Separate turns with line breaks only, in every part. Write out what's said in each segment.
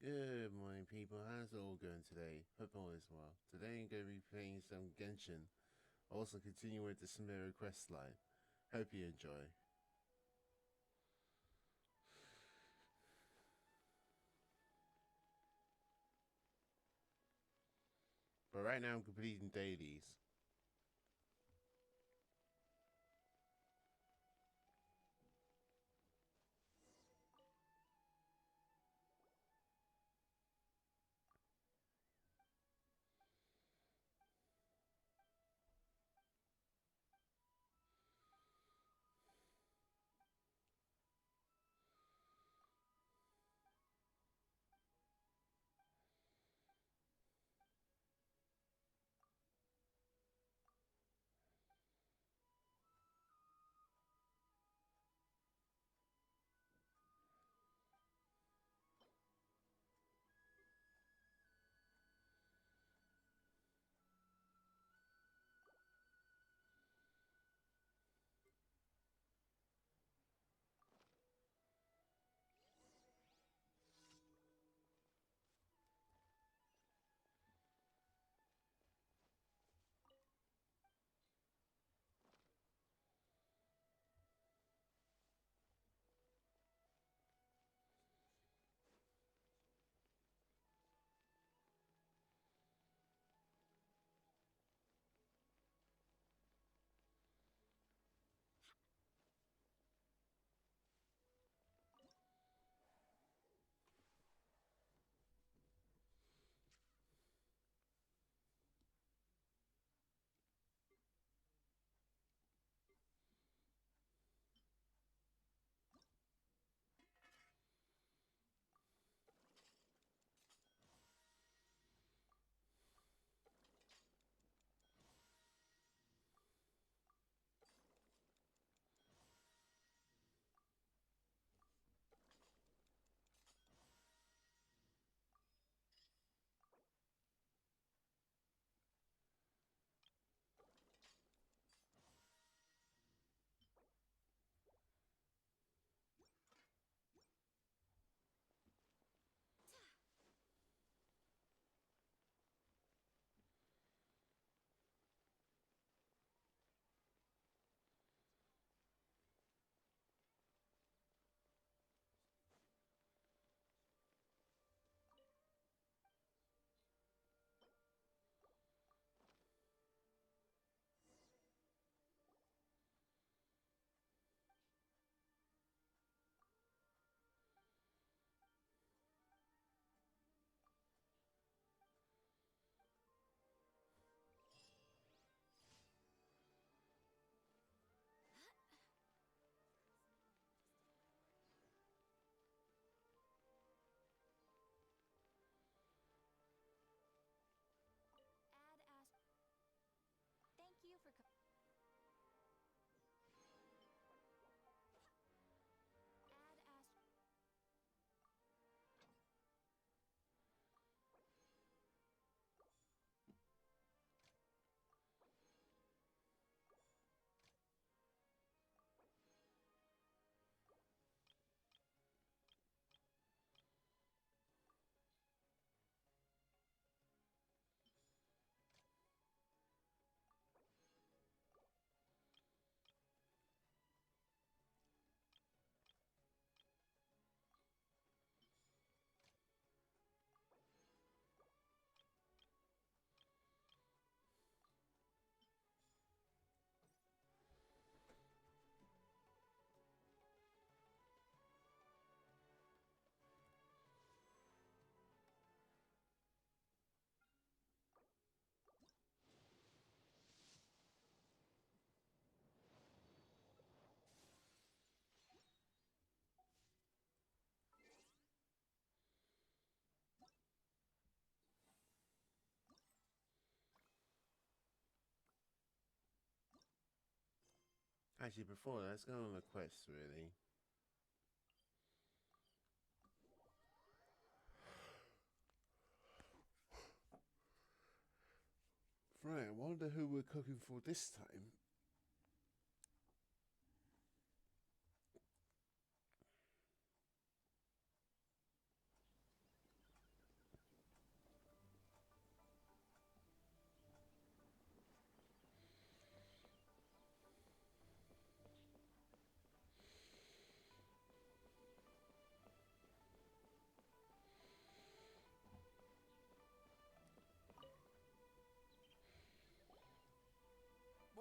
Good morning, people. How's it all going today? Hope all is well. Today I'm going to be playing some Genshin. Also continue with the Sumeru Quetsline. Hope you enjoy. But right now I'm completing dailies. Actually, before let's go on the quest, really. Right, I wonder who we're cooking for this time.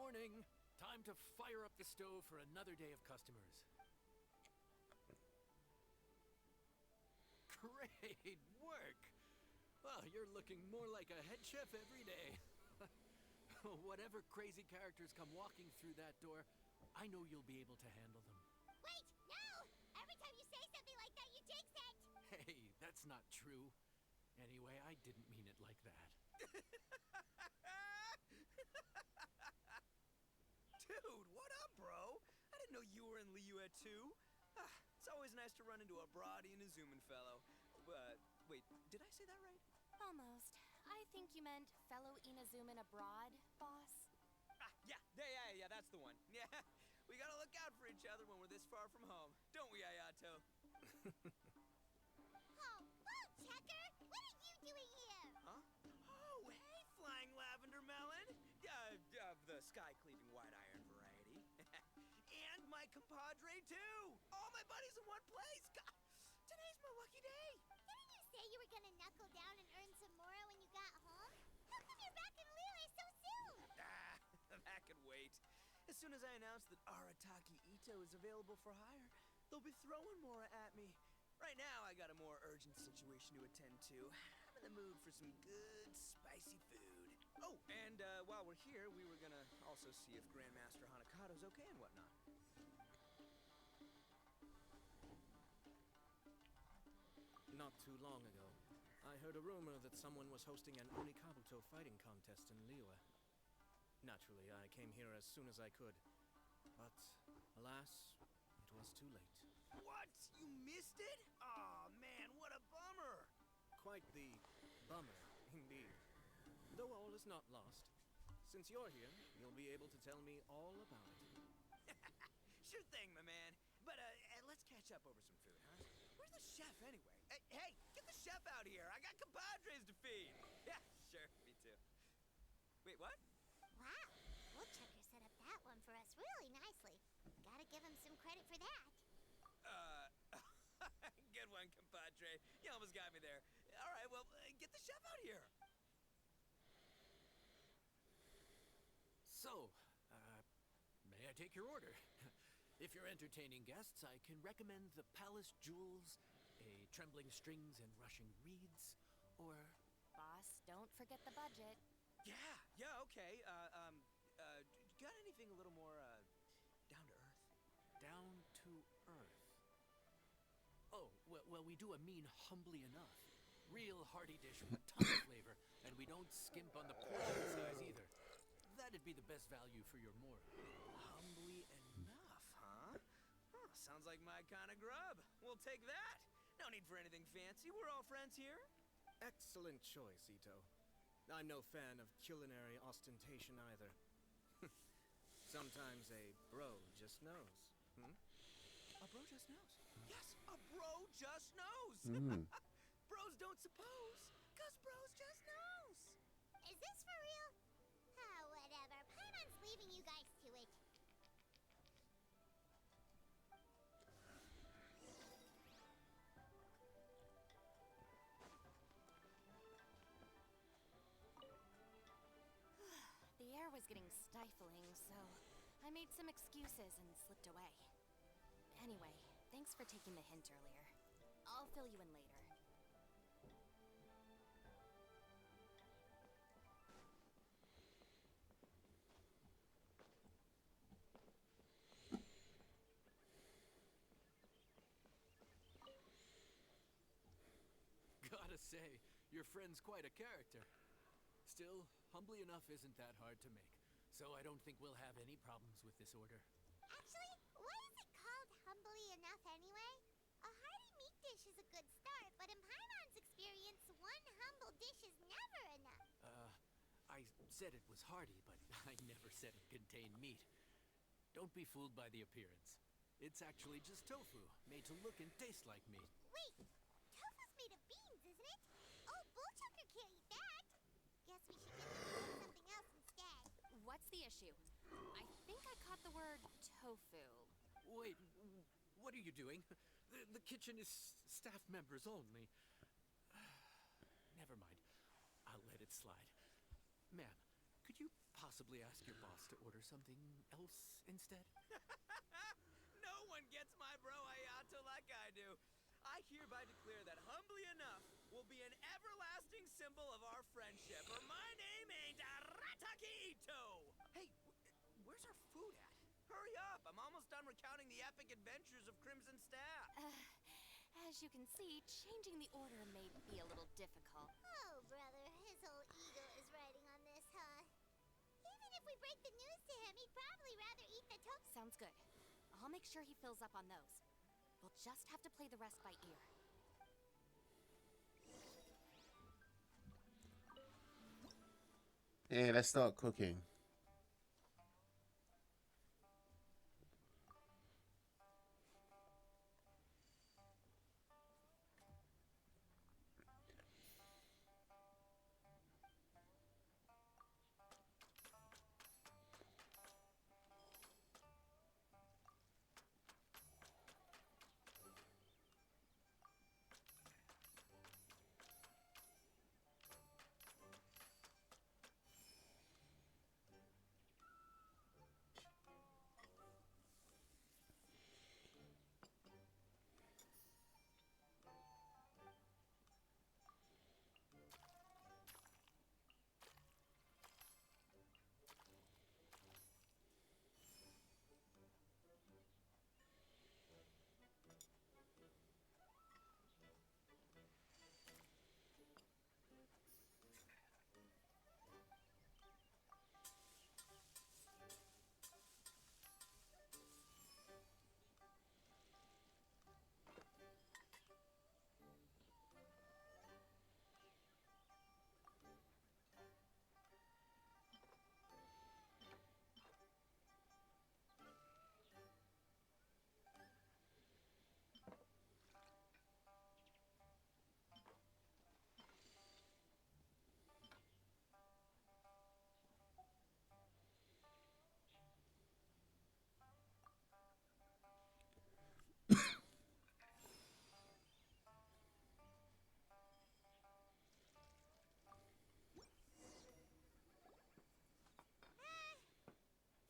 Morning! Time to fire up the stove for another day of customers. Great work! Well, you're looking more like a head chef every day. Whatever crazy characters come walking through that door, I know you'll be able to handle them.
Wait, no! Every time you say something like that, you jinx it!
Hey, that's not true. Anyway, I didn't mean it like that.
Dude, what up, bro? I didn't know you were in Liyue too. It's always nice to run into a Brody and a Zoomin fellow. Wait, did I say that right?
Almost. I think you meant fellow Inazuman abroad, boss.
Yeah, that's the one. Yeah, we gotta look out for each other when we're this far from home. Don't we, Ayato?
Oh, Checker! What are you doing here?
Huh? Oh, hey, Flying Lavender Melon! Of the sky-cleaving white iron variety. And my compadre, too! All my buddies in one place! God, today's my lucky day!
Didn't you say you were gonna knuckle down and earn some more when you got home? How come you're back in Liyue so soon?
That can wait. As soon as I announce that Arataki Ito is available for hire, they'll be throwing Mora at me. Right now, I got a more urgent situation to attend to. I'm in the mood for some good, spicy food. Oh, and while we're here, we were gonna also see if Grandmaster Hanakado's okay and whatnot.
Not too long ago, I heard a rumor that someone was hosting an Onikabuto fighting contest in Liyue. Naturally, I came here as soon as I could. But, alas, it was too late.
What? You missed it? Aw, man, what a bummer!
Quite the bummer, indeed. Though all is not lost. Since you're here, you'll be able to tell me all about it.
Sure thing, my man. But let's catch up over some food, huh? Where's the chef, anyway? Hey, get the chef out here! I got compadres to feed! Yeah, sure, me too. Wait, what?
Wow, Woodchucker set up that one for us really nicely. Gotta give him some credit for that.
Good one, compadre. You almost got me there. All right, well, get the chef out here.
So, may I take your order? If you're entertaining guests, I can recommend the Palace Jewels, a Trembling Strings and Rushing Reeds, or...
Boss, don't forget the budget.
Yeah, okay. Got anything a little more, down to earth?
Down to earth. Oh, well, we do a mean humbly enough. Real hearty dish with a ton of flavor, and we don't skimp on the portion size either. That'd be the best value for your Mora.
Humbly enough, huh? Sounds like my kind of grub. We'll take that. No need for anything fancy. We're all friends here.
Excellent choice, Ito. I'm no fan of culinary ostentation either. Sometimes a bro just knows.
A bro just knows. Yes, a bro just knows. Bros don't suppose, 'cause bros just knows.
Is this for real? Oh, whatever. Paimon's leaving you guys to it. The air was getting stifling, so I made some excuses and slipped away. Anyway, thanks for taking the hint earlier. I'll fill you in later.
Gotta say, your friend's quite a character. Still, humbly enough isn't that hard to make, so I don't think we'll have any problems with this order.
Actually, why is it called humbly enough anyway? A hearty meat dish is a good start, but in Paimon's experience, one humble dish is never enough.
I said it was hearty, but I never said it contained meat. Don't be fooled by the appearance. It's actually just tofu, made to look and taste like meat.
Wait, tofu's made of beans, isn't it? Oh, Bullchucker can't eat that. Guess we should get him to eat something else instead.
What's the issue? I think I caught the word tofu.
Wait, what are you doing? The kitchen is staff members only. Never mind. I'll let it slide. Ma'am, could you possibly ask your boss to order something else instead?
No one gets my bro Ayato like I do. I hereby declare that humbly enough will be an everlasting symbol of our friendship, or my name ain't Arataki Ito! Hey, where's our food at? Hurry up! I'm almost done recounting the epic adventures of Crimson Staff.
As you can see, changing the order may be a little difficult.
Oh, brother, his old ego is riding on this, huh? Even if we break the news to him, he'd probably rather eat the tofu.
Sounds good. I'll make sure he fills up on those. We'll just have to play the rest by ear.
Yeah, let's start cooking.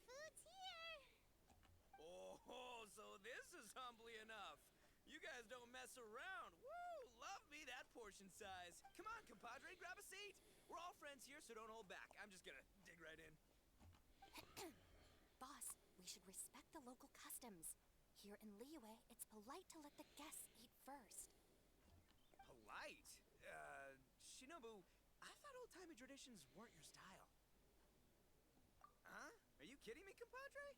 Food's here.
Oh, so this is humbly enough. You guys don't mess around. Woo! Love me that portion size. Come on, compadre, grab a seat. We're all friends here, so don't hold back. I'm just gonna dig right in.
Boss, we should respect the local customs. Here in Liyue, it's polite to let the guests eat first.
Polite? Shinobu, I thought old-timey traditions weren't your style. Huh? Are you kidding me, compadre?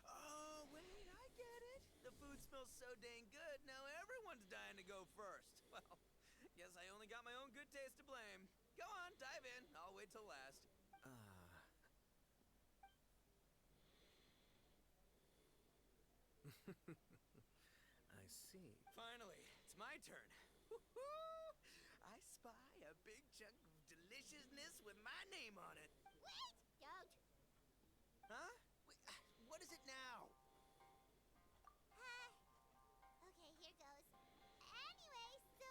Oh, wait, I get it. The food smells so dang good, now everyone's dying to go first. Well, guess I only got my own good taste to blame. Go on, dive in. I'll wait till last.
I see.
Finally, it's my turn. Woo-hoo! I spy a big chunk of deliciousness with my name on it.
Wait! Don't.
Huh? Wait, what is it now?
Okay, here goes. Anyway, so,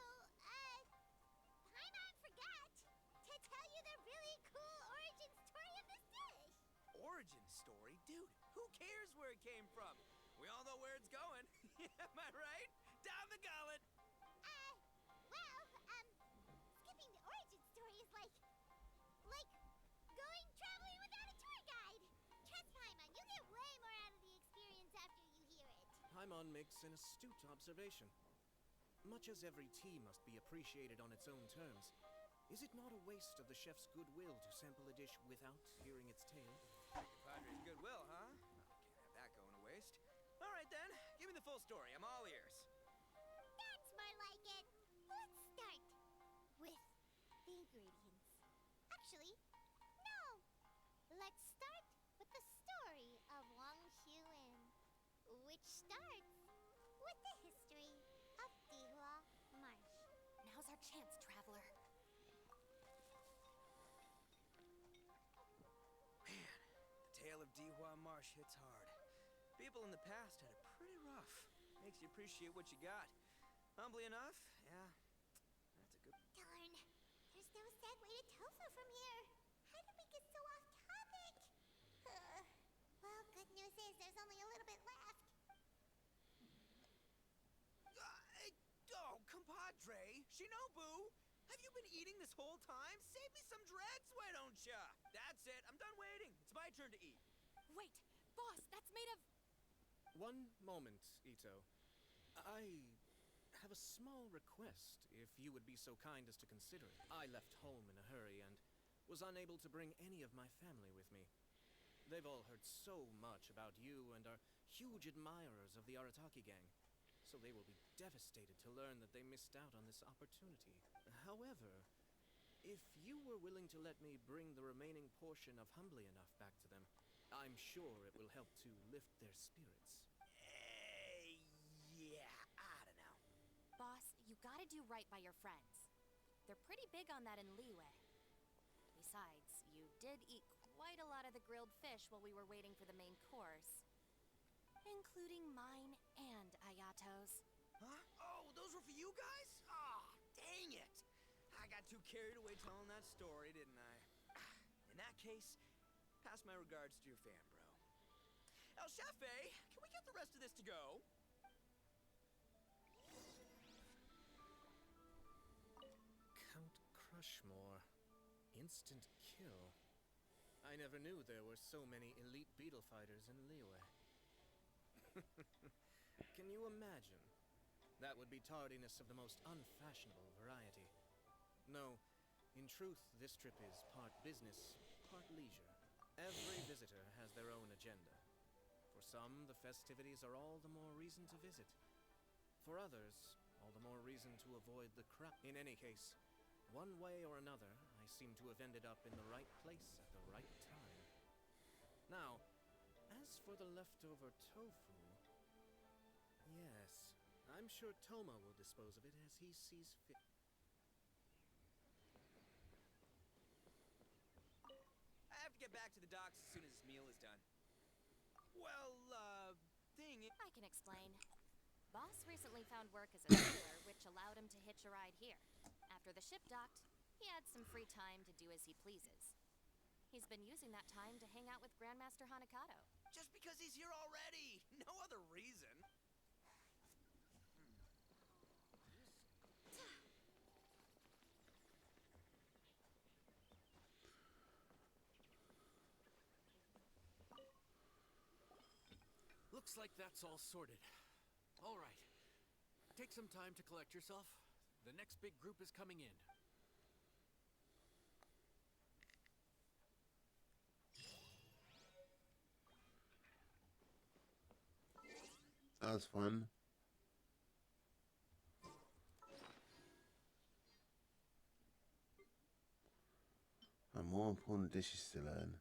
Paimon forgot to tell you the really cool origin story of this dish.
Origin story? Dude, who cares where it came from? We all know where it's going. Am I right? Down the gullet!
Skipping the origin story is like going traveling without a tour guide. Trust Paimon, you get way more out of the experience after you hear it.
Paimon makes an astute observation. Much as every tea must be appreciated on its own terms, is it not a waste of the chef's goodwill to sample a dish without hearing its tale?
Padre's goodwill, huh? Can't have that going to waste. story. I'm all ears.
That's more like it. Let's start with the ingredients. Actually, no. Let's start with the story of Wang Xuan, which starts with the history of Dihua Marsh.
Now's our chance, traveler.
Man, the tale of Dihua Marsh hits hard. People in the past had it pretty rough. Makes you appreciate what you got. Humbly enough, yeah, that's a good...
Darn, there's no segue to tofu from here. How did we get so off topic? Well, good news is there's only a little bit left.
Oh, compadre, Shinobu, have you been eating this whole time? Save me some dregs, why don't ya? That's it, I'm done waiting. It's my turn to eat.
Wait, boss, that's made of...
One moment, Ito. I have a small request, if you would be so kind as to consider it. I left home in a hurry and was unable to bring any of my family with me. They've all heard so much about you and are huge admirers of the Arataki gang, so they will be devastated to learn that they missed out on this opportunity. However, if you were willing to let me bring the remaining portion of Humbly Enough back to them, I'm sure it will help to lift their spirits.
Yeah, I don't know.
Boss, you gotta do right by your friends. They're pretty big on that in Liyue. Besides, you did eat quite a lot of the grilled fish while we were waiting for the main course. Including mine and Ayato's.
Huh? Oh, those were for you guys? Aw, dang it. I got too carried away telling that story, didn't I? In that case, pass my regards to your fan, bro. El Chefe, can we get the rest of this to go?
Count Crushmore. Instant kill. I never knew there were so many elite beetle fighters in Liyue. Can you imagine? That would be tardiness of the most unfashionable variety. No, in truth, this trip is part business, part leisure. Every visitor has their own agenda. For some, the festivities are all the more reason to visit. For others, all the more reason to avoid the crowd. In any case, one way or another, I seem to have ended up in the right place at the right time. Now, as for the leftover tofu... Yes, I'm sure Toma will dispose of it as he sees fit.
I have to get back to the docks as soon as this meal is done. Well, thing is...
I can explain. Boss recently found work as a sailor, which allowed him to hitch a ride here. After the ship docked, he had some free time to do as he pleases. He's been using that time to hang out with Grandmaster Hanakato.
Just because he's here already! No other reason!
Looks like that's all sorted. All right. Take some time to collect yourself. The next big group is coming in.
That was fun. And more important dishes to learn.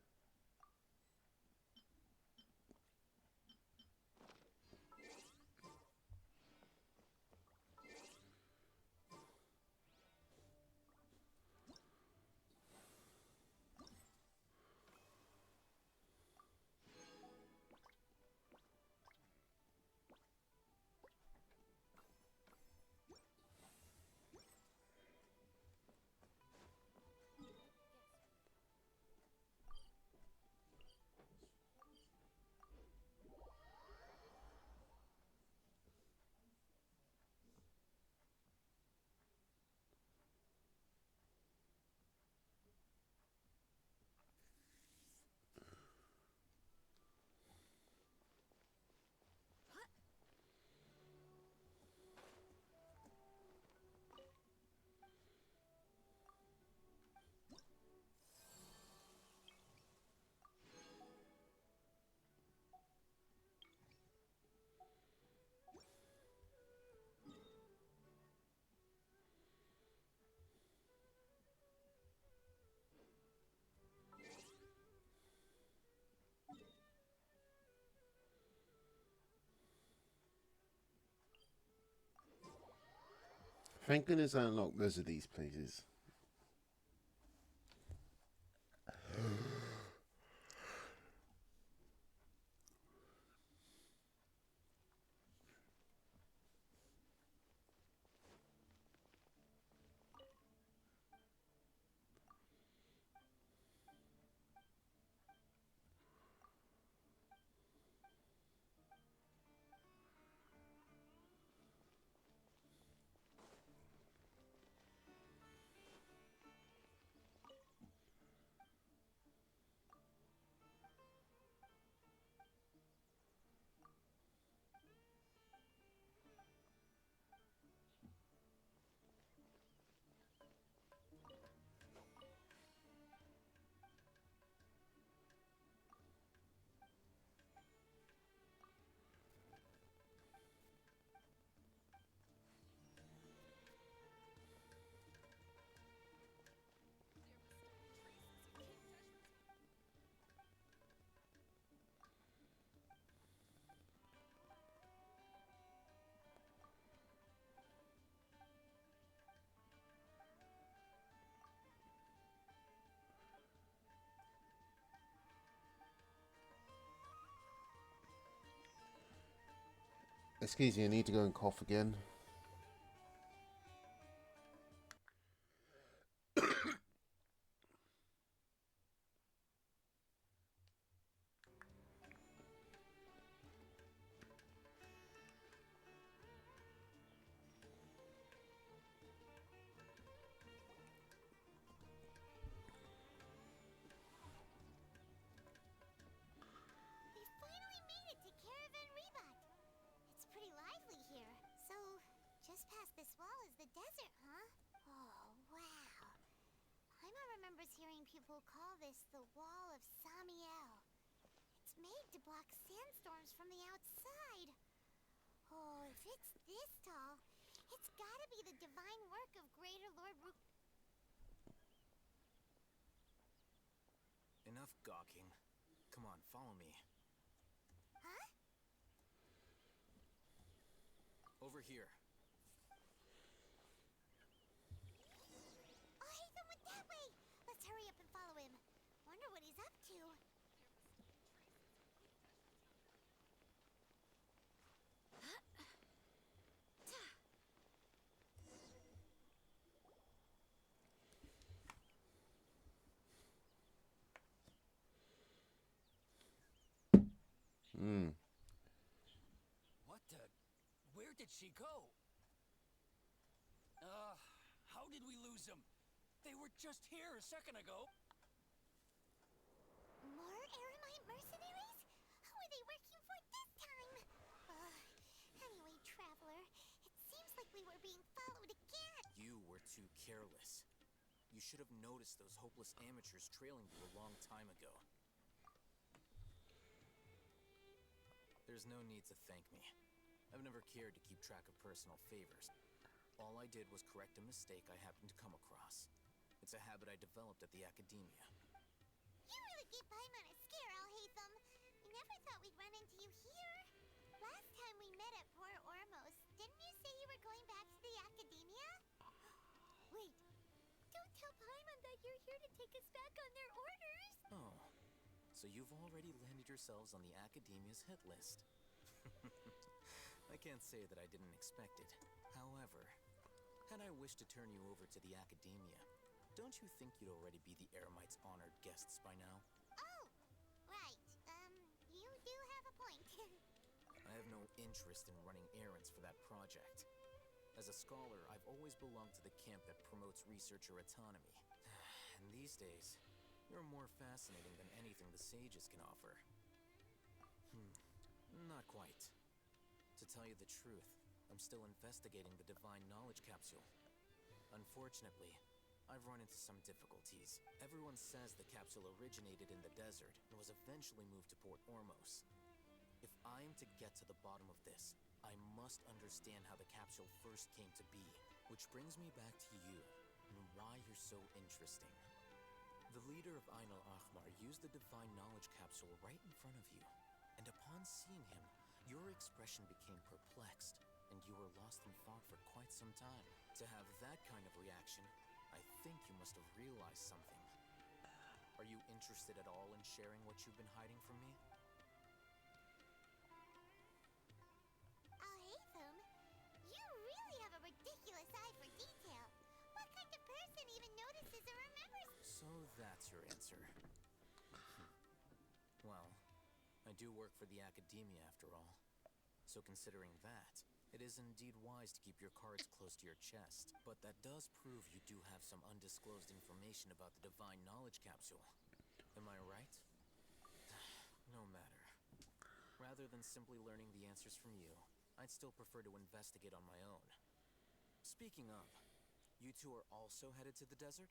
Thank goodness I unlocked those of these places. Excuse me, I need to go and cough again.
We finally made it to Caravan Rebat. It's pretty lively here. So, just past this wall is the desert, huh? Oh, wow. Paimon remembers hearing people call this the Wall of Samiel. It's made to block sandstorms from the outside. Oh, if it's this tall, it's gotta be the divine work of Greater Lord Ru...
Enough gawking. Come on, follow me.
Huh?
Over here.
Oh, Haytham went that way! Let's hurry up and follow him. Wonder what he's up to.
What the? Where did she go? How did we lose them? They were just here a second ago.
More Eremite mercenaries? Who are they working for this time? Anyway, Traveler, it seems like we were being followed again.
You were too careless. You should have noticed those hopeless amateurs trailing you a long time ago. There's no need to thank me. I've never cared to keep track of personal favors. All I did was correct a mistake I happened to come across. It's a habit I developed at the Academia.
You really gave Paimon a scare, Alhaitham. We never thought we'd run into you here. Last time we met at Port Ormos, didn't you say you were going back to the Academia? Wait, don't tell Paimon that you're here to take us back on their orders.
Oh, so you've already landed yourselves on the Academia's hit list. I can't say that I didn't expect it. However, had I wished to turn you over to the Academia, don't you think you'd already be the Eremites' honored guests by now?
Oh, right. You do have a point.
I have no interest in running errands for that project. As a scholar, I've always belonged to the camp that promotes researcher autonomy. And these days, you're more fascinating than anything the sages can offer. Not quite. To tell you the truth, I'm still investigating the Divine Knowledge Capsule. Unfortunately, I've run into some difficulties. Everyone says the capsule originated in the desert and was eventually moved to Port Ormos. If I am to get to the bottom of this, I must understand how the capsule first came to be. Which brings me back to you, and why you're so interesting. The leader of Ain al-Ahmar used the Divine Knowledge Capsule right in front of you, and upon seeing him, your expression became perplexed, and you were were lost in fog for quite some time. To have that kind of reaction, I think you must have realized something. Are you interested at all in sharing what you've been hiding from me?
Alhaitham, you really have a ridiculous eye for detail. What kind of person even notices or remembers?
So that's your answer. Well, I do work for the Academia after all. So considering that, it is indeed wise to keep your cards close to your chest. But that does prove you do have some undisclosed information about the Divine Knowledge Capsule. Am I right? No matter. Rather than simply learning the answers from you, I'd still prefer to investigate on my own. Speaking of, you two are also headed to the desert?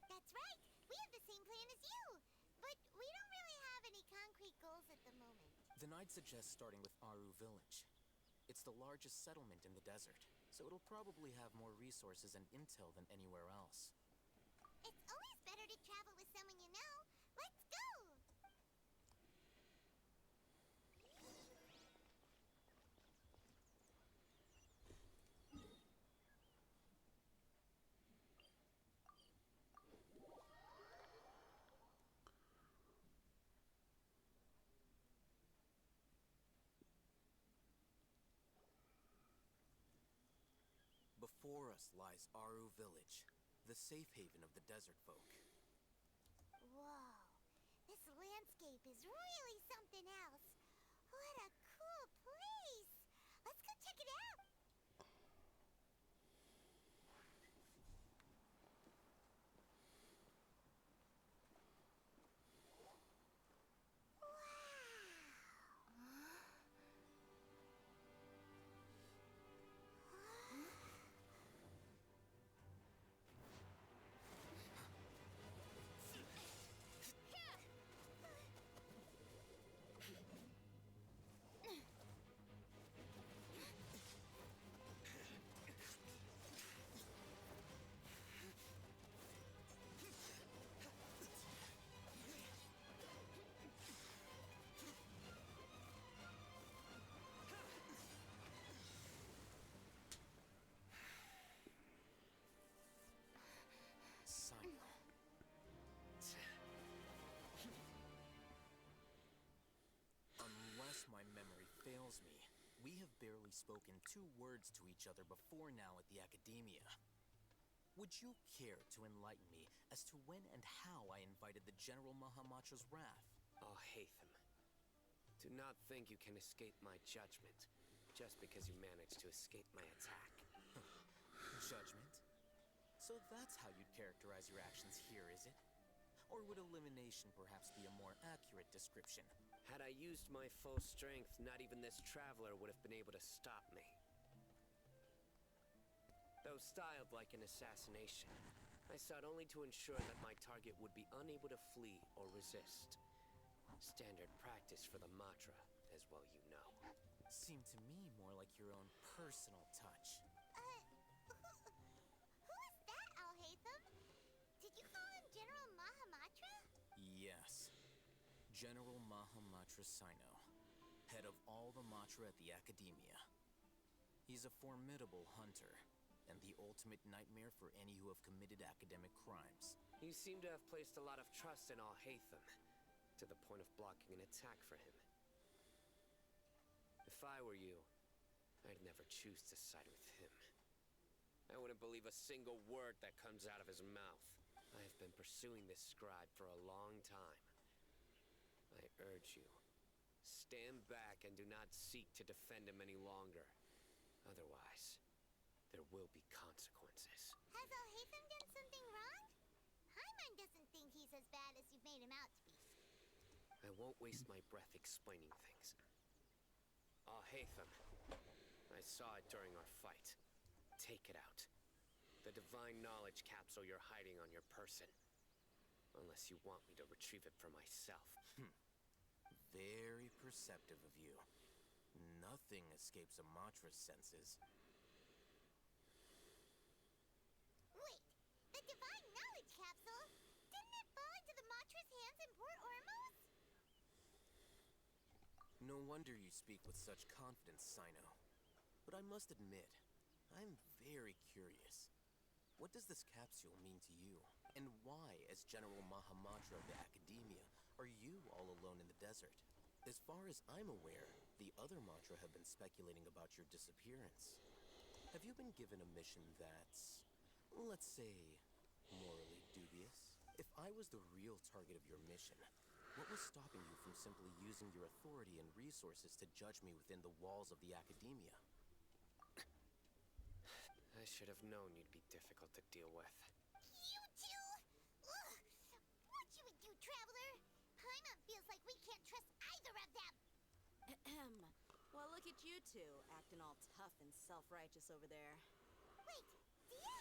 That's right. We have the same plan as you. But we don't really have any concrete goals at the moment.
Then I'd suggest starting with Aru Village. It's the largest settlement in the desert, so it'll probably have more resources and intel than anywhere else.
It's always better to travel with someone you know. Let's go!
Before us lies Aru Village, the safe haven of the desert folk.
Whoa. This landscape is really something else. What a cool place! Let's go check it out!
Unless my memory fails me, we have barely spoken 2 words to each other before now at the Academia. Would you care to enlighten me as to when and how I invited the General Mahamatra's wrath?
Oh, Hatham. Do not think you can escape my judgment, just because you managed to escape my attack.
Judgment? So that's how you'd characterize your actions here, is it? Or would elimination perhaps be a more accurate description?
Had I used my full strength, not even this traveler would have been able to stop me. Though styled like an assassination, I sought only to ensure that my target would be unable to flee or resist. Standard practice for the Matra, as well you know.
Seemed to me more like your own personal touch.
Who is that, Alhaitham? Did you call him General Mahamatra?
Yes. General Mahamatra Sino, head of all the Matra at the Academia. He's a formidable hunter, and the ultimate nightmare for any who have committed academic crimes.
You seem to have placed a lot of trust in Alhaitham, to the point of blocking an attack for him. If I were you, I'd never choose to side with him. I wouldn't believe a single word that comes out of his mouth. I have been pursuing this scribe for a long time. I urge you, stand back and do not seek to defend him any longer. Otherwise, there will be consequences.
Has Alhaitham done something wrong? Paimon doesn't think he's as bad as you've made him out to be.
I won't waste my breath explaining things. Alhaitham, I saw it during our fight. Take it out. The Divine Knowledge Capsule you're hiding on your person. Unless you want me to retrieve it for myself.
Very perceptive of you. Nothing escapes a Matra's senses.
Wait, the Divine Knowledge Capsule? Didn't it fall into the Matra's hands in Port Ormos?
No wonder you speak with such confidence, Sino. but I must admit, I'm very curious. What does this capsule mean to you? And why, as General Mahamatra of the Academia, are you all alone in the desert? As far as I'm aware, the other Matra have been speculating about your disappearance. Have you been given a mission that's, let's say, morally dubious? If I was the real target of your mission, what was stopping you from simply using your authority and resources to judge me within the walls of the Academia?
I should have known you'd be difficult to deal with.
You two? Ugh! What you would do, Traveler? Paimon feels like we can't trust either of them.
Ahem. Well, look at you two, acting all tough and self-righteous over there.
Wait, Dia?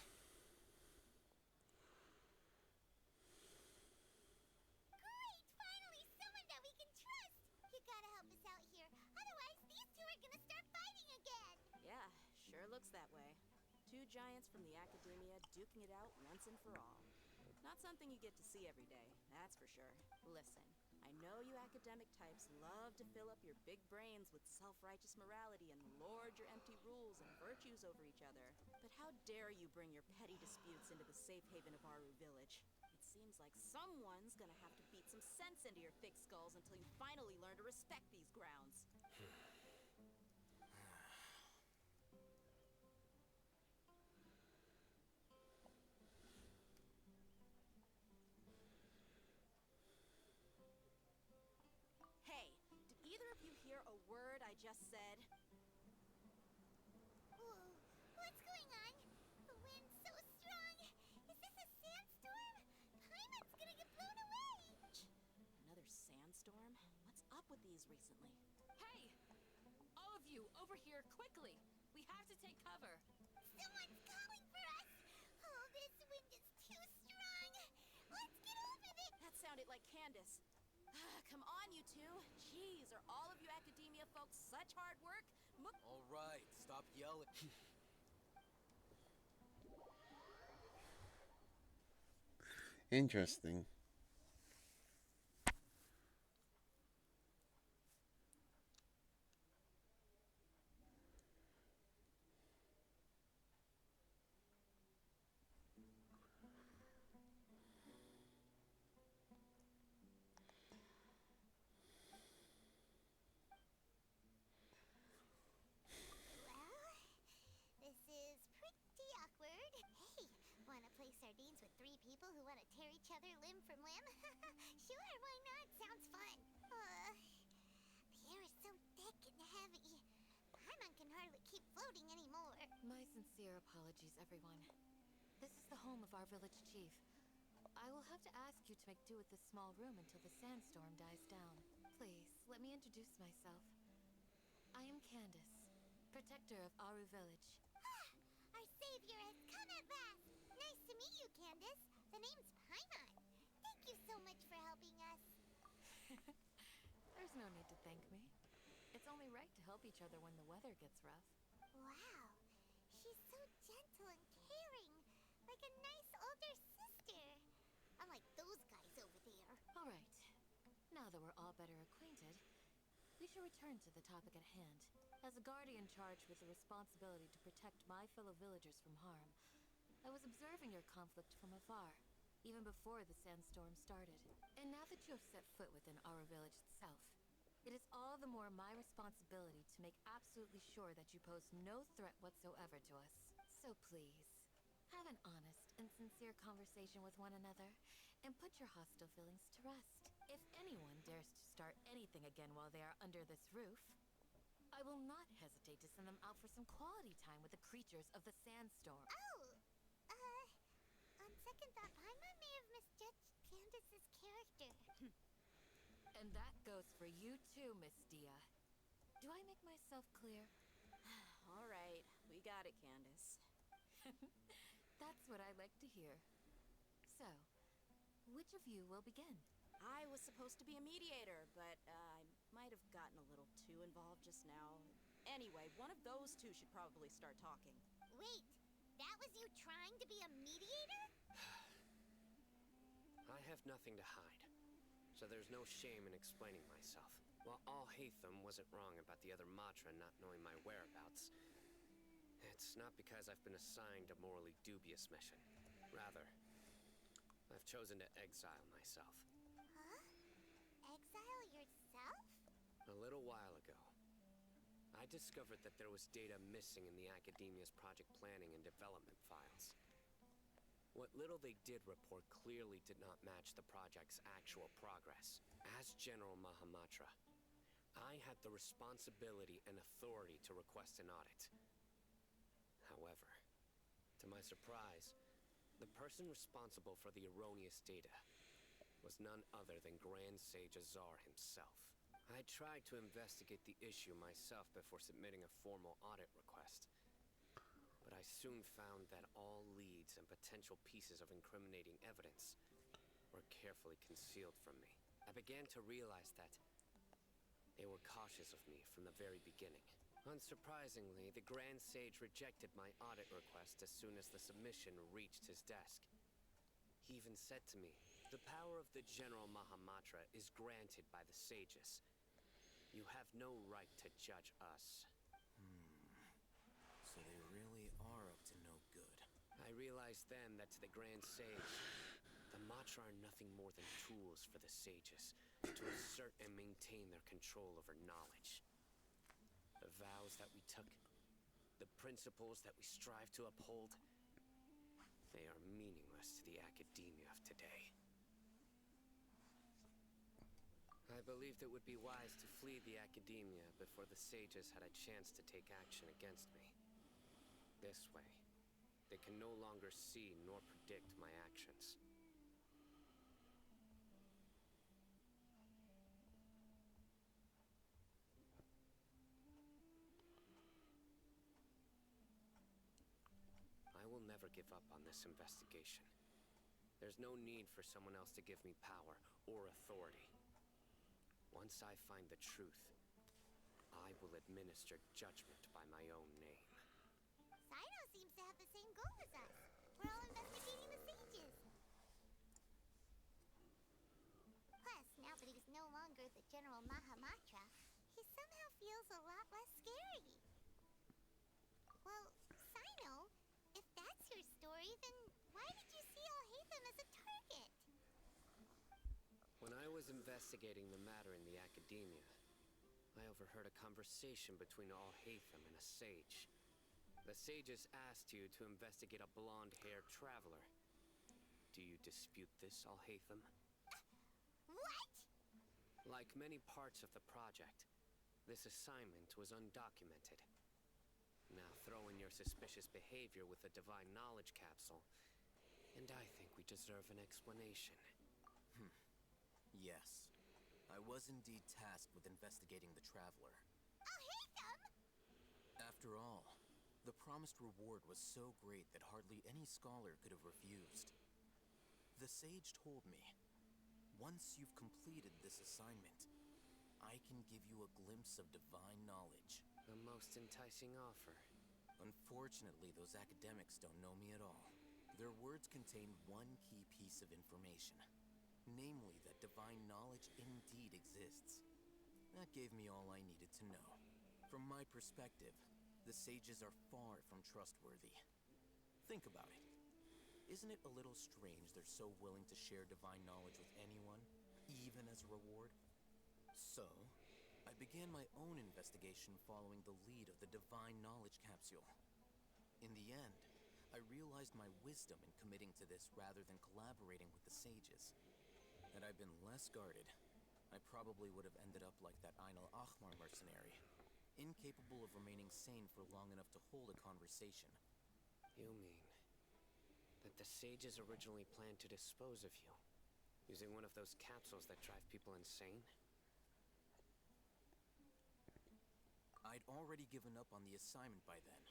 Great! Finally, someone that we can trust! You gotta help us out here. Otherwise, these two are gonna start fighting again.
Yeah, sure looks that way. Two giants from the Academia duking it out once and for all. Not something you get to see every day, that's for sure. Listen, I know you academic types love to fill up your big brains with self-righteous morality and lord your empty rules and virtues over each other. But how dare you bring your petty disputes into the safe haven of Aru Village? It seems like someone's gonna have to beat some sense into your thick skulls until you finally learn to respect these grounds. Hey, did either of you hear a word I just said?
Whoa, what's going on? The wind's so strong. Is this a sandstorm? Paimon's gonna get blown away.
Another sandstorm? What's up with these recently?
Hey! All of you, over here, quickly! We have to take cover!
Someone's calling for us. Oh, this wind is too strong. Let's get over there.
That sounded like Candace. Come on, you two. Jeez, are all of you Academia folks such hard work?
All right, stop yelling.
Interesting.
Well, this is pretty awkward. Hey, wanna play sardines with three people who wanna tear each other limb from limb? Sure, why not? Sounds fun. The air is so thick and heavy. Paimon can hardly keep floating anymore.
My sincere apologies, everyone. This is the home of our village chief. I will have to ask you to make do with this small room until the sandstorm dies down. Please, let me introduce myself. I am Candace, protector of Aru Village.
Our savior has come at last. Nice to meet you, Candace. The name's Paimon. Thank you so much for helping us.
There's no need to thank me. It's only right to help each other when the weather gets rough.
Wow, she's so gentle and caring, like a nice older sister. Unlike those guys over there.
All right. Now that we're all better acquainted, we should return to the topic at hand. As a guardian charged with the responsibility to protect my fellow villagers from harm, I was observing your conflict from afar, even before the sandstorm started. And now that you have set foot within our village itself, it is all the more my responsibility to make absolutely sure that you pose no threat whatsoever to us. So please, have an honest and sincere conversation with one another, and put your hostile feelings to rest. If anyone dares to start anything again while they are under this roof, I will not hesitate to send them out for some quality time with the creatures of the sandstorm.
On second thought, Paimon may have misjudged Candace's character.
And that goes for you too, Miss Dia. Do I make myself clear?
All right, we got it, Candace.
That's what I like to hear. So, which of you will begin?
I was supposed to be a mediator, but I might have gotten a little too involved just now. Anyway, one of those two should probably start talking.
Wait, that was you trying to be a mediator?
I have nothing to hide, so there's no shame in explaining myself. While Al Hatham wasn't wrong about the other Matra not knowing my whereabouts, It's not because I've been assigned a morally dubious mission. Rather, I've chosen to exile myself.
Huh? Exile yourself?
A little while ago, I discovered that there was data missing in the Academia's project planning and development files. What little they did report clearly did not match the project's actual progress. As General Mahamatra, I had the responsibility and authority to request an audit. However, to my surprise, the person responsible for the erroneous data was none other than Grand Sage Azar himself. I tried to investigate the issue myself before submitting a formal audit request, but I soon found that all leads and potential pieces of incriminating evidence were carefully concealed from me. I began to realize that they were cautious of me from the very beginning. Unsurprisingly, the Grand Sage rejected my audit request as soon as the submission reached his desk. He even said to me, "The power of the General Mahamatra is granted by the sages. You have no right to judge us."
So they really are up to no good.
I realized then that to the Grand Sage, the Matra are nothing more than tools for the sages to assert and maintain their control over knowledge. The vows that we took, the principles that we strive to uphold, they are meaningless to the academia of today. I believed it would be wise to flee the academia before the sages had a chance to take action against me. This way, they can no longer see nor predict my actions. I will never give up on this investigation. There's no need for someone else to give me power or authority. Once I find the truth, I will administer judgment by my own name.
Sino seems to have the same goal as us. We're all investigating the sages. Plus, now that he's no longer the General Mahamatra, he somehow feels a lot less scary. Well, Sino, if that's your story, then why did you see Alhaitham as a target?
When I was investigating the matter in the academia, I overheard a conversation between Alhaitham and a sage. The sages asked you to investigate a blonde-haired traveler. Do you dispute this, Alhaitham?
What?
Like many parts of the project, this assignment was undocumented. Now throw in your suspicious behavior with the Divine Knowledge Capsule, and I think we deserve an explanation.
Yes. I was indeed tasked with investigating the Traveler.
Alhaitham?
After all, the promised reward was so great that hardly any scholar could have refused. The sage told me, once you've completed this assignment, I can give you a glimpse of divine knowledge.
The most enticing offer.
Unfortunately, those academics don't know me at all. Their words contain one key piece of information. Namely, that divine knowledge indeed exists. That gave me all I needed to know. From my perspective, the sages are far from trustworthy. Think about it. Isn't it a little strange they're so willing to share divine knowledge with anyone, even as a reward? So, I began my own investigation following the lead of the Divine Knowledge Capsule. In the end, I realized my wisdom in committing to this rather than collaborating with the sages. Had I been less guarded, I probably would have ended up like that Ainul Ahmar mercenary, incapable of remaining sane for long enough to hold a conversation.
You mean that the sages originally planned to dispose of you, using one of those capsules that drive people insane?
I'd already given up on the assignment by then.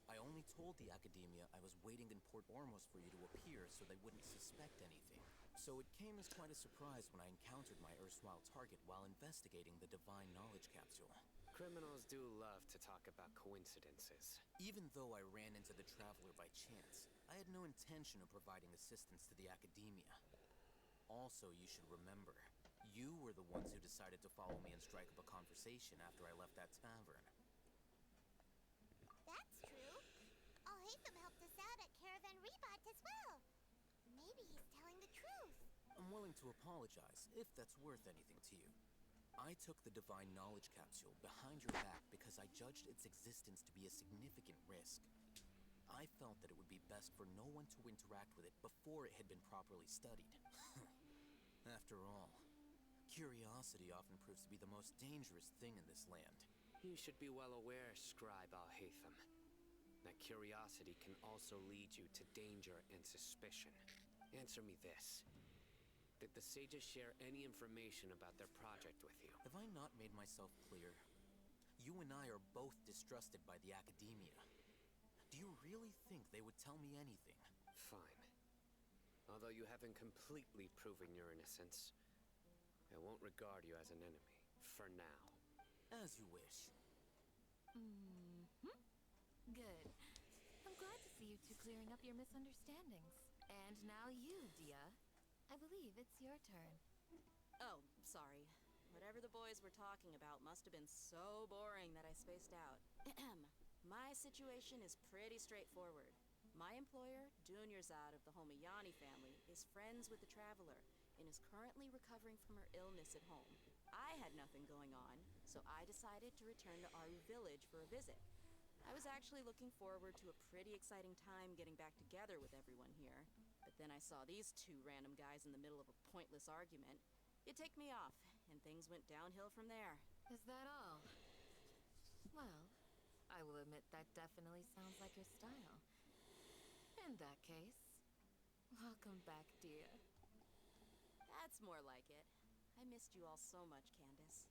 I only told the Academia I was waiting in Port Ormos for you to appear so they wouldn't suspect anything. So it came as quite a surprise when I encountered my erstwhile target while investigating the Divine Knowledge Capsule.
Criminals do love to talk about coincidences.
Even though I ran into the Traveler by chance, I had no intention of providing assistance to the Academia. Also, you should remember, you were the ones who decided to follow me and strike up a conversation after I left that tavern.
That's true. Haytham helped us out at Caravan Rebot as well. Maybe he's telling the truth.
I'm willing to apologize, if that's worth anything to you. I took the Divine Knowledge Capsule behind your back because I judged its existence to be a significant risk. I felt that it would be best for no one to interact with it before it had been properly studied. After all, curiosity often proves to be the most dangerous thing in this land.
You should be well aware, Scribe Al-Haytham, that curiosity can also lead you to danger and suspicion. Answer me this. Did the sages share any information about their project with you?
Have I not made myself clear? You and I are both distrusted by the Academia. Do you really think they would tell me anything?
Fine. Although you haven't completely proven your innocence, I won't regard you as an enemy, for now.
As you wish.
Good. I'm glad to see you two clearing up your misunderstandings. And now you, Dia. I believe it's your turn.
Oh, sorry. Whatever the boys were talking about must have been so boring that I spaced out. My situation is pretty straightforward. My employer, Dunyarzad of the Homayani family, is friends with the Traveler and is currently recovering from her illness at home. I had nothing going on, so I decided to return to Aru village for a visit. I was actually looking forward to a pretty exciting time getting back together with everyone here. But then I saw these two random guys in the middle of a pointless argument. It ticked me off, and things went downhill from there.
Is that all? Well, I will admit that definitely sounds like your style. In that case, welcome back, dear.
That's more like it. I missed you all so much, Candace.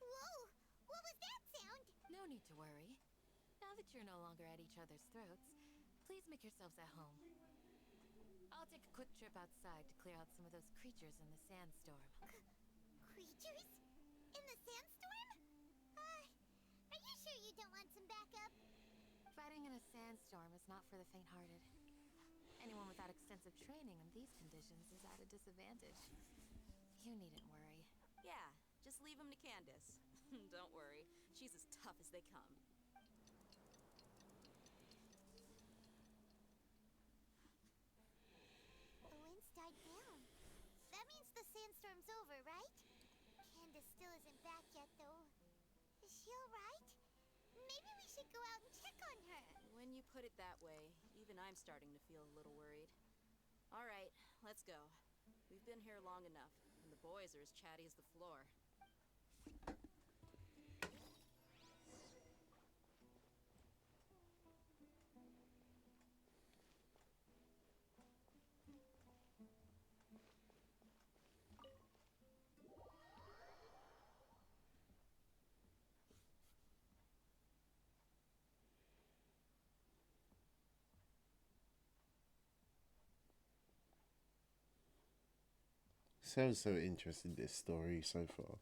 Whoa! What was that sound?
No need to worry. Now that you're no longer at each other's throats, please make yourselves at home. I'll take a quick trip outside to clear out some of those creatures in the sandstorm.
Creatures? In the sandstorm? Are you sure you don't want some backup?
Fighting in a sandstorm is not for the faint-hearted. Anyone without extensive training in these conditions is at a disadvantage. You needn't worry.
Yeah, just leave them to Candace. Don't worry, she's as tough as they come.
The winds died down. That means the sandstorm's over, right? Candace still isn't back yet, though. Is she alright? Maybe we should go out and check on her.
When you put it that way, even I'm starting to feel a little worried. All right, let's go. We've been here long enough, and the boys are as chatty as the floor.
Sounds so interesting, this story so far.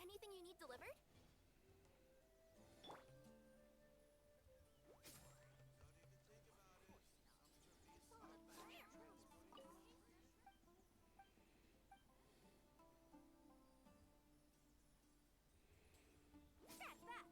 Anything you need delivered? Scratch that!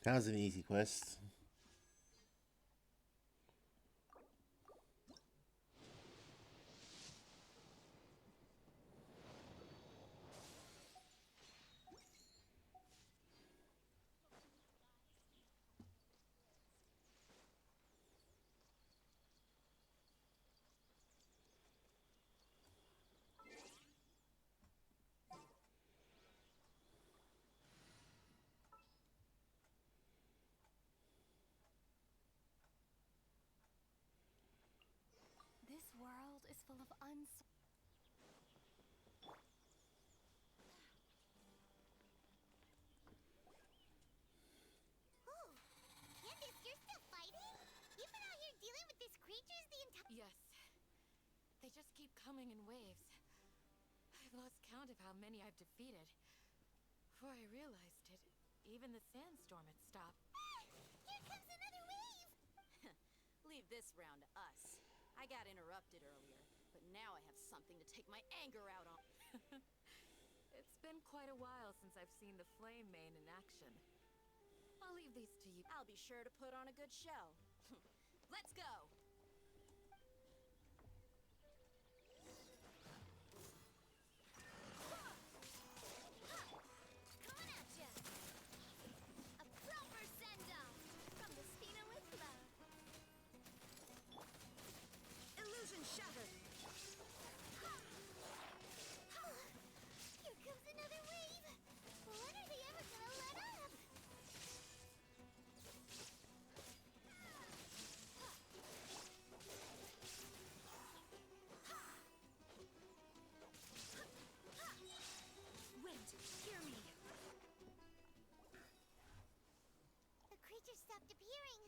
That was an easy quest.
This world is full of
Oh, Candace, you're still fighting? You've been out here dealing with these creatures the entire—
Yes. They just keep coming in waves. I've lost count of how many I've defeated. Before I realized it, even the sandstorm had stopped.
Here comes another wave!
Leave this round to us. I got interrupted earlier, but now I have something to take my anger out on.
It's been quite a while since I've seen the flame mane in action. I'll leave these to you.
I'll be sure to put on a good show. Let's go!
coming at ya! A proper send-off from the Spina with love.
Illusion shattered!
Here comes another wave! When are they ever gonna let up?
Wind, hear me!
The creatures stopped appearing.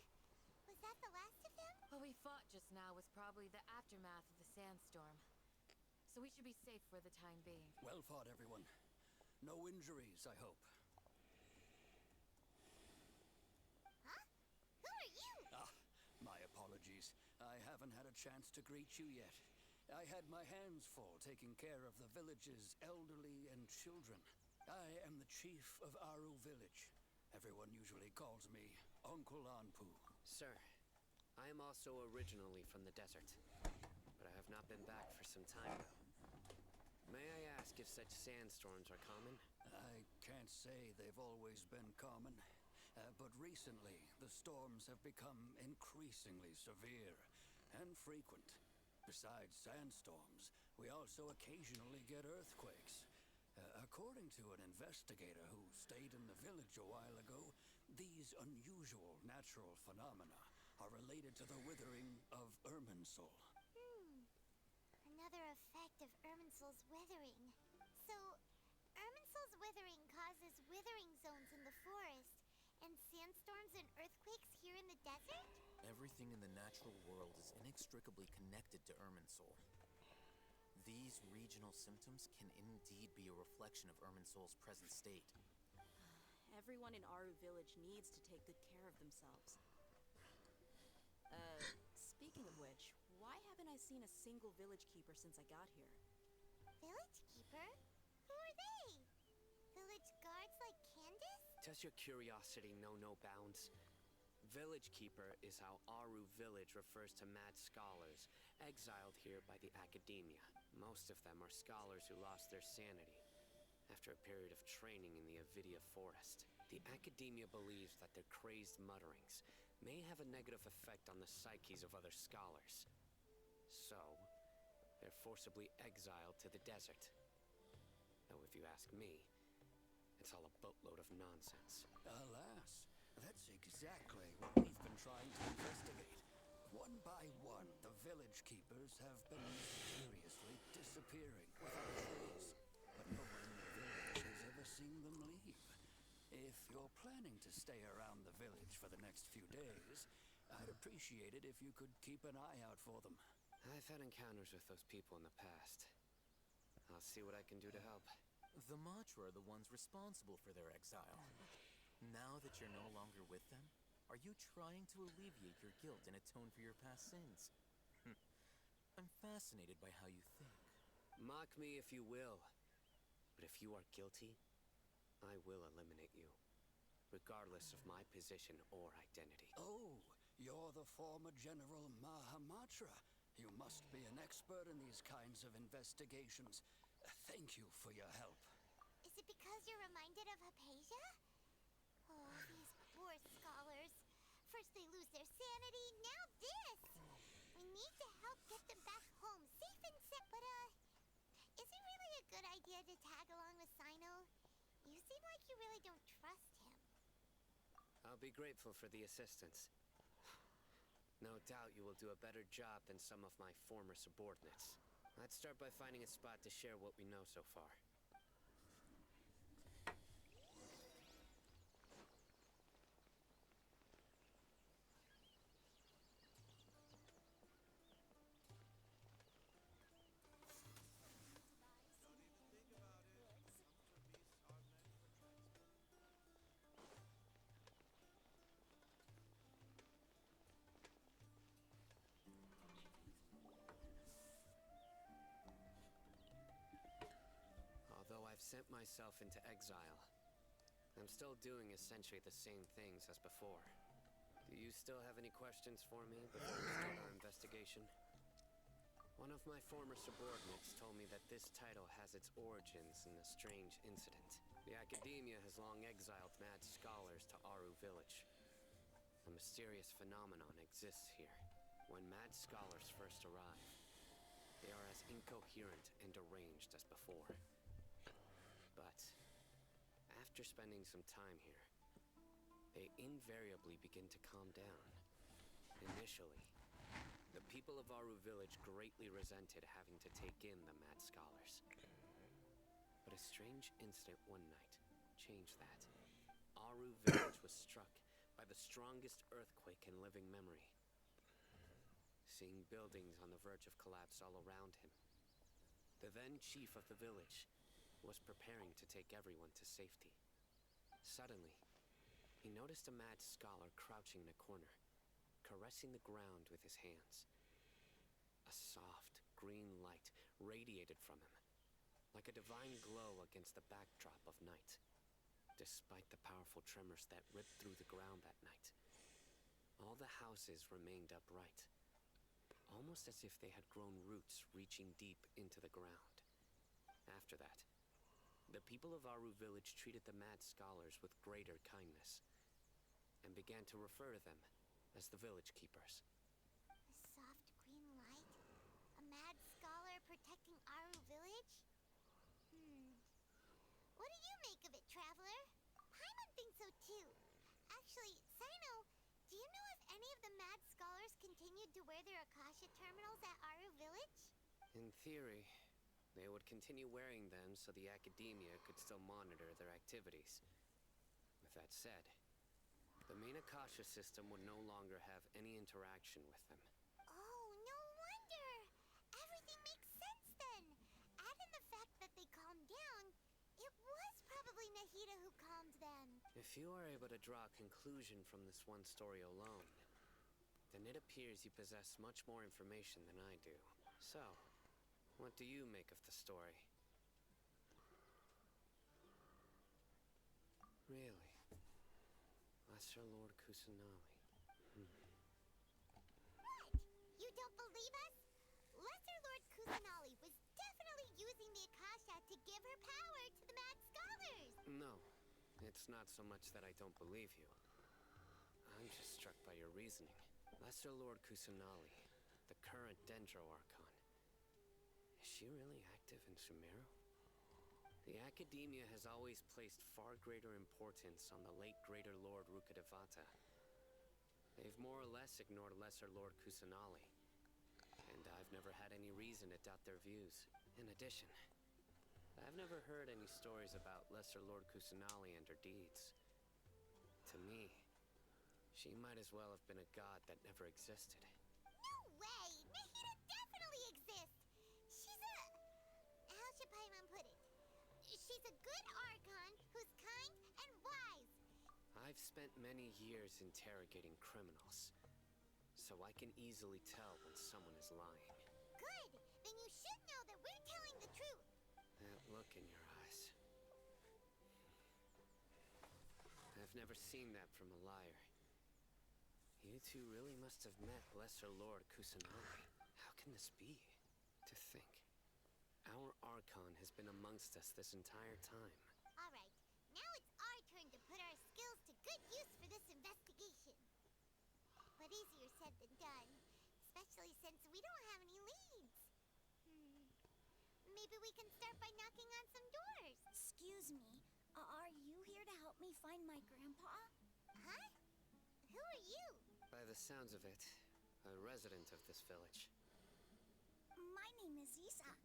Was that the last of them?
What we fought just now was probably the aftermath of the sandstorm. So we should be safe for the time being.
Well fought, everyone. No injuries, I hope.
Huh? Who are you?
Ah, my apologies. I haven't had a chance to greet you yet. I had my hands full taking care of the village's elderly and children. I am the chief of Aru village. Everyone usually calls me Uncle Anpu.
Sir, I am also originally from the desert, but I have not been back for some time now. May I ask if such sandstorms are common?
I can't say they've always been common, but recently the storms have become increasingly severe and frequent. Besides sandstorms, we also occasionally get earthquakes. According to an investigator who stayed in the village a while ago, these unusual natural phenomena are related to the withering of Irminsul.
Another effect of Irminsul's withering. So, Irminsul's withering causes withering zones in the forest, and sandstorms and earthquakes here in the desert?
Everything in the natural world is inextricably connected to Irminsul. These regional symptoms can indeed be a reflection of Irminsul's present state.
Everyone in Aru village needs to take good care of themselves. Speaking of which, why haven't I seen a single village keeper since I got here?
Village keeper? Who are they? Village guards like Candace?
Does your curiosity know no bounds? Village Keeper is how Aru village refers to mad scholars, exiled here by the academia. Most of them are scholars who lost their sanity after a period of training in the Avidia forest. The academia believes that their crazed mutterings may have a negative effect on the psyches of other scholars. So, they're forcibly exiled to the desert. Though if you ask me, it's all a boatload of nonsense.
Alas, that's exactly what we've been trying to investigate. One by one, the village keepers have been mysteriously disappearing without a trace. But no one in the village has ever seen them leave. If you're planning to stay around the village for the next few days, I'd appreciate it if you could keep an eye out for them.
I've had encounters with those people in the past. I'll see what I can do to help.
The Matra are the ones responsible for their exile. Now that you're no longer with them, are you trying to alleviate your guilt and atone for your past sins? I'm fascinated by how you think.
Mock me if you will, but if you are guilty, I will eliminate you. regardless of my position or identity.
Oh, you're the former General Mahamatra. You must be an expert in these kinds of investigations. Thank you for your help.
Is it because you're reminded of Hypatia? Oh, these poor scholars. First they lose their sanity, now this! We need to help get them back home, safe and sound. But, is it really a good idea to tag along with Sino? You seem like you really don't trust him.
I'll be grateful for the assistance. No doubt you will do a better job than some of my former subordinates. Let's start by finding a spot to share what we know so far. Although I've sent myself into exile, I'm still doing essentially the same things as before. Do you still have any questions for me before we start our investigation? One of my former subordinates told me that this title has its origins in a strange incident. The Academia has long exiled mad scholars to Aru Village. A mysterious phenomenon exists here. When mad scholars first arrive, they are as incoherent and deranged as before. But after spending some time here, they invariably begin to calm down. Initially, the people of Aru Village greatly resented having to take in the mad scholars. But a strange incident one night changed that. Aru Village was struck by the strongest earthquake in living memory. Seeing buildings on the verge of collapse all around him, the then chief of the village was preparing to take everyone to safety. Suddenly, he noticed a mad scholar crouching in a corner, caressing the ground with his hands. A soft, green light radiated from him, like a divine glow against the backdrop of night. Despite the powerful tremors that ripped through the ground that night, all the houses remained upright, almost as if they had grown roots reaching deep into the ground. After that, the people of Aru Village treated the mad scholars with greater kindness, and began to refer to them as the village keepers.
A soft green light? A mad scholar protecting Aru Village? What do you make of it, Traveler? Paimon thinks so too. Actually, Sino, do you know if any of the mad scholars continued to wear their Akasha terminals at Aru Village?
In theory, they would continue wearing them so the Academia could still monitor their activities. With that said, the main Akasha system would no longer have any interaction with them.
Oh, no wonder! Everything makes sense then! Add in the fact that they calmed down, it was probably Nahida who calmed them.
If you are able to draw a conclusion from this one story alone, then it appears you possess much more information than I do. So, what do you make of the story? Really? Lesser Lord Kusanali.
What? You don't believe us? Lesser Lord Kusanali was definitely using the Akasha to give her power to the mad scholars!
No, it's not so much that I don't believe you. I'm just struck by your reasoning. Lesser Lord Kusanali, the current Dendro Archon. Is she really active in Sumeru? The Academia has always placed far greater importance on the late Greater Lord Rukkhadevata. They've more or less ignored Lesser Lord Kusanali, and I've never had any reason to doubt their views. In addition, I've never heard any stories about Lesser Lord Kusanali and her deeds. To me, she might as well have been a god that never existed.
No way! Nahida definitely exists! She's a... how should Paimon put it? She's a good Archon who's kind and wise.
I've spent many years interrogating criminals, so I can easily tell when someone is lying.
Good! Then you should know that we're telling the truth.
That look in your eyes. I've never seen that from a liar. You two really must have met Lesser Lord Kusanagi. How can this be? To think, our archon has been amongst us this entire time.
Alright, now it's our turn to put our skills to good use for this investigation. But easier said than done, especially since we don't have any leads. Maybe we can start by knocking on some doors.
Excuse me, are you here to help me find my grandpa?
Huh? Who are you?
By the sounds of it, a resident of this village.
My name is Isak.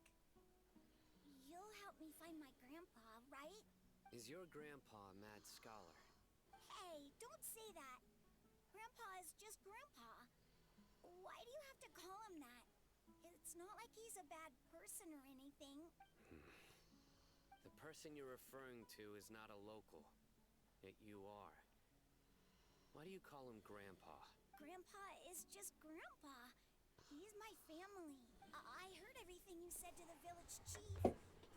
You'll help me find my grandpa, right?
Is your grandpa a mad scholar?
Hey, don't say that. Grandpa is just Grandpa. Why do you have to call him that? It's not like he's a bad person or anything.
The person you're referring to is not a local. Yet you are. Why do you call him Grandpa?
Grandpa is just Grandpa. He's my family. I heard everything you said to the village chief.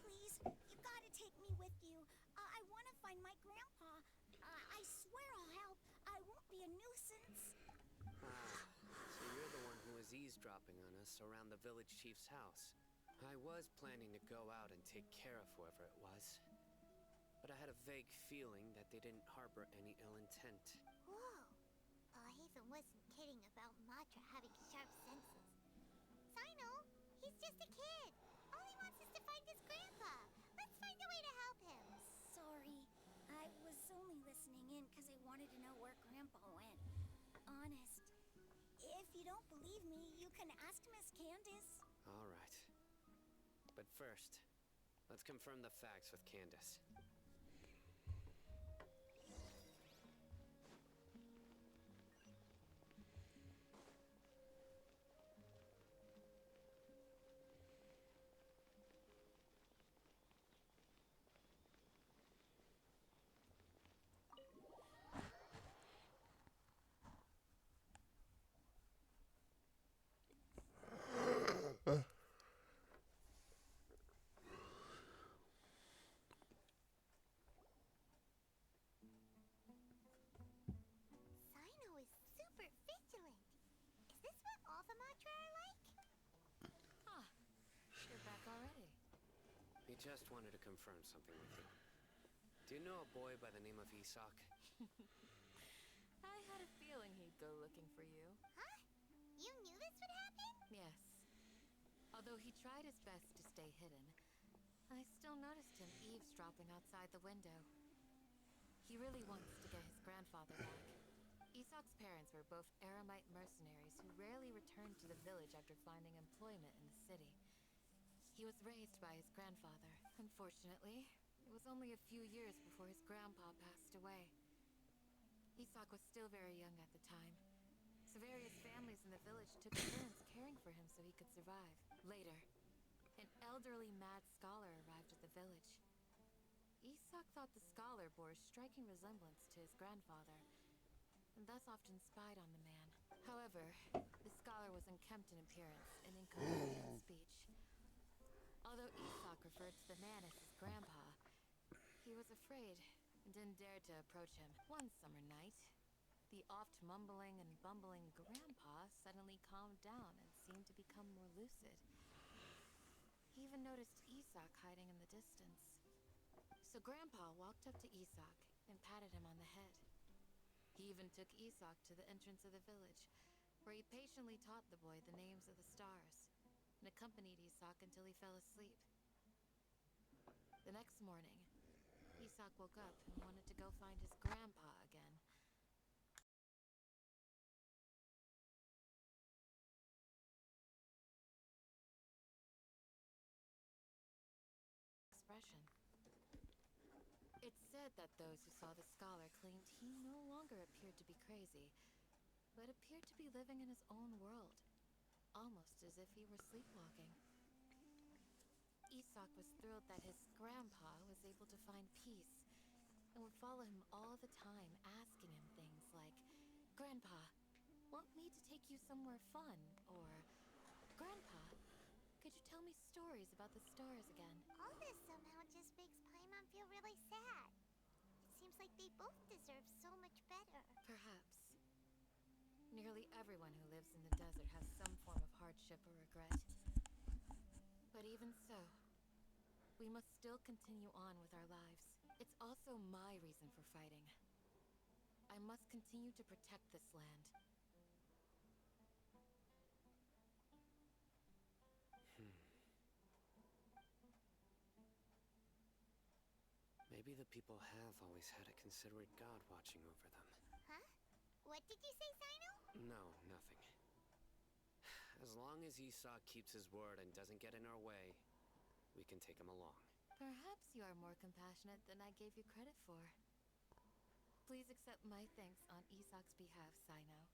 Please, you gotta take me with you. I want to find my grandpa. I swear I'll help. I won't be a nuisance.
Ah, so you're the one who was eavesdropping on us around the village chief's house. I was planning to go out and take care of whoever it was. But I had a vague feeling that they didn't harbor any ill intent.
Whoa. Haven wasn't kidding about Matra having sharp senses. Sino, he's just a kid. All he wants is to find his grandpa. Let's find a way to help him.
Sorry. I was only listening in because I wanted to know where Grandpa went. Honest. If you don't believe me, you can ask Miss Candace.
All right. But first, let's confirm the facts with Candace.
Sino is super vigilant. Is this what all the Matra are like?
Huh. You're back already.
He just wanted to confirm something with you. Do you know a boy by the name of Isak?
I had a feeling he'd go looking for you.
Huh? You knew this would happen?
Yes. Although he tried his best to stay hidden, I still noticed him eavesdropping outside the window. He really wants to get his grandfather back. Isak's parents were both Aramite mercenaries who rarely returned to the village after finding employment in the city. He was raised by his grandfather. Unfortunately, it was only a few years before his grandpa passed away. Isak was still very young at the time, so various families in the village took turns caring for him so he could survive. Later, an elderly mad scholar arrived at the village. Isak thought the scholar bore a striking resemblance to his grandfather, and thus often spied on the man. However, the scholar was unkempt in appearance and incoherent in speech. Although Isak referred to the man as his grandpa, he was afraid and didn't dare to approach him. One summer night, the oft mumbling and bumbling grandpa suddenly calmed down and seemed to become more lucid. He even noticed Isak hiding in the distance. So Grandpa walked up to Isak and patted him on the head. He even took Isak to the entrance of the village, where he patiently taught the boy the names of the stars, and accompanied Isak until he fell asleep. The next morning, Isak woke up and wanted to go find his grandpa again. Expression. It's said that those who saw the scholar claimed he no longer appeared to be crazy, but appeared to be living in his own world, almost as if he were sleepwalking. Isak was thrilled that his grandpa was able to find peace and would follow him all the time, asking him things like, "Grandpa, want me to take you somewhere fun?" Or, "Grandpa, could you tell me stories about the stars again?"
All this somehow just makes Paimon feel really sad. It seems like They both deserve so much better.
Perhaps. Nearly everyone who lives in the desert has some form of hardship or regret. But even so, we must still continue on with our lives. It's also my reason for fighting. I must continue to protect this land.
Maybe the people have always had a considerate god watching over them.
Huh? What did you say, Sino?
No, nothing. As long as Esau keeps his word and doesn't get in our way, we can take him along.
Perhaps you are more compassionate than I gave you credit for. Please accept my thanks on Isak's behalf, Sino.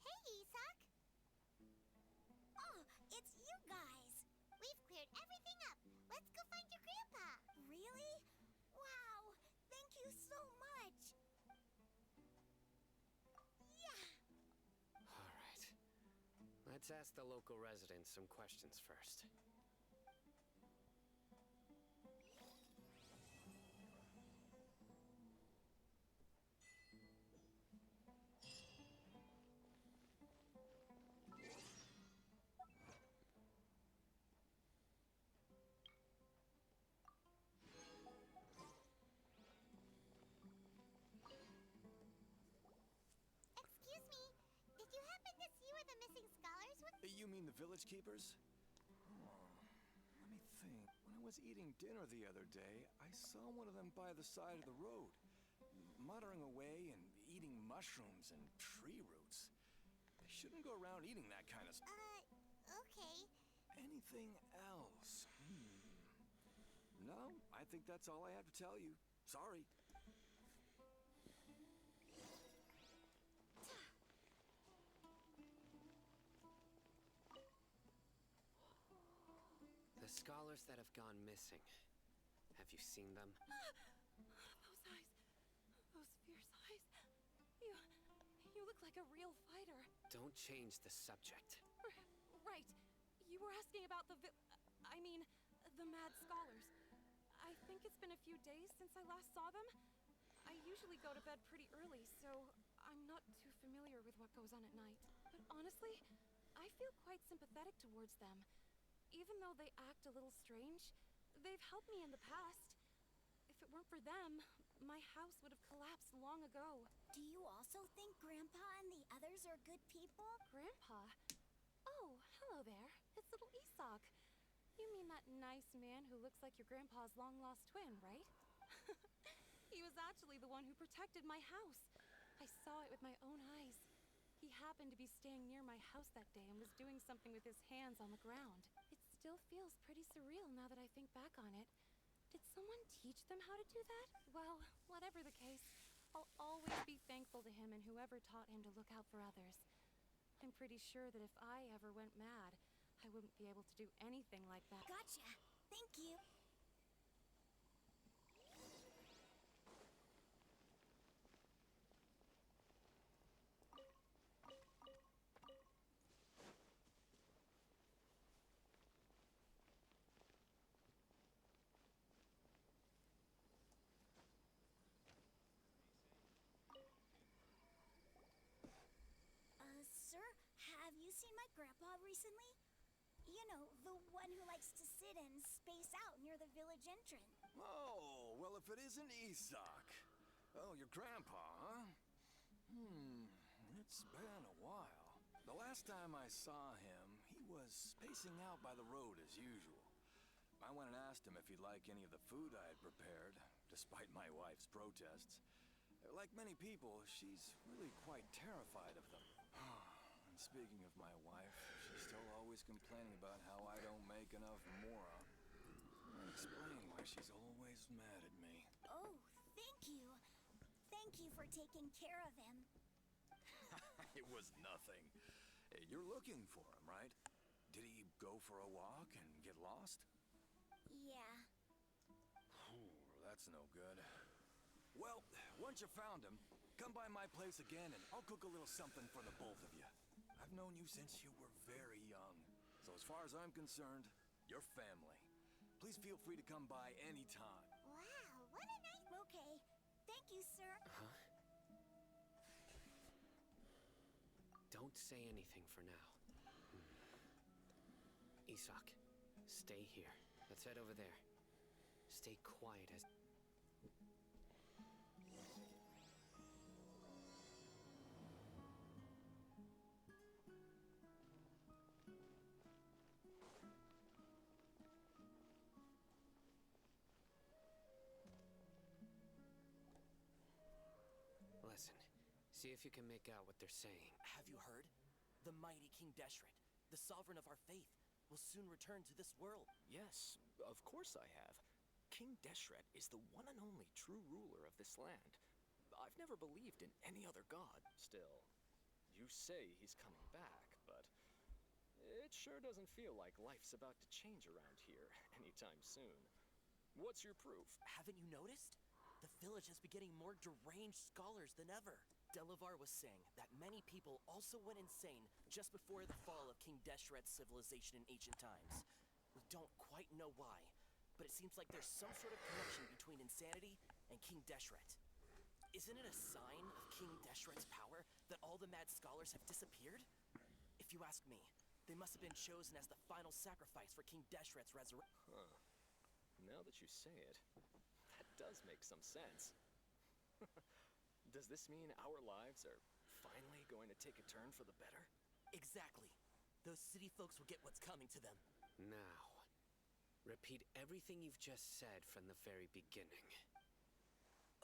Hey, Isak! Oh, it's you guys! We've cleared everything up. Let's go find your grandpa.
Really? Wow! Thank you so much! Yeah!
All right. Let's ask the local residents some questions first.
Excuse me, did you happen to see where the missing scholars were?
You mean the village keepers? Oh, let me think. When I was eating dinner the other day, I saw one of them by the side of the road, muttering away and eating mushrooms and tree roots. They shouldn't go around eating that kind of stuff.
Okay.
Anything else? No, I think that's all I have to tell you. Sorry.
The scholars that have gone missing. Have you seen them?
Those eyes. Those fierce eyes. You look like a real fighter.
Don't change the subject.
Right. You were asking about the the mad scholars. I think it's been a few days since I last saw them. I usually go to bed pretty early, so I'm not too familiar with what goes on at night. But honestly, I feel quite sympathetic towards them. Even though they act a little strange, they've helped me in the past. If it weren't for them, my house would have collapsed long ago.
Do you also think Grandpa and the others are good people?
Grandpa? Oh, hello there. It's little Isak. You mean that nice man who looks like your grandpa's long-lost twin, right? He was actually the one who protected my house. I saw it with my own eyes. He happened to be staying near my house that day and was doing something with his hands on the ground. It still feels pretty surreal now that I think back on it. Did someone teach them how to do that? Well, whatever the case, I'll always be thankful to him and whoever taught him to look out for others. I'm pretty sure that if I ever went mad, I wouldn't be able to do anything like that.
Gotcha. Thank you. Sir, have you seen my grandpa recently? You know, the one who likes to sit and space out near the village entrance.
Oh, well, if it isn't Isak. Oh, your grandpa, huh? It's been a while. The last time I saw him, he was spacing out by the road as usual. I went and asked him if he'd like any of the food I had prepared, despite my wife's protests. Like many people, she's really quite terrified of them. And speaking of my wife, she's still always complaining about how I don't make enough mora. Can't explain why she's always mad at me.
Oh, thank you. Thank you for taking care of him.
It was nothing. You're looking for him, right? Did he go for a walk and get lost?
Yeah.
That's no good. Well, once you found him, come by my place again and I'll cook a little something for the both of you. I've known you since you were very young. So as far as I'm concerned, you're family. Please feel free to come by anytime.
Wow, what a nice... Okay. Thank you, sir.
Huh? Don't say anything for now. Isak, stay here. Let's head over there. Stay quiet as... Listen, see if you can make out what they're saying.
Have you heard? The mighty King Deshret, the sovereign of our faith, will soon return to this world.
Yes, of course I have. King Deshret is the one and only true ruler of this land. I've never believed in any other god. Still, you say he's coming back, but it sure doesn't feel like life's about to change around here anytime soon. What's your proof?
Haven't you noticed? The village has been getting more deranged scholars than ever. Delavar was saying that many people also went insane just before the fall of King Deshret's civilization in ancient times. We don't quite know why, but it seems like there's some sort of connection between insanity and King Deshret. Isn't it a sign of King Deshret's power that all the mad scholars have disappeared? If you ask me, they must have been chosen as the final sacrifice for King Deshret's resurrection.
Huh. Now that you say it, that does make some sense. Does this mean our lives are finally going to take a turn for the better?
Exactly. Those city folks will get what's coming to them.
Now, repeat everything you've just said from the very beginning.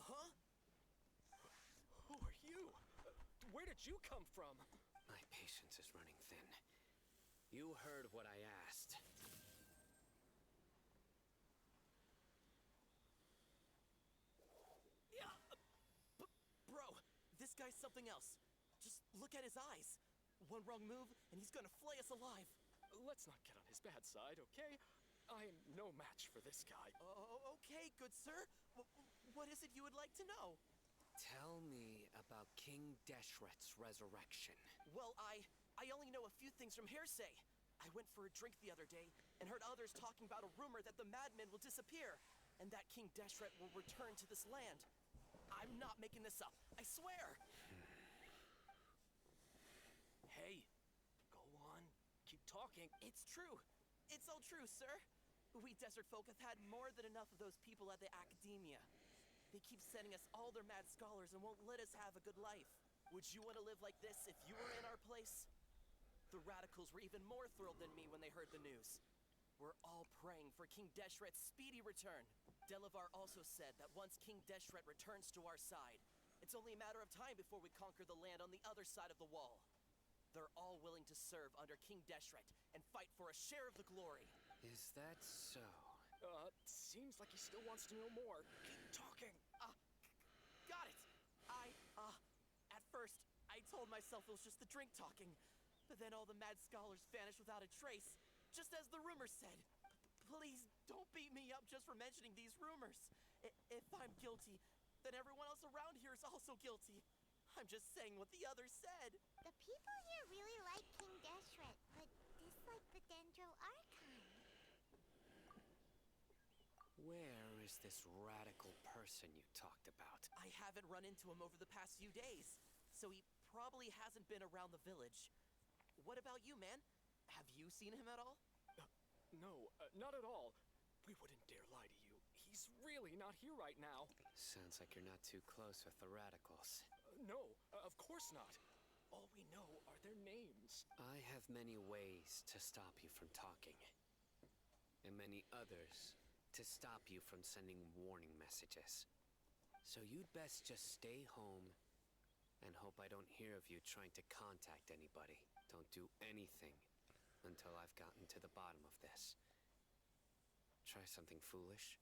Huh?
Who are you? Where did you come from?
My patience is running thin. You heard what I asked.
Yeah, bro, this guy's something else. Just look at his eyes. One wrong move, and he's gonna flay us alive.
Let's not get on his bad side, okay? I am no match for this guy.
Oh, okay, good sir. What is it you would like to know?
Tell me about King Deshret's resurrection.
Well, I only know a few things from hearsay. I went for a drink the other day and heard others talking about a rumor that the madmen will disappear and that King Deshret will return to this land. I'm not making this up, I swear.
Hey, go on. Keep talking.
It's true. It's all true, sir. We desert folk have had more than enough of those people at the academia. They keep sending us all their mad scholars and won't let us have a good life. Would you want to live like this if you were in our place? The radicals were even more thrilled than me when they heard the news. We're all praying for King Deshret's speedy return. Delavar also said that once King Deshret returns to our side, it's only a matter of time before we conquer the land on the other side of the wall. They're all willing to serve under King Deshret and fight for a share of the glory.
Is that so?
Seems like he still wants to know more. Keep talking.
Got it. At first, I told myself it was just the drink talking, but then all the mad scholars vanished without a trace, just as the rumors said. Please don't beat me up just for mentioning these rumors. If I'm guilty, then everyone else around here is also guilty. I'm just saying what the others said.
The people here really like King Deshret, but dislike the Dendro Archon.
Where is this radical person you talked about?
I haven't run into him over the past few days, so he probably hasn't been around the village. What about you, man? Have you seen him at all?
No, not at all. We wouldn't dare lie to you. He's really not here right now.
Sounds like you're not too close with the radicals.
No, of course not. All we know are their names.
I have many ways to stop you from talking. And many others to stop you from sending warning messages. So you'd best just stay home and hope I don't hear of you trying to contact anybody. Don't do anything until I've gotten to the bottom of this. Try something foolish,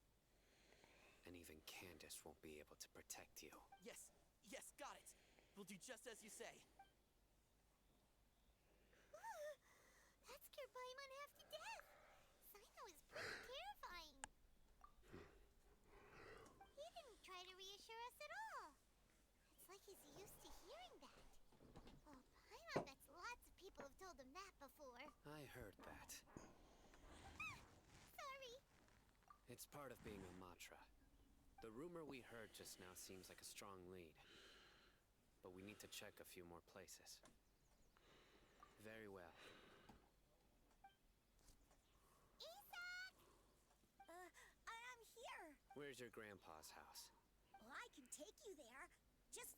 and even Candace won't be able to protect you.
Yes, got it. We'll do just as you say.
Paimon half to death. Sino is pretty terrifying. He didn't try to reassure us at all. It's like he's used to hearing that. Oh, Paimon bets lots of people have told him that before.
I heard that.
Sorry.
It's part of being a Matra. The rumor we heard just now seems like a strong lead. But we need to check a few more places. Very well.
Isak!
I'm here.
Where's your grandpa's house?
Well, I can take you there. Just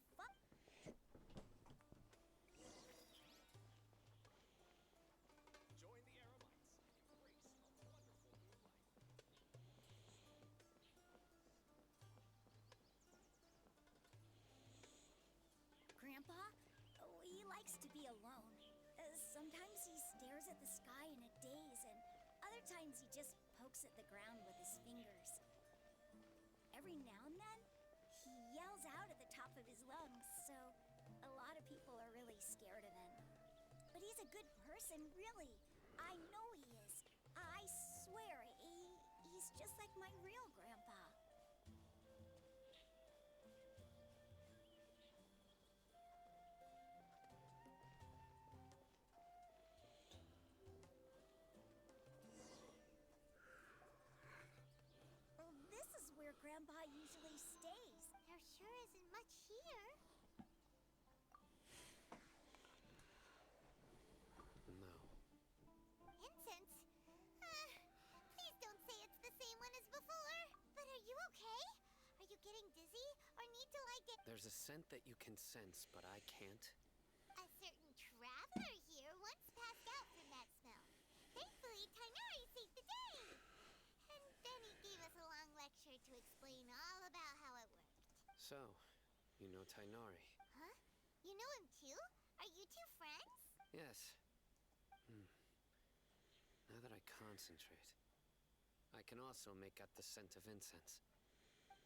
Join the Aramites and embrace a wonderful new life.
Grandpa, he likes to be alone. Sometimes he stares at the sky in a daze, and other times he just pokes at the ground with his fingers. Every now and then, he yells out at the top of his lungs, so a lot of people are really scared of him. But he's a good person, really. I know he is. I swear, he's just like my real grandpa. This is where Grandpa usually stays.
There sure isn't much here.
No.
Incense? Please don't say it's the same one as before. But are you okay? Are you getting dizzy or need to light it?
There's a scent that you can sense, but I can't.
A certain traveler here once passed out from that smell. Thankfully, Tainari saved the day. And then he gave us a long lecture to explain all about how it worked.
So, you know Tainari?
Huh? You know him too? Are you two friends?
Yes. Now that I concentrate, I can also make out the scent of incense.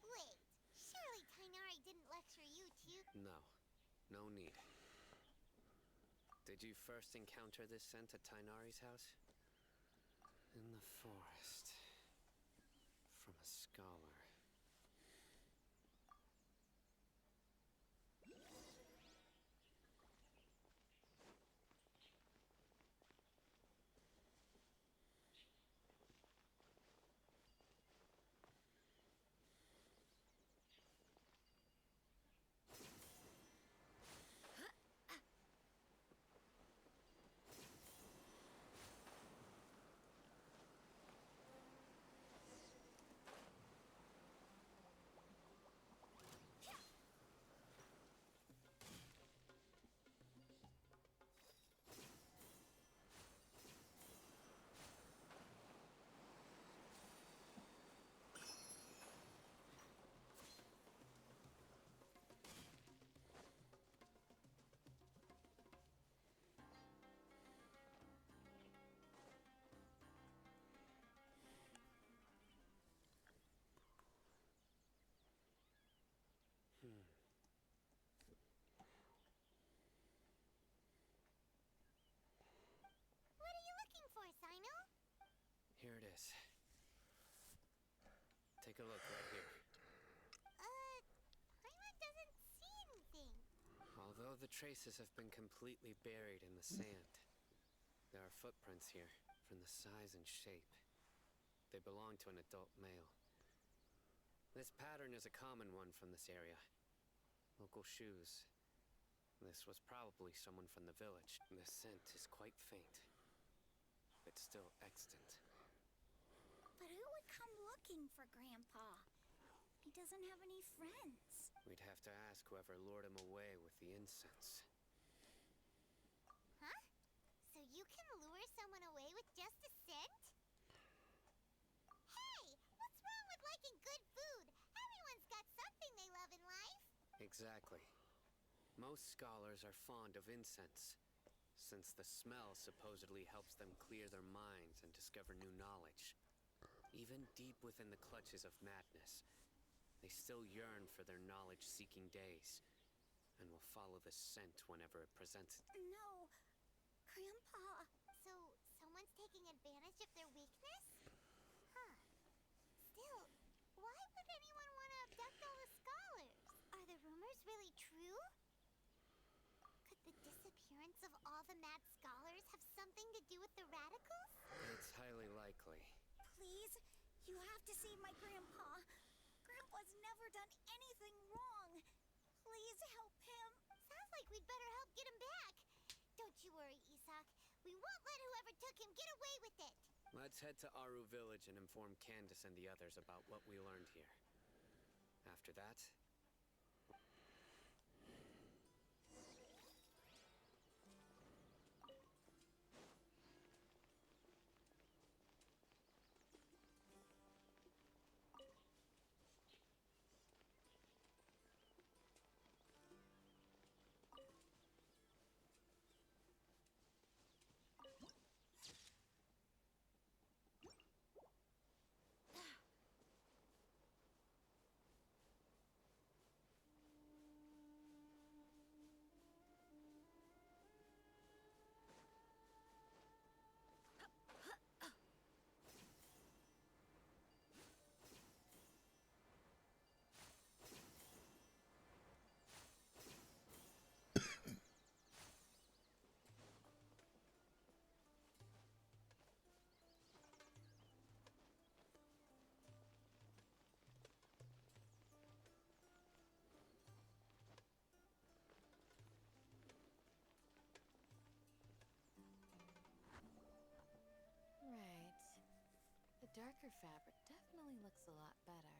Wait, surely Tainari didn't lecture you too?
No. No need. Did you first encounter this scent at Tainari's house? In the forest. From a scholar.
What are you looking for, Sino?
Here it is. Take a look right here.
Paimon doesn't see anything.
Although the traces have been completely buried in the sand, there are footprints here, from the size and shape. They belong to an adult male. This pattern is a common one from this area. Local shoes. This was probably someone from the village. The scent is quite faint. It's still extant.
But who would come looking for Grandpa? He doesn't have any friends.
We'd have to ask whoever lured him away with the incense.
Huh? So you can lure someone away with just a scent? Hey! What's wrong with liking good food? Everyone's got something they love in life.
Exactly. Most scholars are fond of incense, since the smell supposedly helps them clear their minds and discover new knowledge. Even deep within the clutches of madness, they still yearn for their knowledge-seeking days, and will follow the scent whenever it presents it.
No, Grandpa.
So, someone's taking taking advantage of their weakness? Huh. Still, why would anyone want to abduct all the scholars? Are the rumors really true? Could the disappearance of all the mad scholars have something to do with the radicals?
It's highly likely.
Please, you have to save my grandpa. Grandpa's never done anything wrong. Please help him.
Sounds like we'd better help get him back. Don't you worry, Isak. We won't let whoever took him get away with it.
Let's head to Aru Village and inform Candace and the others about what we learned here. After that,
Right. The darker fabric definitely looks a lot better.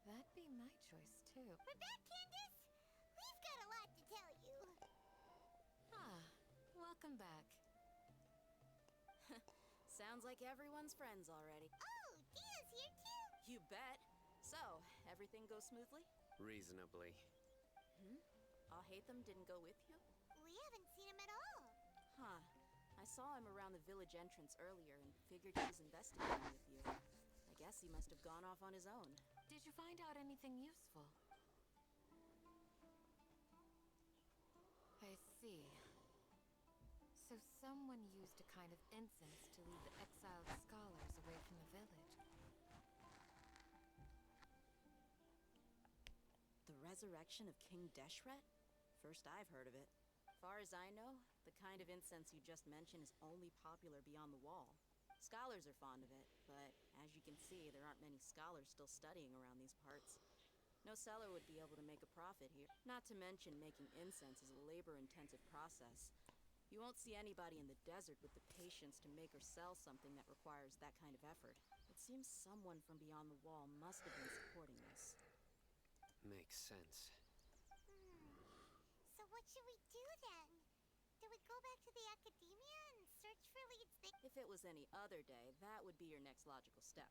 That'd be my choice, too.
We're back, Candace. We've got a lot to tell you.
Ah, welcome back.
Sounds like everyone's friends already.
Oh, Dia's here too.
You bet. So, everything goes smoothly?
reasonably.
I'll hate them didn't go with you?
We haven't seen him at all.
Huh. I saw him around the village entrance earlier and figured he was investigating with you. I guess he must have gone off on his own.
Did you find out anything useful? I see. So someone used a kind of incense to lead the exiled scholars away from the village.
The resurrection of King Deshret? First I've heard of it. Far as I know, the kind of incense you just mentioned is only popular beyond the wall. Scholars are fond of it, but as you can see, there aren't many scholars still studying around these parts. No seller would be able to make a profit here. Not to mention, making incense is a labor-intensive process. You won't see anybody in the desert with the patience to make or sell something that requires that kind of effort. It seems someone from beyond the wall must have been supporting this.
Makes sense.
So what should we do then? Do we go back to the academia and search for leads there?
If it was any other day, that would be your next logical step.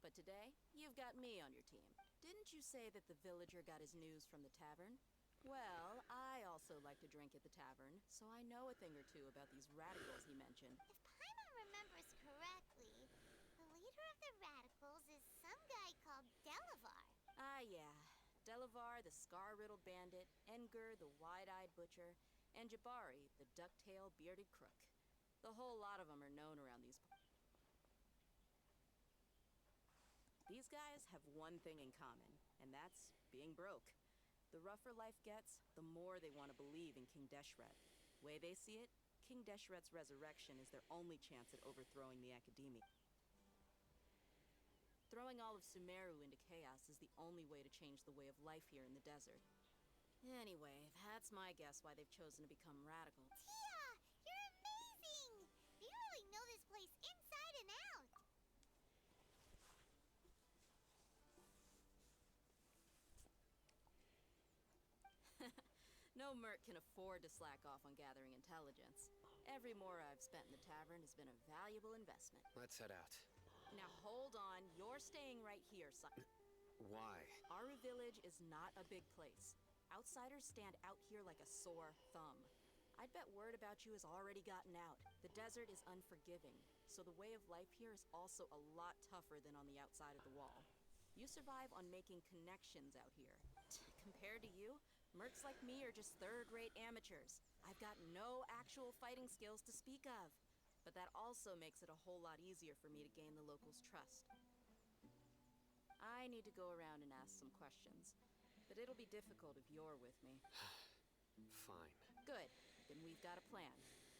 But today, you've got me on your team. Didn't you say that the villager got his news from the tavern? Well, I also like to drink at the tavern, so I know a thing or two about these radicals he mentioned.
If Paimon remembers correctly, the leader of the radicals is some guy called Delavar.
Ah, yeah. Delavar, the scar-riddled bandit, Engur, the wide-eyed butcher, and Jabari, the duck-tailed bearded crook. The whole lot of them are known around these parts. These guys have one thing in common, and that's being broke. The rougher life gets, the more they want to believe in King Deshret. Way they see it, King Deshret's resurrection is their only chance at overthrowing the Academia. Throwing all of Sumeru into chaos is the only way to change the way of life here in the desert. Anyway, that's my guess why they've chosen to become radical.
Tia! You're amazing! You really know this place inside and out.
No merc can afford to slack off on gathering intelligence. Every mora I've spent in the tavern has been a valuable investment.
Let's head out.
Now hold on, you're staying right here, son.
Why?
Aru Village is not a big place. Outsiders stand out here like a sore thumb. I'd bet word about you has already gotten out. The desert is unforgiving, so the way of life here is also a lot tougher than on the outside of the wall. You survive on making connections out here. Compared to you, mercs like me are just third-rate amateurs. I've got no actual fighting skills to speak of. but that also makes it a whole lot easier for me to gain the locals' trust. I need to go around and ask some questions, but it'll be difficult if you're with me.
Fine.
Good. Then we've got a plan.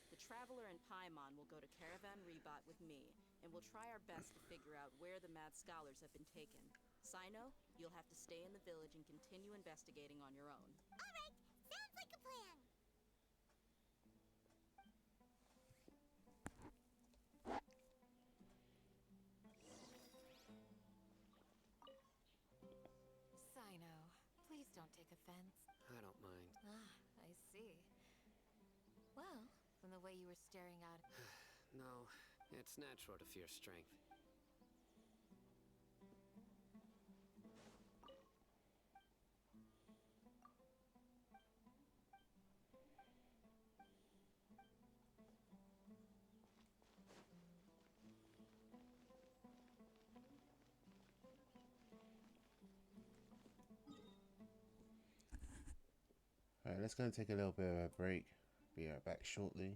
The Traveler and Paimon will go to Caravan Rebot with me, and we'll try our best to figure out where the Mad Scholars have been taken. Sino, you'll have to stay in the village and continue investigating on your own.
All right, sounds like a plan.
Sino, please don't take offense.
I don't mind.
Ah, I see. Well, from the way you were staring out...
No, it's natural to fear strength.
Alright, let's go and take a little bit of a break. Be right back shortly.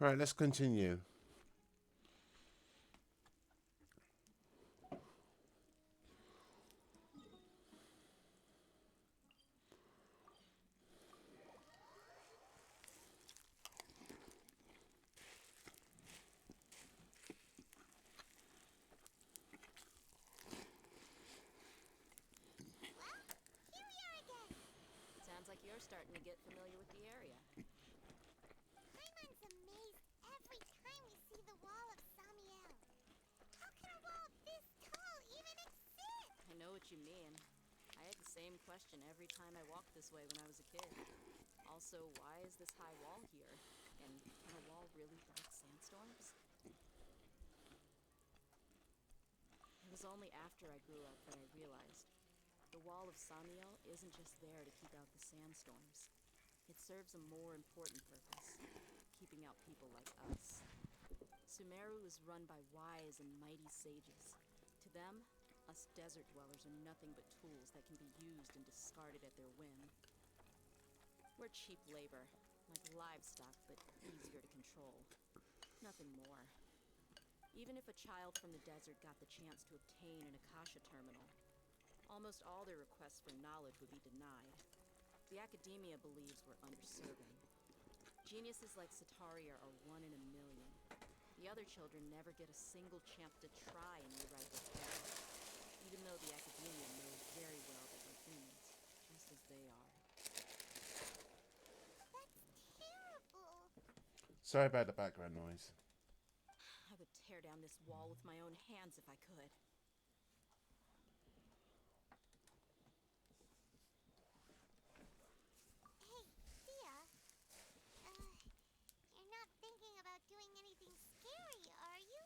Right, let's continue.
Sounds like you're starting to get familiar with the area.
Paimon's amazed every time we see the wall of Samiel. How can a wall this tall even exist?
I know what you mean. I had the same question every time I walked this way when I was a kid. Also, why is this high wall here? And can a wall really break sandstorms? It was only after I grew up that I realized the wall of Samiel isn't just there to keep out the sandstorms. It serves a more important purpose, keeping out people like us. Sumeru is run by wise and mighty sages. To them, us desert dwellers are nothing but tools that can be used and discarded at their whim. We're cheap labor, like livestock, but easier to control. Nothing more. Even if a child from the desert got the chance to obtain an Akasha terminal, almost all their requests for knowledge would be denied. The academia believes we're underserving. Geniuses like Sataria are 1 in a million. The other children never get a single chance to try and rewrite this era, even though the academia knows very well that we're humans, just as they are.
That's terrible.
Sorry about the background noise.
I would tear down this wall with my own hands if I could.
Hey, Thea. You're not thinking about doing anything scary, are you?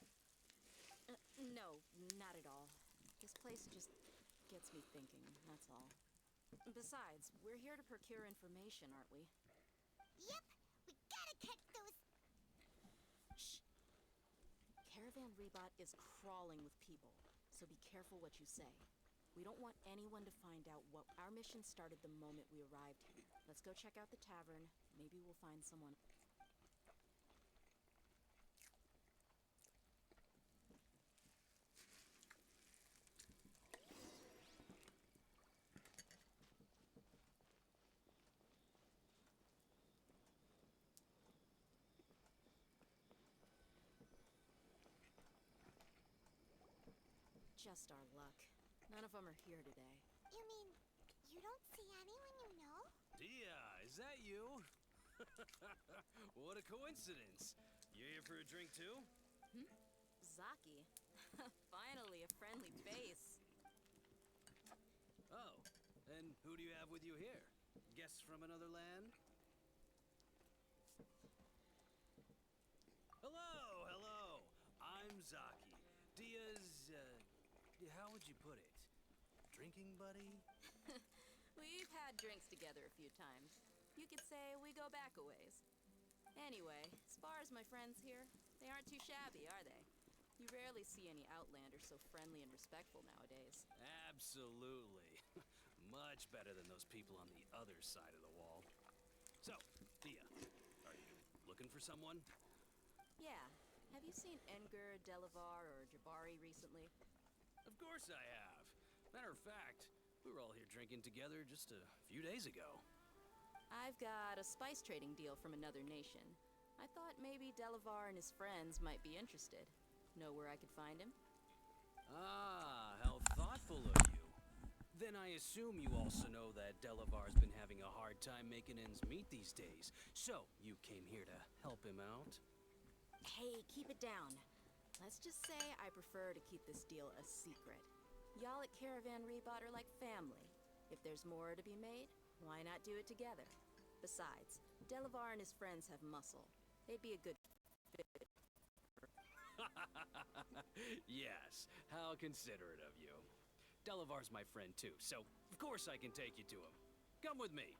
No, not at all. This place just gets me thinking, that's all. Besides, we're here to procure information, aren't we?
Yep, we gotta catch those.
Shh. Caravan Rebot is crawling with people, so be careful what you say. We don't want anyone to find out what our mission started the moment we arrived here. Let's go check out the tavern. Maybe we'll find someone. Just our luck. None of them are here today.
You mean you don't see anyone you know?
Dia, is that you? What a coincidence. You here for a drink too?
Zaki. Finally, a friendly face.
Oh, and who do you have with you here? Guests from another land? Hello, hello. I'm Zaki. Dia's, how would you put it? Drinking buddy?
We've had drinks together a few times. You could say we go back a ways. Anyway, as far as my friends here, they aren't too shabby, are they? You rarely see any outlanders so friendly and respectful nowadays.
Absolutely. Much better than those people on the other side of the wall. So, Dia, are you looking for someone?
Yeah. Have you seen Enger, Delavar, or Jabari recently?
Of course I have. Matter of fact, we were all here drinking together just a few days ago.
I've got a spice trading deal from another nation. I thought maybe Delavar and his friends might be interested. Know where I could find him?
Ah, how thoughtful of you. Then I assume you also know that Delavar's been having a hard time making ends meet these days. So, you came here to help him out?
Hey, keep it down. Let's just say I prefer to keep this deal a secret. Y'all at Caravan Rebot are like family. If there's more to be made, why not do it together? Besides, Delavar and his friends have muscle. They'd be a good fit.
Yes, how considerate of you. Delavar's my friend too, so of course I can take you to him. Come with me.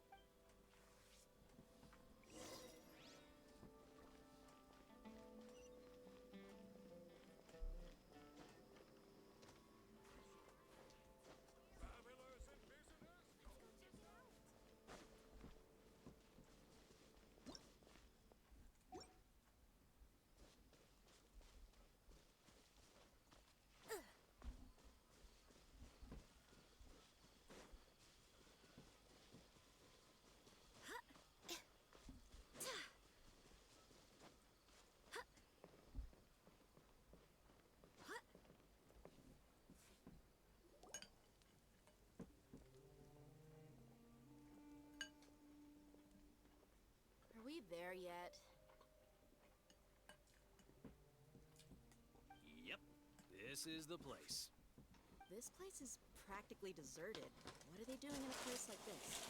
we there yet?
Yep, this is the place.
This place is practically deserted. What are they doing in a place like this?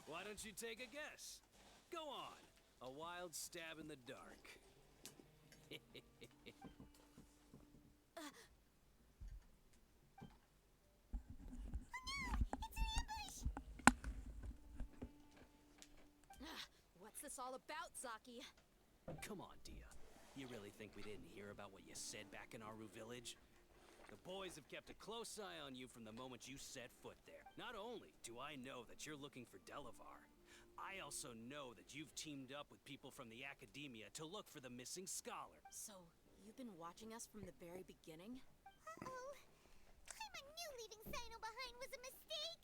Why don't you take a guess? Go on. A wild stab in the dark.
What's this all about, Zaki?
Come on, Dia. You really think we didn't hear about what you said back in Aru village? The boys have kept a close eye on you from the moment you set foot there. Not only do I know that you're looking for Delavar, I also know that you've teamed up with people from the Academia to look for the missing scholar.
So, you've been watching us from the very beginning?
Uh-oh. I knew leaving Sino behind was a mistake.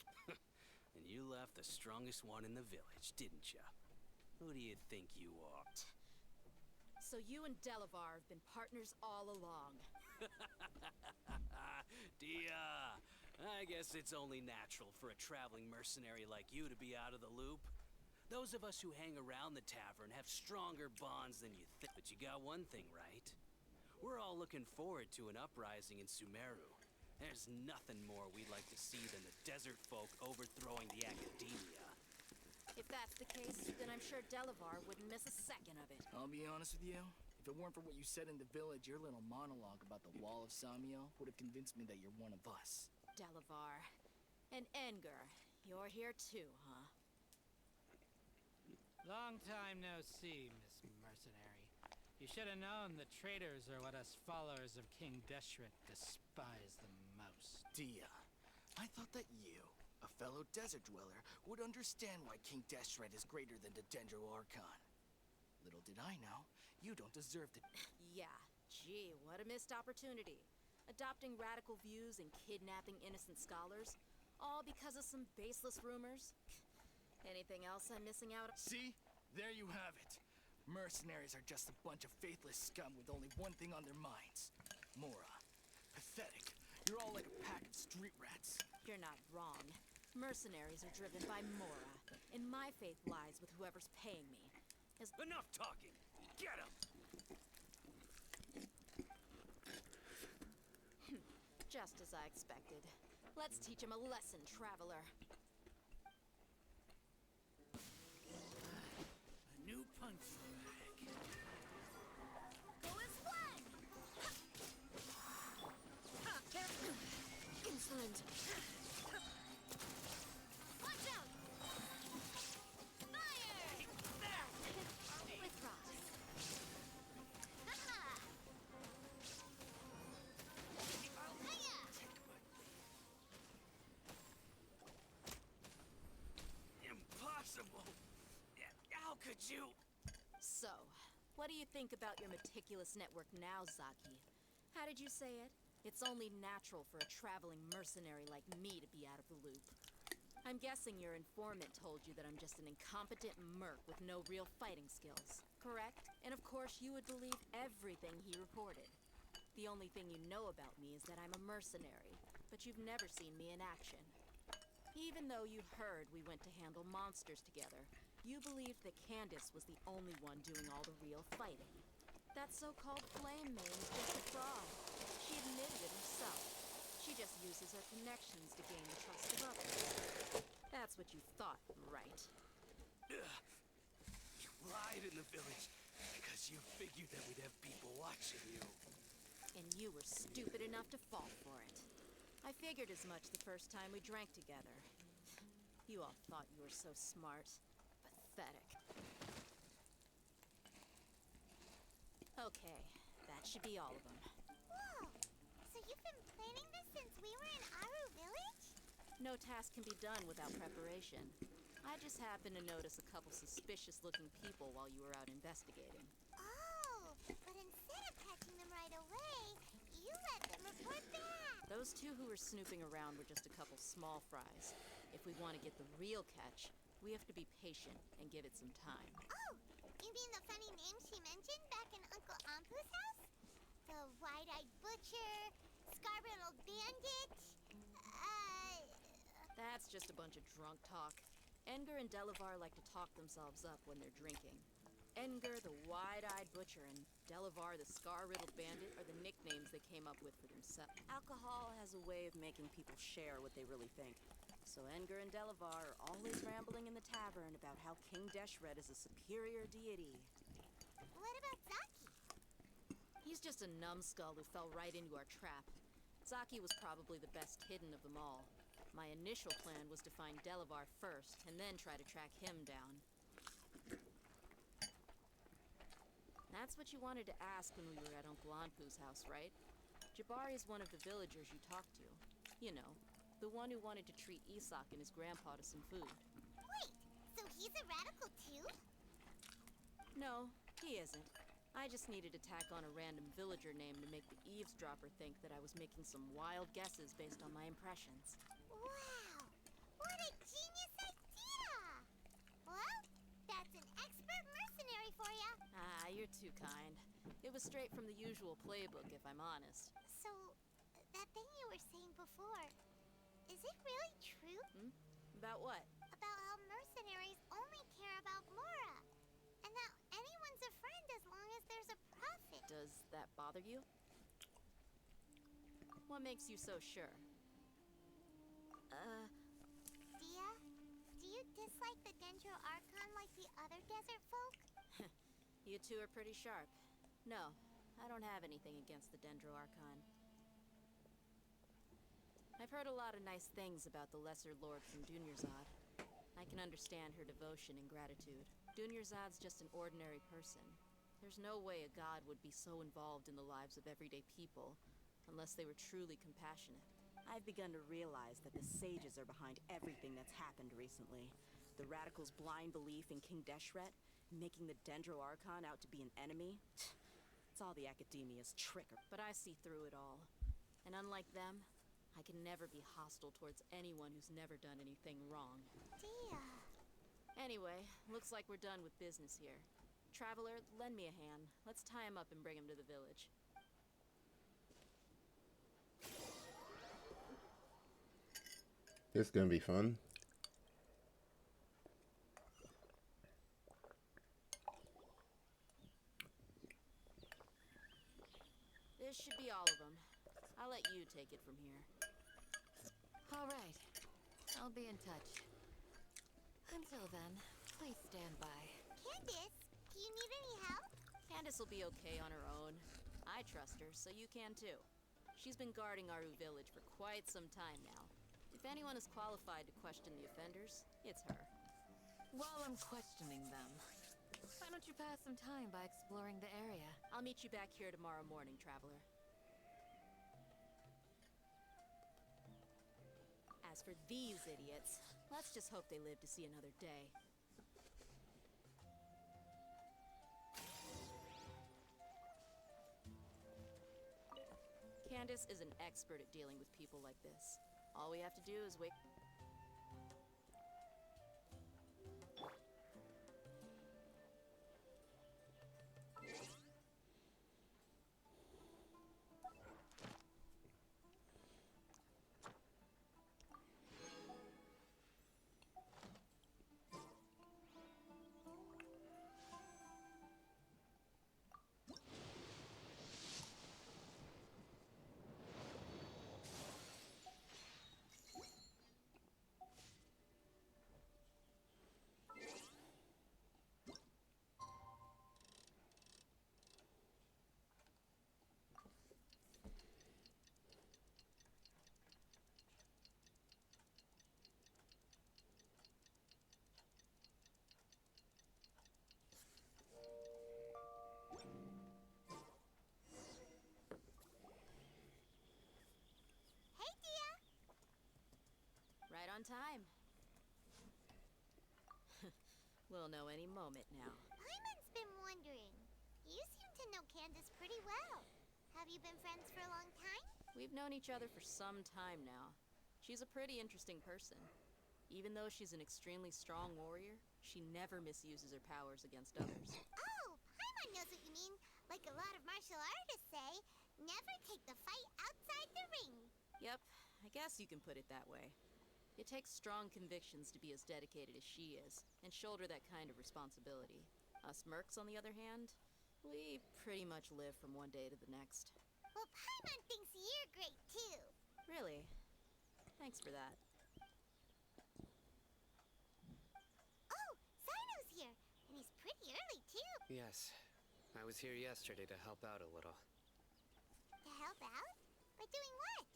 And you left the strongest one in the village, didn't ya? Who do you think you are?
So you and Delavar have been partners all along.
Dia, I guess it's only natural for a traveling mercenary like you to be out of the loop. Those of us who hang around the tavern have stronger bonds than you think. But you got one thing right. We're all looking forward to an uprising in Sumeru. There's nothing more we'd like to see than the desert folk overthrowing the Academia.
If that's the case, then I'm sure Delavar wouldn't miss a second of it.
I'll be honest with you. If it weren't for what you said in the village, your little monologue about the Wall of Samiel would have convinced me that you're one of us.
Delavar. And Enger. You're here too, huh?
Long time no see, Miss Mercenary. You should have known the traitors are what us followers of King Deshret despise the most.
Dia, I thought that you, a fellow desert dweller, would understand why King Deshret is greater than the Dendro Archon. Little did I know, you don't deserve to...
Yeah, gee, what a missed opportunity. Adopting radical views and kidnapping innocent scholars, all because of some baseless rumors. Anything else I'm missing out on?
See? There you have it. Mercenaries are just a bunch of faithless scum with only one thing on their minds. Mora. Pathetic. You're all like a pack of street rats.
You're not wrong. Mercenaries are driven by Mora, and my faith lies with whoever's paying me.
Enough talking! Get him!
Just as I expected. Let's teach him a lesson, traveler.
A new punch bag.
Go as one! Insolent. Watch out! Fire! With Ross. Ha-ha! Hiya!
Impossible! How could you?
So, what do you think about your meticulous network now, Zaki? How did you say it? It's only natural for a traveling mercenary like me to be out of the loop. I'm guessing your informant told you that I'm just an incompetent merc with no real fighting skills, correct? And of course you would believe everything he reported. The only thing you know about me is that I'm a mercenary, but you've never seen me in action. Even though you heard we went to handle monsters together, you believed that Candace was the only one doing all the real fighting. That so-called flame main is just a fraud. She admitted it herself. She just uses her connections to gain the trust of others. That's what you thought, right?
You lied in the village because you figured that we'd have people watching you.
And you were stupid enough to fall for it. I figured as much the first time we drank together. You all thought you were so smart. Pathetic. Okay, that should be all of them.
Whoa! So you've been planning this since we were in Aru village?
No task can be done without preparation. I just happened to notice a couple suspicious-looking people while you were out investigating.
Oh, but instead of catching them right away, you let them report back.
Those two who were snooping around were just a couple small fries. If we want to get the real catch, we have to be patient and give it some time.
Oh, you mean the funny name she mentioned back in Uncle Ampu's house? The wide-eyed scar-riddled bandit?
That's just a bunch of drunk talk. Edgar and Delavar like to talk themselves up when they're drinking. Edgar, the wide-eyed butcher, and Delavar, the scar-riddled bandit, are the nicknames they came up with for themselves. Alcohol has a way of making people share what they really think. So Edgar and Delavar are always rambling in the tavern about how King Deshret is a superior deity.
What about Zaki?
He's just a numbskull who fell right into our trap. Zaki was probably the best hidden of them all. My initial plan was to find Delavar first, and then try to track him down. That's what you wanted to ask when we were at Uncle Anpu's house, right? Jabari is one of the villagers you talked to. You know, the one who wanted to treat Isak and his grandpa to some food.
Wait, so he's a radical too?
No, he isn't. I just needed to tack on a random villager name to make the eavesdropper think that I was making some wild guesses based on my impressions.
Wow, what a genius idea! Well, that's an expert mercenary for ya.
Ah, you're too kind. It was straight from the usual playbook, if I'm honest.
So, that thing you were saying before, is it really true?
About what?
About how mercenaries only care about Mora, and that anyone's a friend as long as there's a profit.
Does that bother you? What makes you so sure?
Dia, do you dislike the Dendro Archon like the other desert folk?
You two are pretty sharp. No, I don't have anything against the Dendro Archon. I've heard a lot of nice things about the Lesser Lord from Dunyarzad. I can understand her devotion and gratitude. Dunyarzad's just an ordinary person. There's no way a god would be so involved in the lives of everyday people, unless they were truly compassionate.
I've begun to realize that the sages are behind everything that's happened recently. The radicals' blind belief in King Deshret, making the Dendro Archon out to be an enemy. It's all the Academia's trick.
But I see through it all. And unlike them, I can never be hostile towards anyone who's never done anything wrong.
Dia.
Anyway, looks like we're done with business here. Traveler, lend me a hand. Let's tie him up and bring him to the village.
This is gonna be fun.
This should be all of them. I'll let you take it from here.
All right. I'll be in touch. Until then, please stand by.
Candace, do you need any help?
Candace will be okay on her own. I trust her, so you can too. She's been guarding Aru village for quite some time now. If anyone is qualified to question the offenders, it's her.
While I'm questioning them, why don't you pass some time by exploring the area?
I'll meet you back here tomorrow morning, Traveler. As for these idiots, let's just hope they live to see another day. Candace is an expert at dealing with people like this. All we have to do is wait. On time. We'll know any moment now.
Paimon's been wondering. You seem to know Candace pretty well. Have you been friends for a long time?
We've known each other for some time now. She's a pretty interesting person. Even though she's an extremely strong warrior, she never misuses her powers against others.
Oh, Paimon knows what you mean. Like a lot of martial artists say, never take the fight outside the ring.
Yep, I guess you can put it that way. It takes strong convictions to be as dedicated as she is, and shoulder that kind of responsibility. Us mercs, on the other hand, we pretty much live from one day to the next.
Well, Paimon thinks you're great too.
Really? Thanks for that.
Oh, Sino's here, and he's pretty early too.
Yes. I was here yesterday to help out a little.
To help out? By doing what?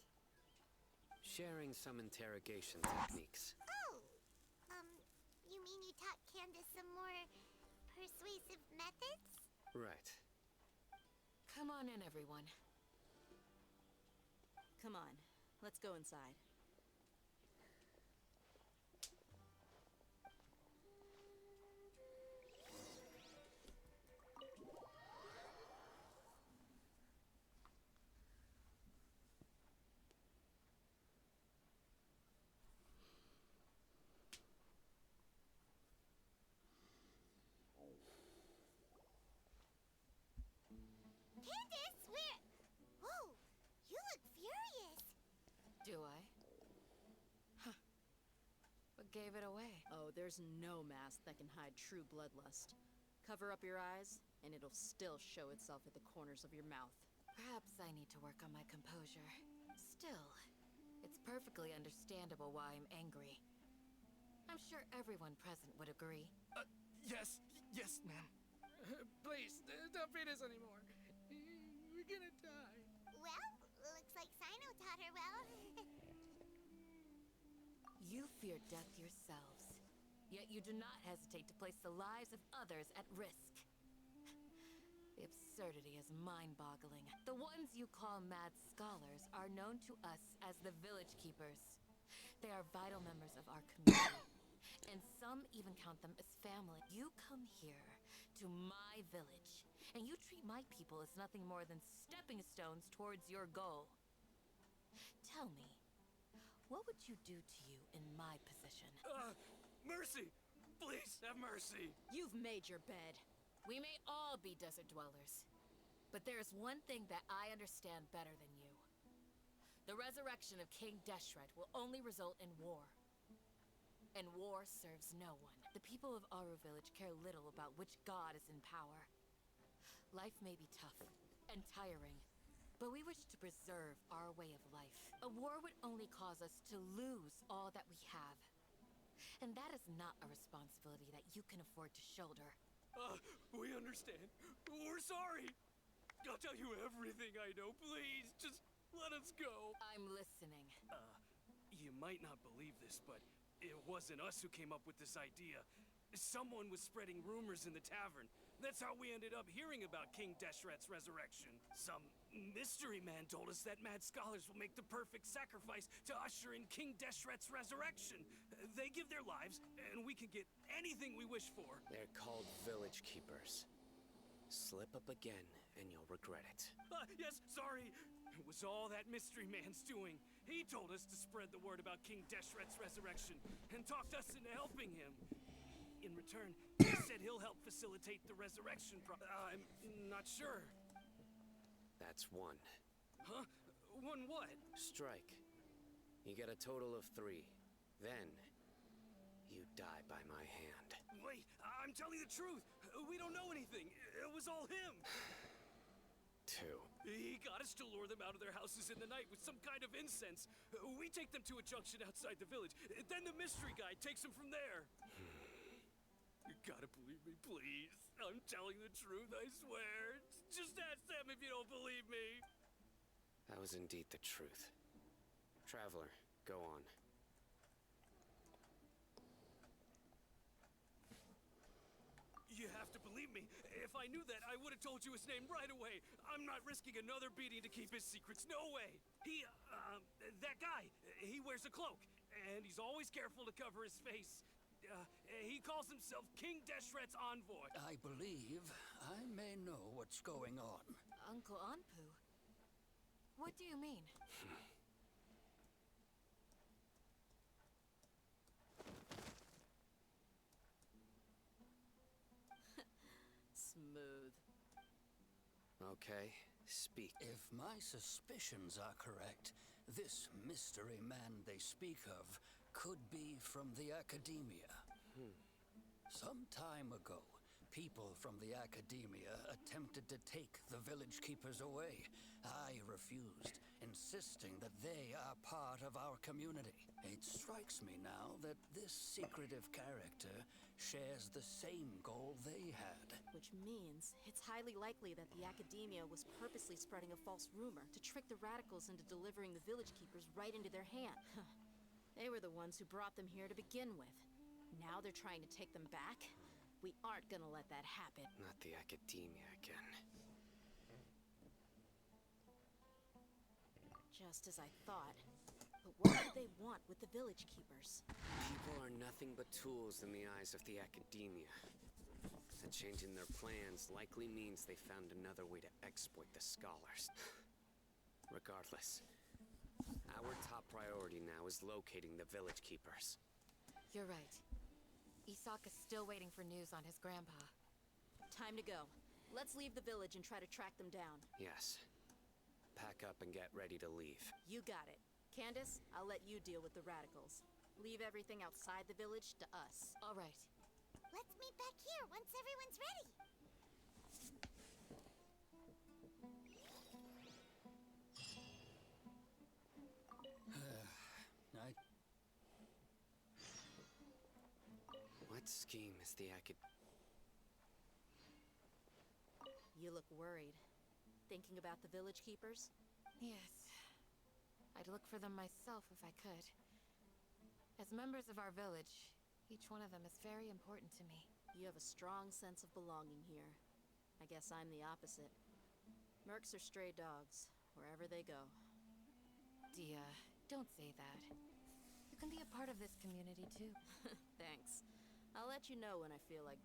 Sharing some interrogation techniques.
Oh, you mean you taught Candace some more persuasive methods?
Right.
Come on in, everyone.
Come on, let's go inside.
Candace, where? Whoa, you look furious.
Do I? Huh. What gave it away?
Oh, there's no mask that can hide true bloodlust. Cover up your eyes, and it'll still show itself at the corners of your mouth.
Perhaps I need to work on my composure. Still, it's perfectly understandable why I'm angry. I'm sure everyone present would agree.
Yes, ma'am.
Please, don't beat us anymore. We're gonna die.
Well, looks like Sino taught her well.
You fear death yourselves, yet you do not hesitate to place the lives of others at risk. The absurdity is mind-boggling. The ones you call mad scholars are known to us as the Village Keepers. They are vital members of our community, and some even count them as family. You come here to my village, and you treat my people as nothing more than stepping stones towards your goal. Tell me, what would you do to you in my position?
Mercy! Please, have mercy!
You've made your bed.
We may all be desert dwellers, but there's one thing that I understand better than you. The resurrection of King Deshret will only result in war. And war serves no one. The people of Aru Village care little about which god is in power. Life may be tough and tiring, but we wish to preserve our way of life. A war would only cause us to lose all that we have. And that is not a responsibility that you can afford to shoulder.
We understand. We're sorry. I'll tell you everything I know. Please, just let us go.
I'm listening.
You might not believe this, but it wasn't us who came up with this idea. Someone was spreading rumors in the tavern. That's how we ended up hearing about King Deshret's resurrection. Some mystery man told us that mad scholars will make the perfect sacrifice to usher in King Deshret's resurrection. They give their lives, and we can get anything we wish for.
They're called Village Keepers. Slip up again, and you'll regret it.
Yes, sorry. It was all that mystery man's doing. He told us to spread the word about King Deshret's resurrection, and talked us into helping him. In return, he said he'll help facilitate the resurrection I'm not sure.
That's one.
Huh? One what?
Strike. You get a total of 3. Then, you die by my hand.
Wait, I'm telling the truth. We don't know anything. It was all him.
2.
He got us to lure them out of their houses in the night with some kind of incense. We take them to a junction outside the village. Then the mystery guy takes them from there. You gotta believe me, please. I'm telling the truth, I swear. Just ask them if you don't believe me.
That was indeed the truth. Traveler, go on.
You have to believe me. If I knew that, I would have told you his name right away. I'm not risking another beating to keep his secrets. No way. That guy, he wears a cloak, and he's always careful to cover his face. He calls himself King Deshret's envoy.
I believe I may know what's going on.
Uncle Anpu? What do you mean?
Smooth.
Okay, speak.
If my suspicions are correct, This mystery man they speak of could be from the Academia. Some time ago, people from the Academia attempted to take the village keepers away. I refused, insisting that they are part of our community. It strikes me now that this secretive character shares the same goal they had.
Which means it's highly likely that the Academia was purposely spreading a false rumor to trick the radicals into delivering the village keepers right into their hand. They were the ones who brought them here to begin with. Now they're trying to take them back? We aren't gonna let that happen.
Not the Academia again.
Just as I thought. But what do they want with the village keepers?
People are nothing but tools in the eyes of the Academia. And changing their plans likely means they found another way to exploit the scholars. Regardless, our top priority now is locating the village keepers.
You're right. Isak is still waiting for news on his grandpa.
Time to go. Let's leave the village and try to track them down.
Yes. Pack up and get ready to leave.
You got it. Candace, I'll let you deal with the radicals. Leave everything outside the village to us.
All right.
Let's meet back here once everyone's ready.
What scheme is the
You look worried. Thinking about the village keepers?
Yes. I'd look for them myself if I could. As members of our village, each one of them is very important to me.
You have a strong sense of belonging here. I guess I'm the opposite. Mercs are stray dogs, wherever they go.
Dia, don't say that. You can be a part of this community too.
Thanks. I'll let you know when I feel like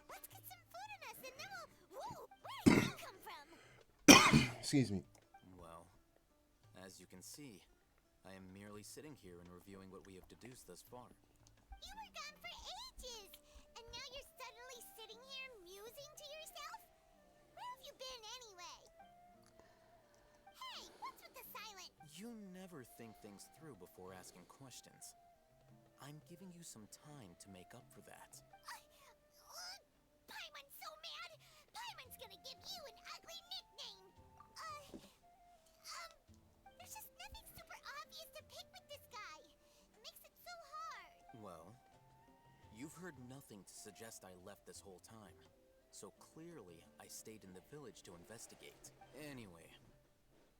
Let's get some food in us and then we'll... Whoa! Where did you come from?
Excuse me.
Well, as you can see, I am merely sitting here and reviewing what we have deduced thus far.
You were gone for ages, and now you're suddenly sitting here musing to yourself? Where have you been anyway? Hey, what's with the silence?
You never think things through before asking questions. I'm giving you some time to make up for that.
Paimon's so mad! Paimon's gonna give you an ugly nickname! There's just nothing super obvious to pick with this guy. It makes it so hard.
Well, you've heard nothing to suggest I left this whole time. So clearly, I stayed in the village to investigate. Anyway,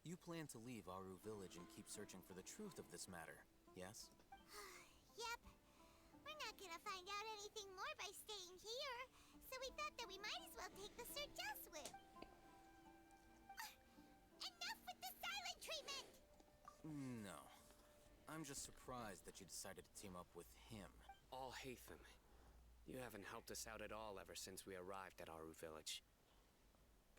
you plan to leave Aru village and keep searching for the truth of this matter, yes?
Yep. We're not gonna find out anything more by staying here, so we thought that we might as well take the search elsewhere. Enough with the silent treatment!
No. I'm just surprised that you decided to team up with him.
All Hatham. You haven't helped us out at all ever since we arrived at Aru village.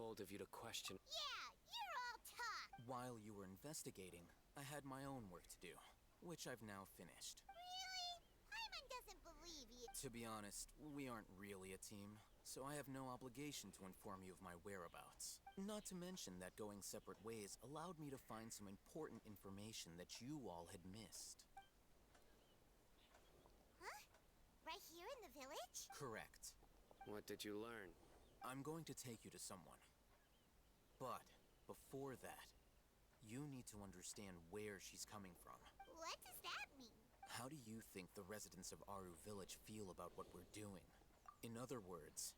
Bold of you to question.
Yeah, you're all talk!
While you were investigating, I had my own work to do, which I've now finished.
Really? Paimon doesn't believe you.
To be honest, we aren't really a team, so I have no obligation to inform you of my whereabouts. Not to mention that going separate ways allowed me to find some important information that you all had missed.
Huh? Right here in the village?
Correct.
What did you learn?
I'm going to take you to someone. But before that, you need to understand where she's coming from.
What does that mean?
How do you think the residents of Aru village feel about what we're doing? In other words,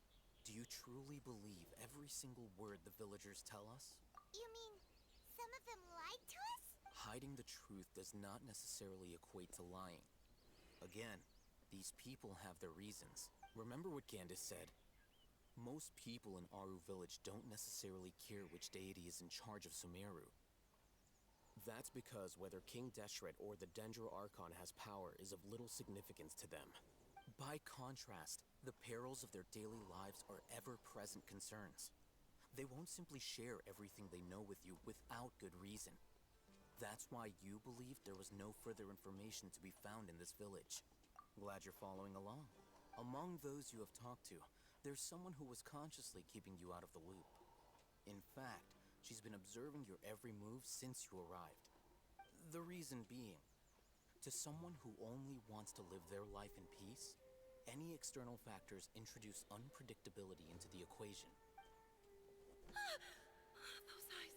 do you truly believe every single word the villagers tell us?
You mean some of them lied to us?
Hiding the truth does not necessarily equate to lying. Again, these people have their reasons. Remember what Candace said? Most people in Aru village don't necessarily care which deity is in charge of Sumeru. That's because whether King Deshret or the Dendro Archon has power is of little significance to them. By contrast, the perils of their daily lives are ever-present concerns. They won't simply share everything they know with you without good reason. That's why you believed there was no further information to be found in this village. Glad you're following along. Among those you have talked to, there's someone who was consciously keeping you out of the loop. In fact, she's been observing your every move since you arrived. The reason being, to someone who only wants to live their life in peace, any external factors introduce unpredictability into the equation.
Those eyes.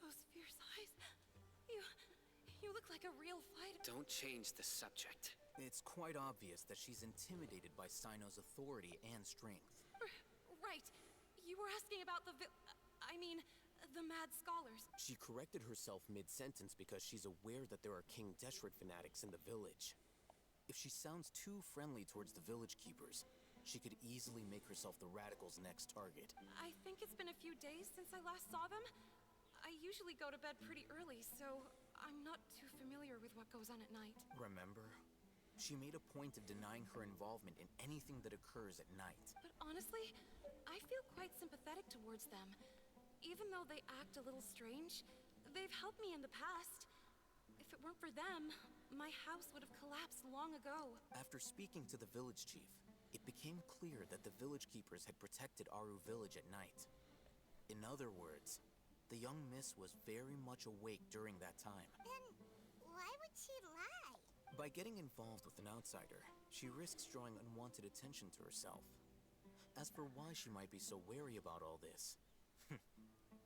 Those fierce eyes. You look like a real fighter.
Don't change the subject.
It's quite obvious that she's intimidated by Sino's authority and strength.
Right. You were asking about the Mad Scholars.
She corrected herself mid-sentence because she's aware that there are King Deshret fanatics in the village. If she sounds too friendly towards the village keepers, she could easily make herself the Radicals' next target.
I think it's been a few days since I last saw them. I usually go to bed pretty early, so I'm not too familiar with what goes on at night.
Remember? She made a point of denying her involvement in anything that occurs at night.
But honestly, I feel quite sympathetic towards them. Even though they act a little strange, they've helped me in the past. If it weren't for them, my house would have collapsed long ago.
After speaking to the village chief, it became clear that the village keepers had protected Aru village at night. In other words, the young miss was very much awake during that time.
Then why would she lie?
By getting involved with an outsider, she risks drawing unwanted attention to herself. As for why she might be so wary about all this,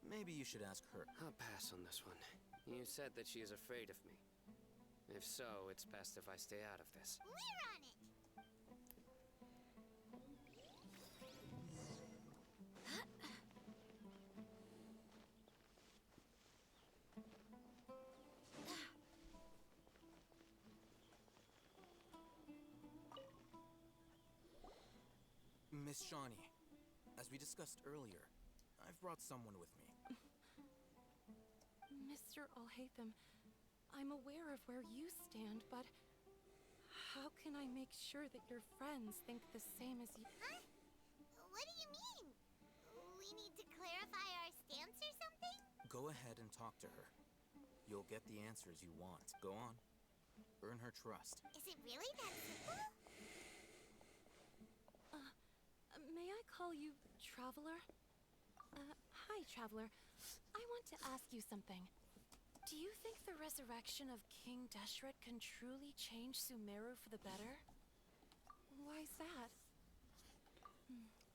maybe you should ask her.
I'll pass on this one. You said that she is afraid of me. If so, it's best if I stay out of this.
We're on it!
Miss Shawnee, as we discussed earlier, I've brought someone with me.
Mr. Alhaitham, I'm aware of where you stand, but how can I make sure that your friends think the same as you?
Huh? What do you mean? We need to clarify our stance or something?
Go ahead and talk to her. You'll get the answers you want. Go on. Earn her trust.
Is it really that simple?
May I call you Traveler? Hi, Traveler. I want to ask you something. Do you think the resurrection of King Deshret can truly change Sumeru for the better? Why's that?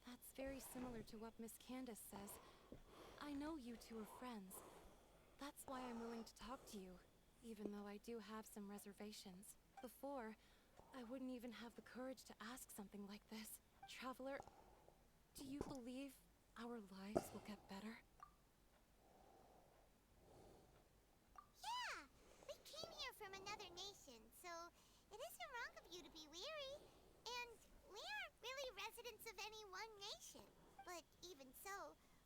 That's very similar to what Miss Candace says. I know you two are friends. That's why I'm willing to talk to you, even though I do have some reservations. Before, I wouldn't even have the courage to ask something like this. Traveler, do you believe our lives will get better?
Yeah! We came here from another nation, so it isn't wrong of you to be weary. And we aren't really residents of any one nation. But even so,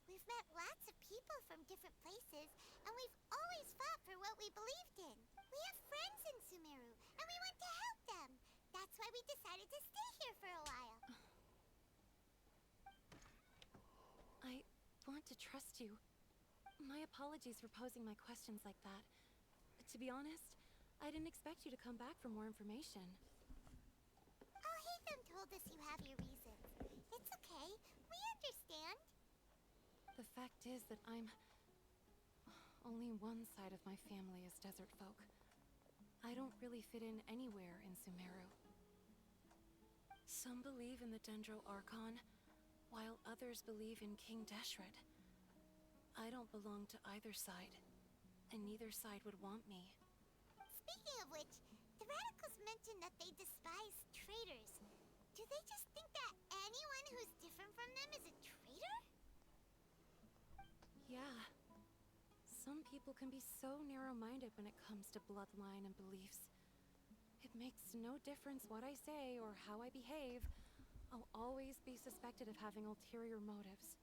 we've met lots of people from different places, and we've always fought for what we believed in. We have friends in Sumeru, and we want to help them. That's why we decided to stay here for a while.
I want to trust you. My apologies for posing my questions like that. To be honest, I didn't expect you to come back for more information.
Alhaitham told us you have your reasons. It's okay. We understand.
The fact is that only one side of my family is desert folk. I don't really fit in anywhere in Sumeru. Some believe in the Dendro Archon, while others believe in King Deshret. I don't belong to either side, and neither side would want me.
Speaking of which, the Radicals mentioned that they despise traitors. Do they just think that anyone who's different from them is a traitor?
Yeah. Some people can be so narrow-minded when it comes to bloodline and beliefs. It makes no difference what I say or how I behave.
I'll always be suspected of having ulterior motives.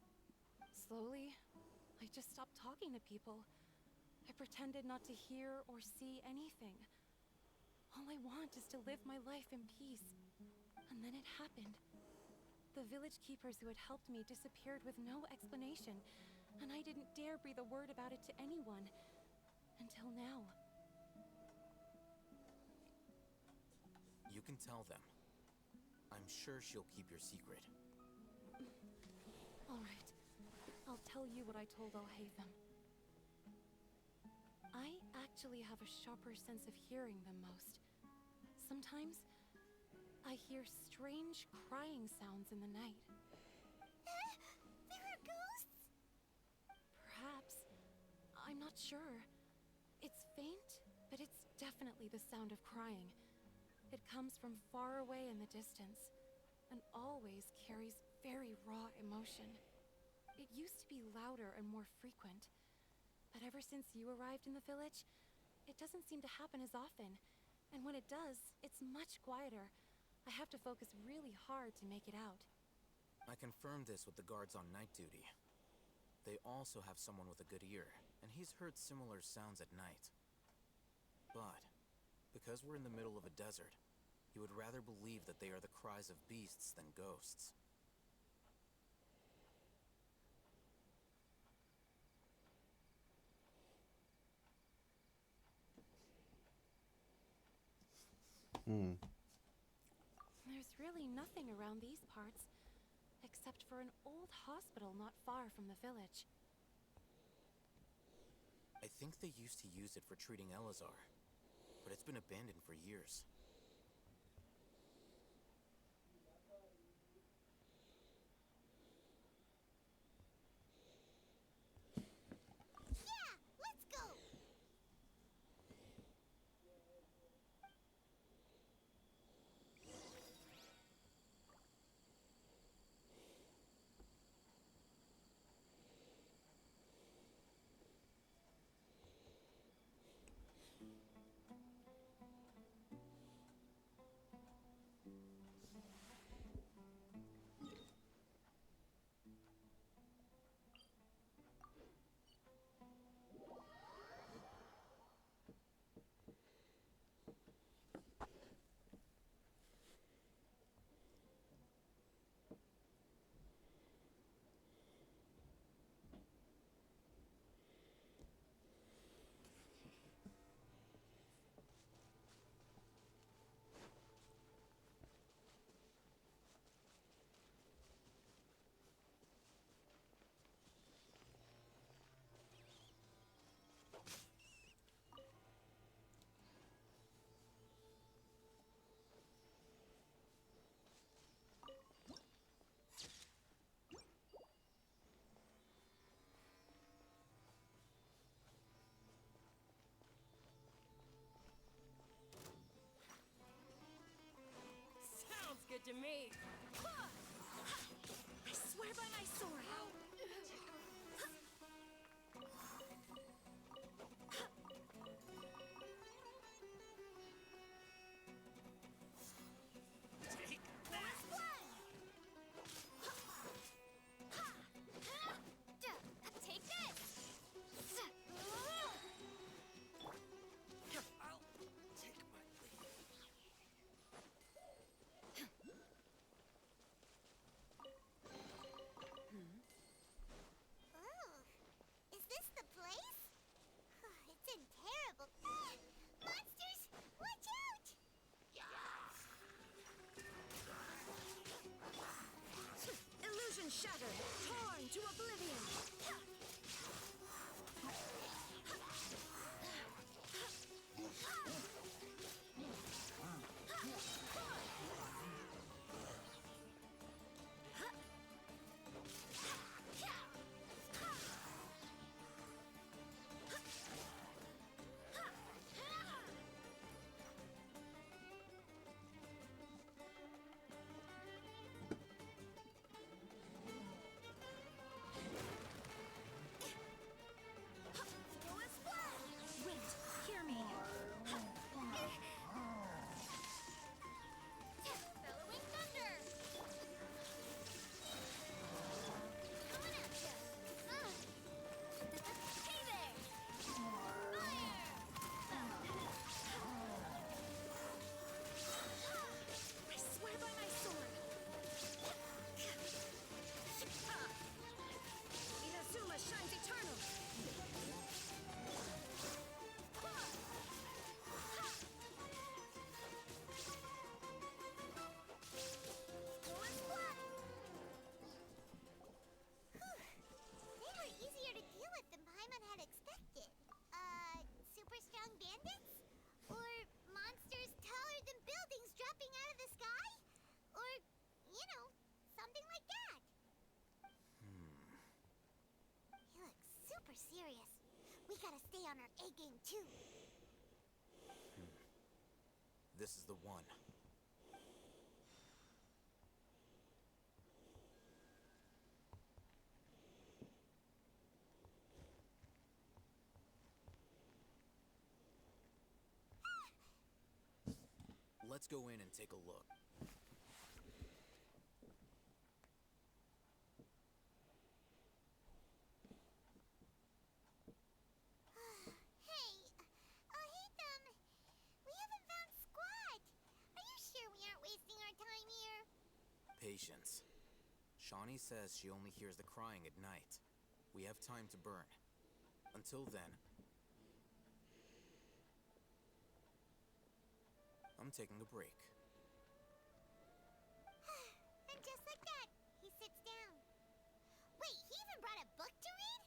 Slowly, I just stopped talking to people. I pretended not to hear or see anything. All I want is to live my life in peace. And then it happened. The village keepers who had helped me disappeared with no explanation, and I didn't dare breathe a word about it to anyone. Until now.
You can tell them. I'm sure she'll keep your secret.
All right. I'll tell you what I told Alhaitham. I actually have a sharper sense of hearing than most. Sometimes, I hear strange crying sounds in the night.
There are ghosts?
Perhaps. I'm not sure. It's faint, but it's definitely the sound of crying. It comes from far away in the distance, and always carries very raw emotion. It used to be louder and more frequent, but ever since you arrived in the village, it doesn't seem to happen as often, and when it does, it's much quieter. I have to focus really hard to make it out.
I confirmed this with the guards on night duty. They also have someone with a good ear, and he's heard similar sounds at night. But, because we're in the middle of a desert, he would rather believe that they are the cries of beasts than ghosts.
There's really nothing around these parts, except for an old hospital not far from the village.
I think they used to use it for treating Elazar, but it's been abandoned for years.
Yeah, let's go!
Sounds good to me. I swear by my sword.
Take that!
Take this!
I'll take my leave.
gotta stay on our A game too.
This is the one. Let's go in and take a look.
Hey, Hatham, we haven't found squat. Are you sure we aren't wasting our time here?
Patience. Shawnee says she only hears the crying at night. We have time to burn. Until then, I'm taking a break.
And just like that, he sits down. Wait, he even brought a book to read?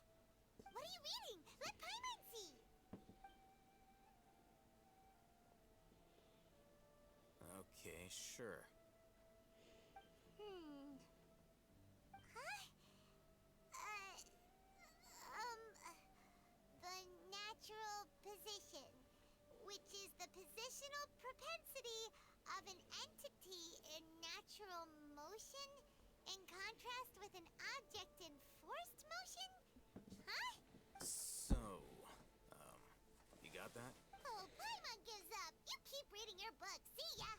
What are you reading? Let Paimon see.
Okay, sure.
Huh? The natural position, which is the positional propensity of an entity in natural motion in contrast with an object in forced motion? Huh?
So, you got that?
Oh, Paimon gives up. You keep reading your book. See ya.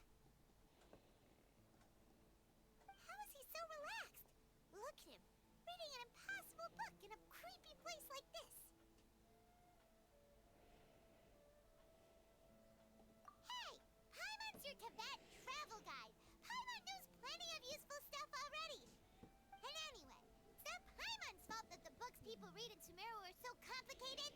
How is he so relaxed? Look at him, reading an impossible book in a creepy place like this. Hey, Paimon's your Tibet travel guide. Paimon knows plenty of useful stuff already. And anyway, it's not Paimon's fault that the books people read in Sumeru are so complicated.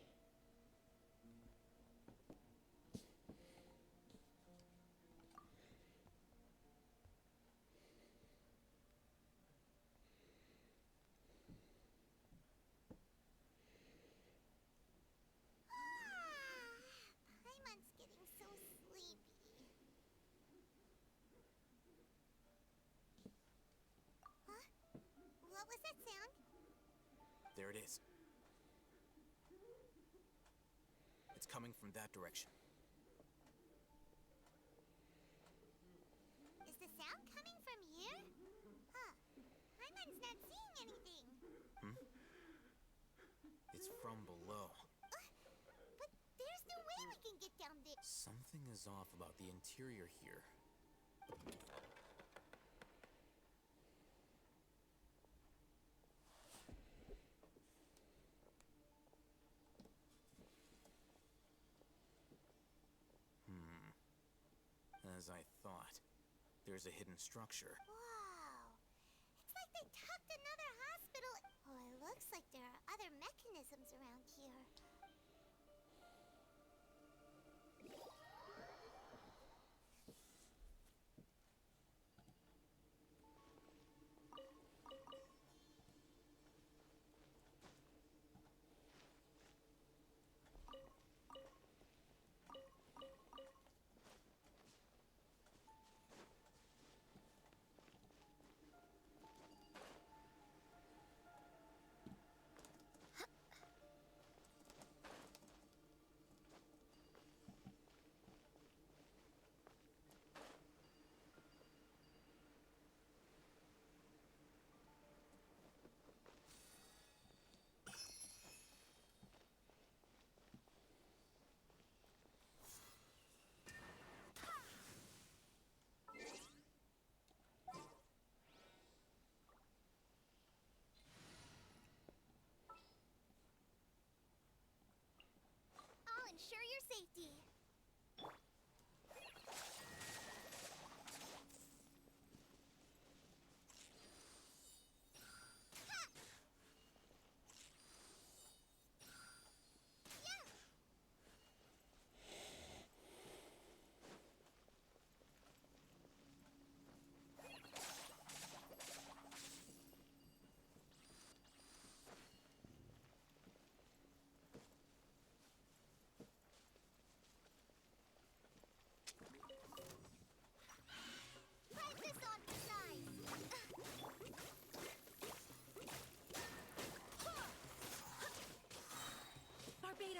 Paimon's getting so sleepy. Huh? What was that sound?
There it is. It's coming from that direction.
Is the sound coming from here? Huh. Paimon's not seeing anything.
It's from below.
But there's no way we can get down there.
Something is off about the interior here. As I thought. There's a hidden structure.
Wow. It's like they tucked another hospital. Oh, it looks like there are other mechanisms around here.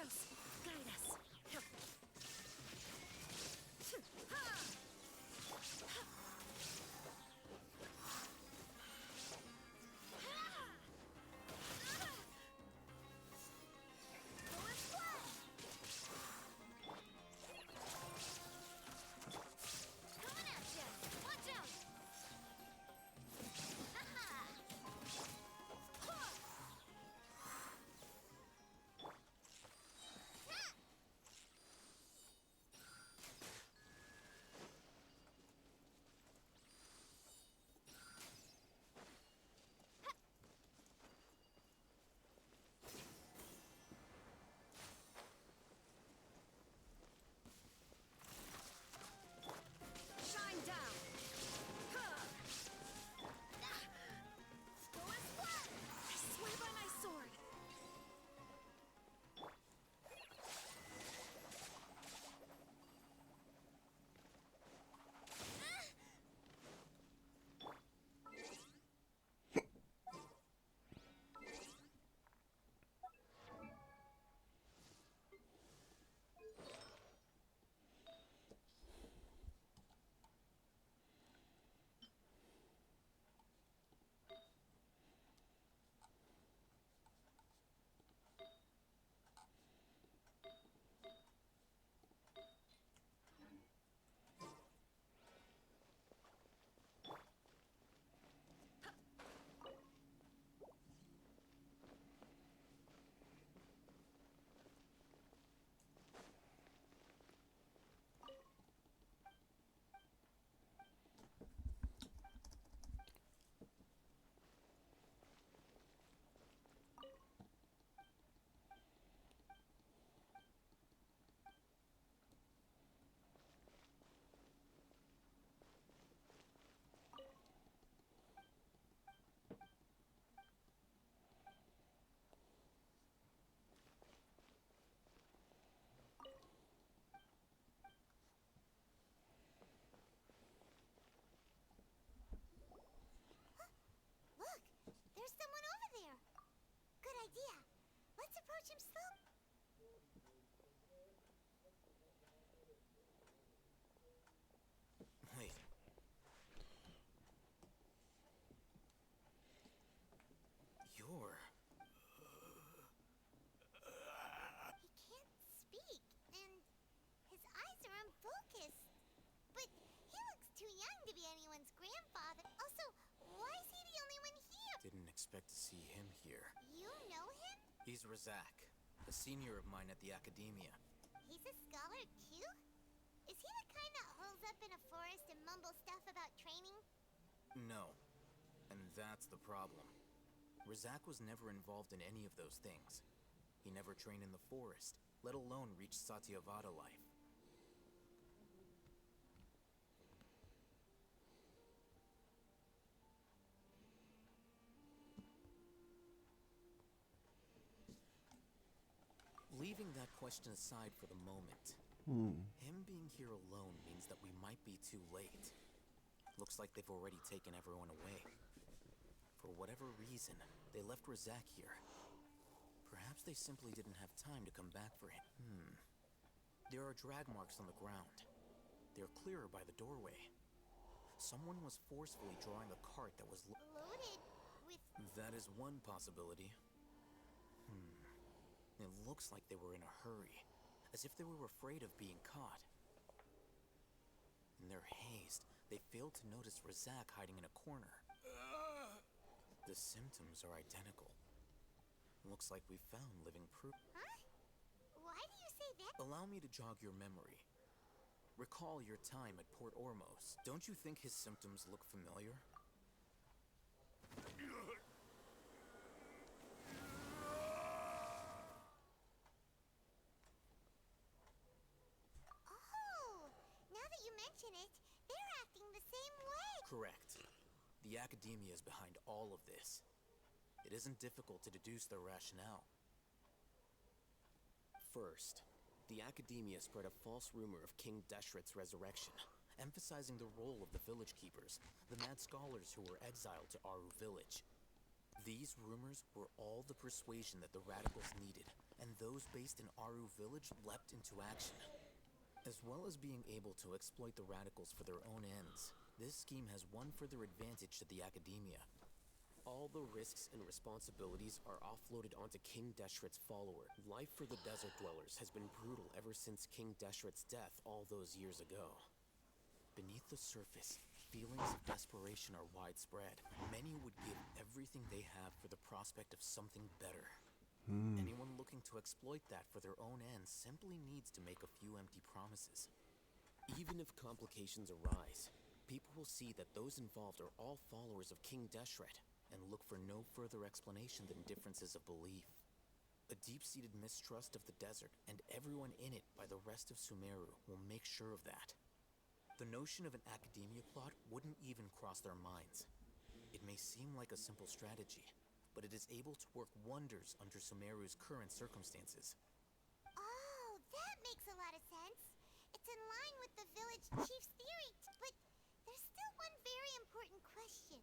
Archos, guide us.
Coming at ya! Watch out!
Shine down. I swear by my sword.
Look, there's someone over there. Good idea. Let's approach him slowly.
Wait. You're...
He can't speak, and his eyes are unfocused. But he looks too young to be anyone's grandfather. Also, why is he the only one here?
Didn't expect to see him here.
You know him?
He's Razak, a senior of mine at the Academia.
He's a scholar too? Is he the kind that holes up in a forest and mumbles stuff about training?
No. And that's the problem. Razak was never involved in any of those things. He never trained in the forest, let alone reach Satyavada life. Leaving that question aside for the moment, him being here alone means that we might be too late. Looks like they've already taken everyone away. For whatever reason, they left Razak here. Perhaps they simply didn't have time to come back for him. There are drag marks on the ground. They're clearer by the doorway. Someone was forcefully drawing a cart that was
Loaded with...
That is one possibility. It looks like they were in a hurry, as if they were afraid of being caught. In their haste, they failed to notice Razak hiding in a corner. The symptoms are identical. Looks like we found living proof.
Huh? Why do you say that?
Allow me to jog your memory. Recall your time at Port Ormos. Don't you think his symptoms look familiar?
Oh, now that you mention it, they're acting the same way.
Correct. The Academia is behind all of this. It isn't difficult to deduce their rationale.
First, the Academia spread a false rumor of King Deshret's resurrection,
emphasizing the role of the village keepers, the mad scholars who were exiled to Aru village. These rumors were all the persuasion that the radicals needed and those based in Aru village leapt into action. As well as being able to exploit the radicals for their own ends, this scheme has one further advantage to the Academia.
All the risks and responsibilities are offloaded onto King Deshret's follower. Life for the desert dwellers has been brutal ever since King Deshret's death all those years ago. Beneath the surface, feelings of desperation are widespread. Many would give everything they have for the prospect of something better. Anyone looking to exploit that for their own ends simply needs to make a few empty promises. Even if complications arise, people will see that those involved are all followers of King Deshret, and look for no further explanation than differences of belief. A deep-seated mistrust of the desert and everyone in it by the rest of Sumeru will make sure of that. The notion of an Academia plot wouldn't even cross their minds. It may seem like a simple strategy, but it is able to work wonders under Sumeru's current circumstances.
Oh, that makes a lot of sense. It's in line with the village chief's theory, but there's still one very important question.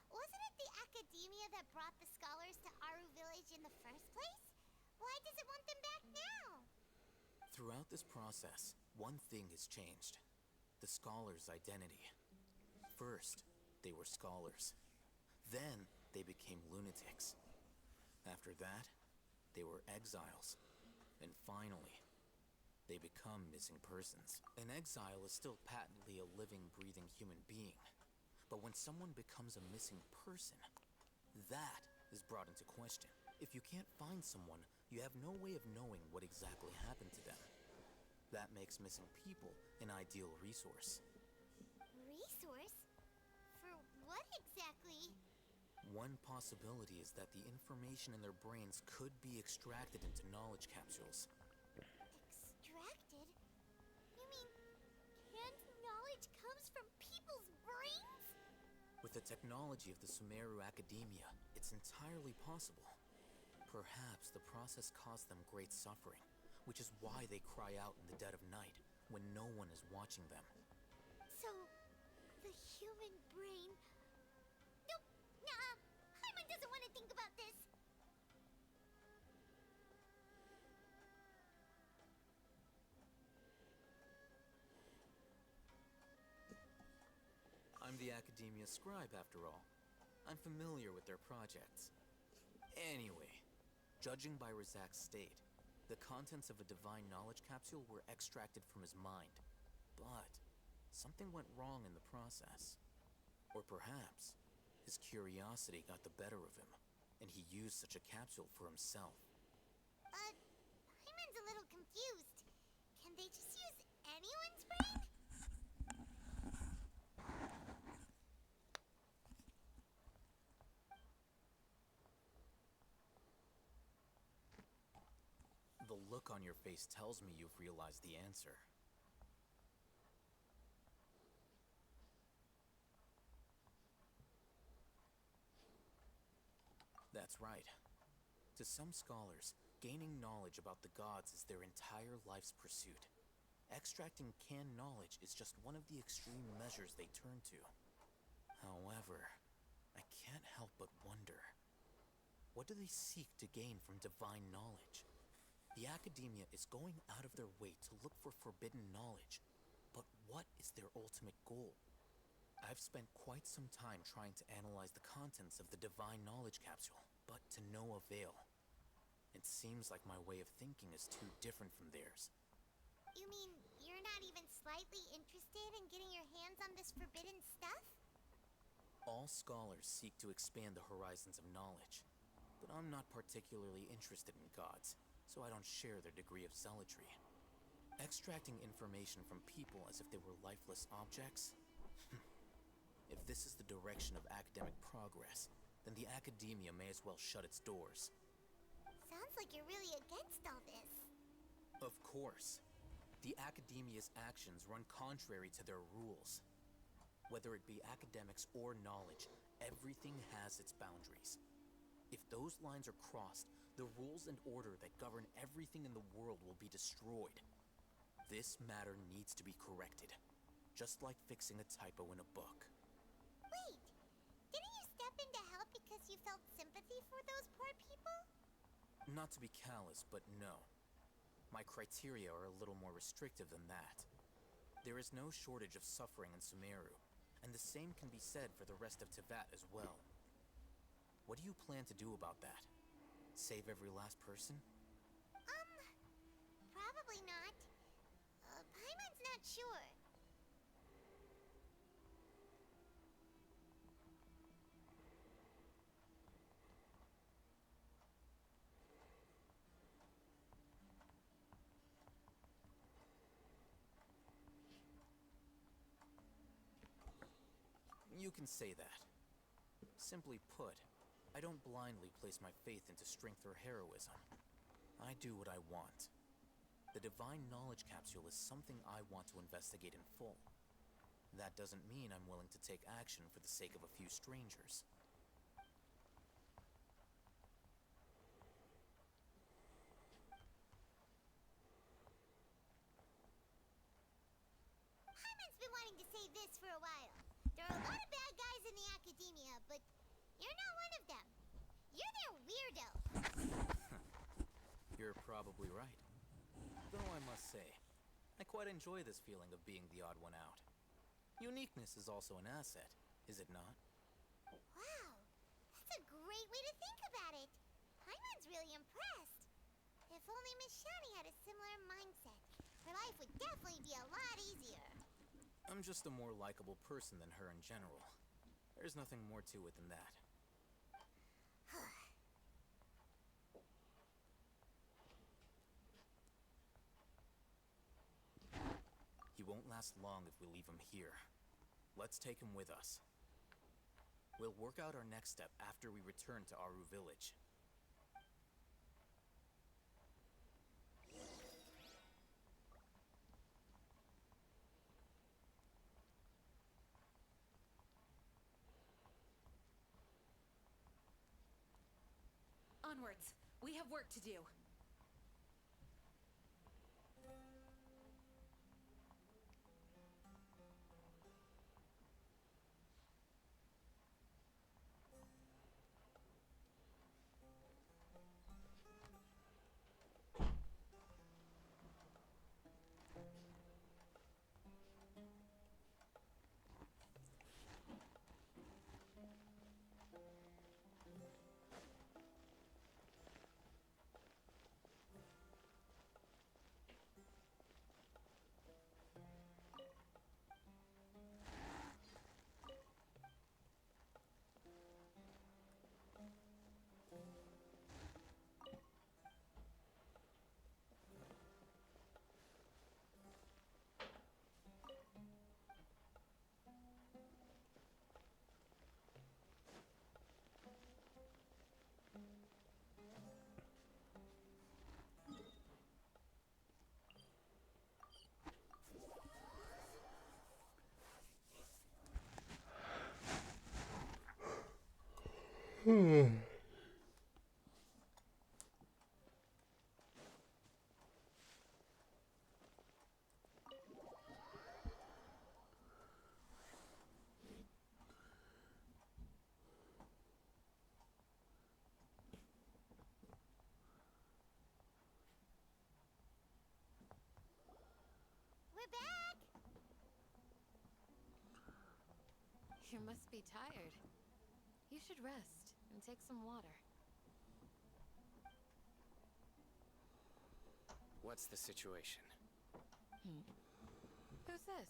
Wasn't it the Academia that brought the scholars to Aru village in the first place? Why does it want them back now?
Throughout this process, one thing has changed. The scholars' identity. First, they were scholars. Then, they became lunatics. After that, they were exiles. And finally, they become missing persons. An exile is still patently a living, breathing human being. But when someone becomes a missing person, that is brought into question. If you can't find someone, you have no way of knowing what exactly happened to them. That makes missing people an ideal resource.
Resource? For what exactly?
One possibility is that the information in their brains could be extracted into knowledge capsules.
Extracted? You mean canned knowledge comes from people's brains?
With the technology of the Sumeru Academia, it's entirely possible. Perhaps the process caused them great suffering, which is why they cry out in the dead of night, when no one is watching them.
So, the human brain... Nope, nah, Hyman doesn't want to think about this.
I'm the Academia scribe, after all. I'm familiar with their projects. Anyway, judging by Razak's state, the contents of a divine knowledge capsule were extracted from his mind. But something went wrong in the process. Or perhaps his curiosity got the better of him, and he used such a capsule for himself.
Hyman's a little confused. Can they just use anyone's brain?
The look on your face tells me you've realized the answer. That's right. To some scholars, gaining knowledge about the gods is their entire life's pursuit. Extracting canned knowledge is just one of the extreme measures they turn to. However, I can't help but wonder, what do they seek to gain from divine knowledge? The Academia is going out of their way to look for forbidden knowledge, but what is their ultimate goal? I've spent quite some time trying to analyze the contents of the divine knowledge capsule, but to no avail. It seems like my way of thinking is too different from theirs.
You mean you're not even slightly interested in getting your hands on this forbidden stuff?
All scholars seek to expand the horizons of knowledge, but I'm not particularly interested in gods, so I don't share their degree of zealotry. Extracting information from people as if they were lifeless objects? If this is the direction of academic progress, then the Academia may as well shut its doors.
Sounds like you're really against all this.
Of course. The Academia's actions run contrary to their rules. Whether it be academics or knowledge, everything has its boundaries. If those lines are crossed, the rules and order that govern everything in the world will be destroyed. This matter needs to be corrected, just like fixing a typo in a book.
Wait, didn't you step in to help because you felt sympathy for those poor people?
Not to be callous, but no. My criteria are a little more restrictive than that. There is no shortage of suffering in Sumeru, and the same can be said for the rest of Teyvat as well. What do you plan to do about that? Save every last person?
Probably not. Paimon's not sure.
You can say that. Simply put, I don't blindly place my faith into strength or heroism. I do what I want. The Divine Knowledge Capsule is something I want to investigate in full. That doesn't mean I'm willing to take action for the sake of a few strangers.
Paimon's been wanting to say this for a while. There are a lot of bad guys in the academia, but you're not one of them. You're their weirdo.
You're probably right. Though I must say, I quite enjoy this feeling of being the odd one out. Uniqueness is also an asset, is it not?
Wow, that's a great way to think about it. Paimon's really impressed. If only Miss Shani had a similar mindset, her life would definitely be a lot easier.
I'm just a more likable person than her in general. There's nothing more to it than that. He won't last long if we leave him here. Let's take him with us. We'll work out our next step after we return to Aru Village.
Onwards. We have work to do.
We're back!
You must be tired. You should rest and take some water.
What's the situation?
Who's this?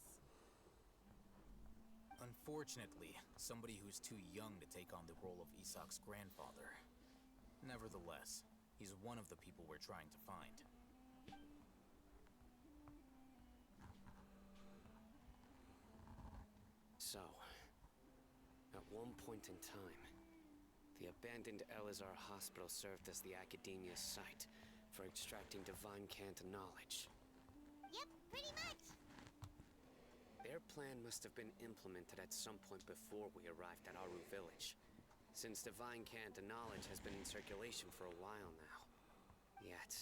Unfortunately, somebody who's too young to take on the role of Isak's grandfather. Nevertheless, he's one of the people we're trying to find.
So, at one point in time, the abandoned Elazar Hospital served as the Academia's site for extracting divine cant knowledge.
Yep, pretty much.
Their plan must have been implemented at some point before we arrived at Aru Village, since divine cant knowledge has been in circulation for a while now. Yet,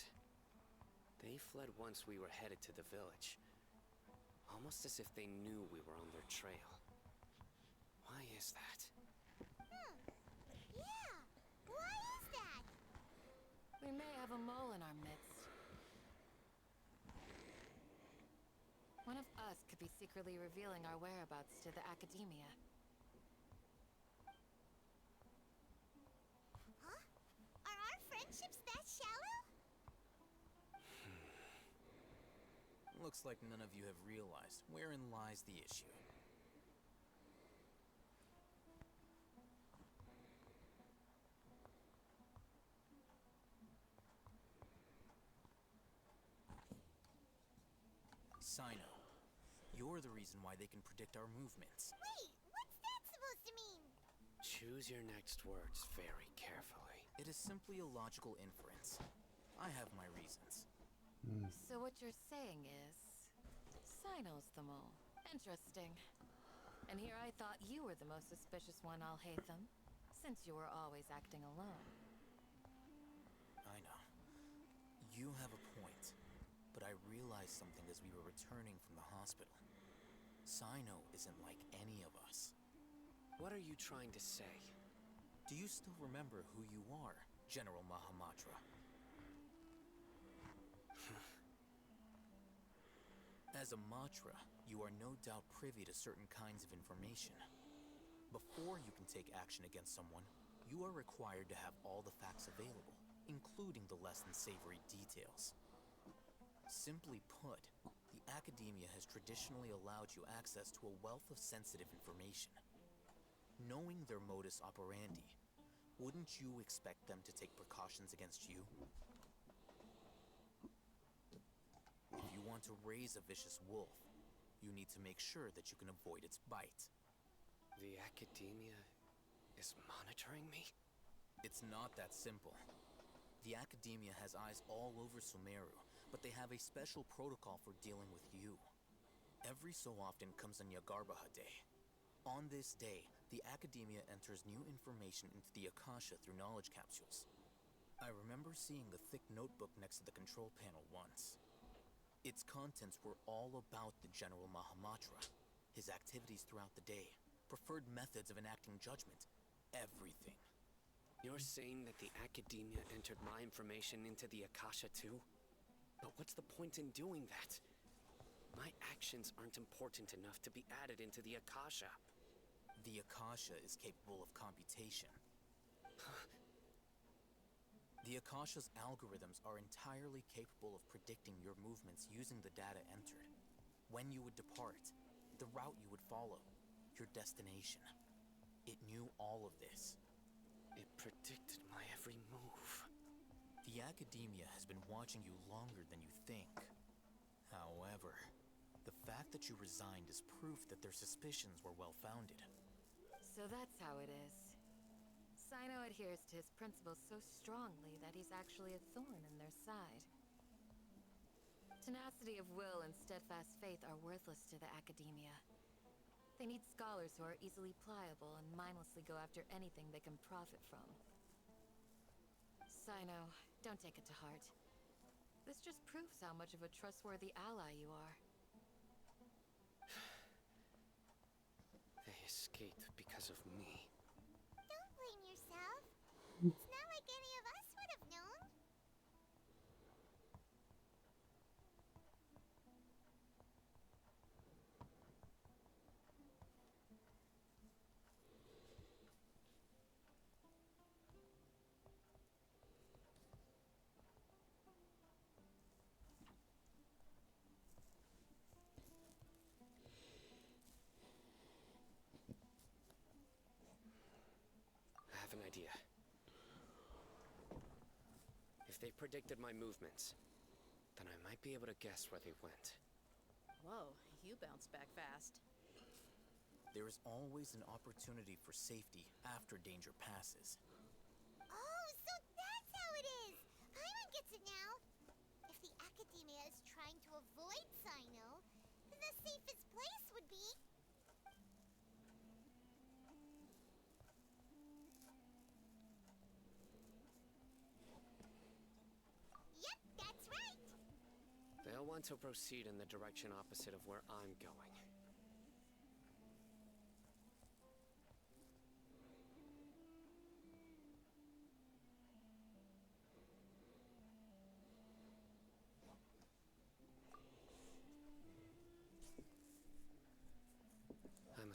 they fled once we were headed to the village, almost as if they knew we were on their trail. Why is that?
Yeah, why is that?
We may have a mole in our midst. One of us could be secretly revealing our whereabouts to the Academia.
Huh? Are our friendships that shallow?
Looks like none of you have realized wherein lies the issue. Sino, you're the reason why they can predict our movements.
Wait, what's that supposed to mean?
Choose your next words very carefully.
It is simply a logical inference. I have my reasons.
So what you're saying is, Sino's the mole. Interesting. And here I thought you were the most suspicious one, Alhaitham, since you were always acting alone.
I know. You have a point, but I realized something as we were returning from the hospital. Sino isn't like any of us.
What are you trying to say?
Do you still remember who you are, General Mahamatra? As a Matra, you are no doubt privy to certain kinds of information. Before you can take action against someone, you are required to have all the facts available, including the less than savory details. Simply put, the Academia has traditionally allowed you access to a wealth of sensitive information. Knowing their modus operandi, wouldn't you expect them to take precautions against you? If you want to raise a vicious wolf, you need to make sure that you can avoid its bite.
The Academia is monitoring me?
It's not that simple. The Academia has eyes all over Sumeru, but they have a special protocol for dealing with you. Every so often comes a Nyagarbaha Day. On this day, the Academia enters new information into the Akasha through knowledge capsules. I remember seeing the thick notebook next to the control panel once. Its contents were all about the General Mahamatra, his activities throughout the day, preferred methods of enacting judgment, everything.
You're saying that the Academia entered my information into the Akasha too? But what's the point in doing that? My actions aren't important enough to be added into the Akasha.
The Akasha is capable of computation. The Akasha's algorithms are entirely capable of predicting your movements using the data entered. When you would depart, the route you would follow, your destination. It knew all of this.
It predicted my every move.
The Academia has been watching you longer than you think. However, the fact that you resigned is proof that their suspicions were well-founded.
So that's how it is. Sino adheres to his principles so strongly that he's actually a thorn in their side. Tenacity of will and steadfast faith are worthless to the Academia. They need scholars who are easily pliable and mindlessly go after anything they can profit from. Sino, don't take it to heart. This just proves how much of a trustworthy ally you are.
They escaped because of me.
Don't blame yourself. It's not like any of us would have known.
I have an idea. If they predicted my movements, then I might be able to guess where they went.
Whoa, you bounced back fast.
There is always an opportunity for safety after danger passes.
Oh, so that's how it is! Paimon gets it now. If the Academia is trying to avoid Sino, then the safest place would be... Yep, that's right!
They'll want to proceed in the direction opposite of where I'm going.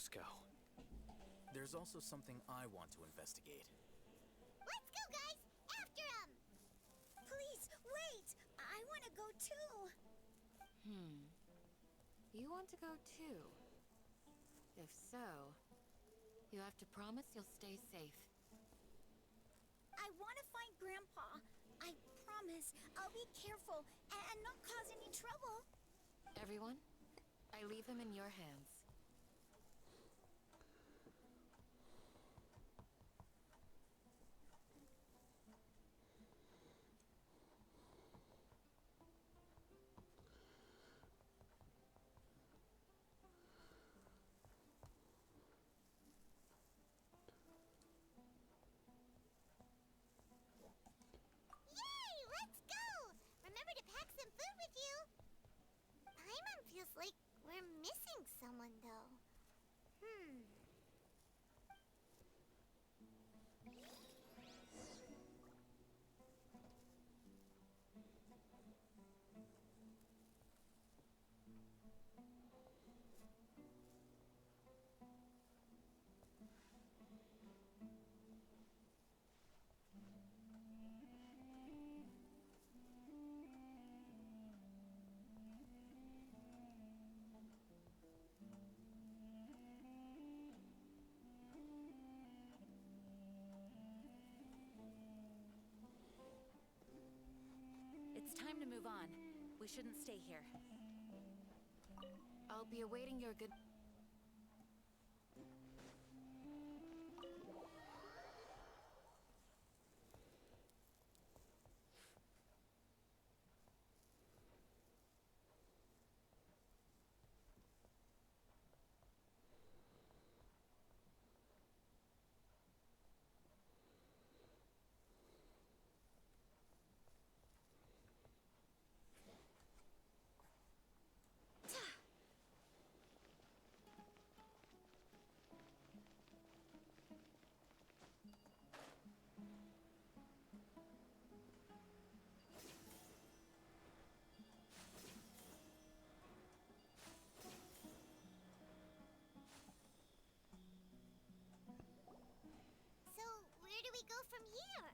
us go.
There's also something I want to investigate.
Let's go, guys! After him!
Please, wait! I want to go too!
You want to go too? If so, you have to promise you'll stay safe.
I want to find Grandpa. I promise I'll be careful and not cause any trouble.
Everyone, I leave him in your hands.
Yay! Let's go! Remember to pack some food with you. Paimon feels like we're missing someone, though.
It's time to move on. We shouldn't stay here.
I'll be awaiting your good...
So, where do we go from here?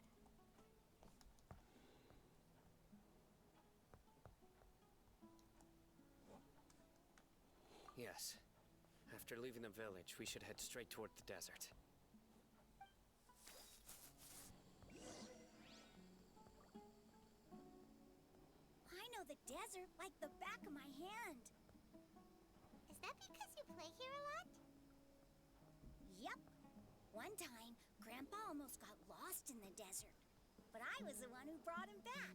Yes. After leaving the village, we should head straight toward the desert.
I know the desert like the back of my hand.
Is that because you play here a lot?
Yep. One time, Grandpa almost got lost in the desert. But I was the one who brought him back.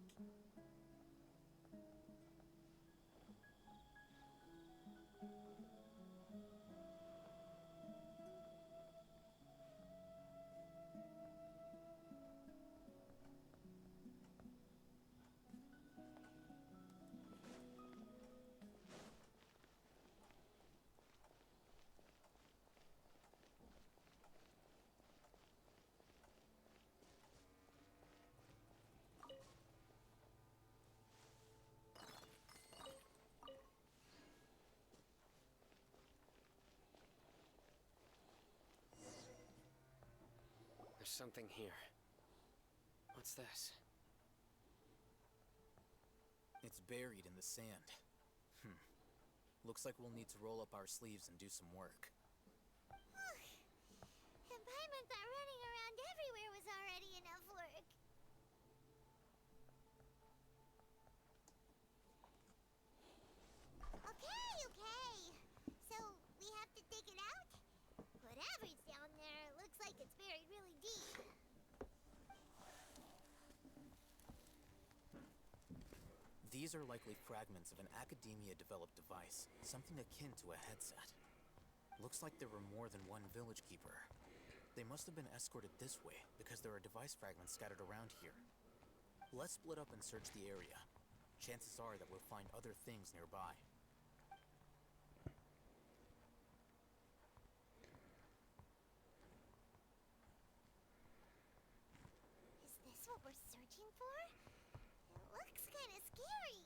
There's something here. What's this?
It's buried in the sand. Looks like we'll need to roll up our sleeves and do some work.
And Paimon thought running around everywhere was already enough work. Okay. So, we have to dig it out? Whatever's down there looks like it's buried really deep.
These are likely fragments of an Academia-developed device, something akin to a headset. Looks like there were more than one village keeper. They must have been escorted this way, because there are device fragments scattered around here. Let's split up and search the area. Chances are that we'll find other things nearby.
Is this what we're searching for? It looks kind of scary.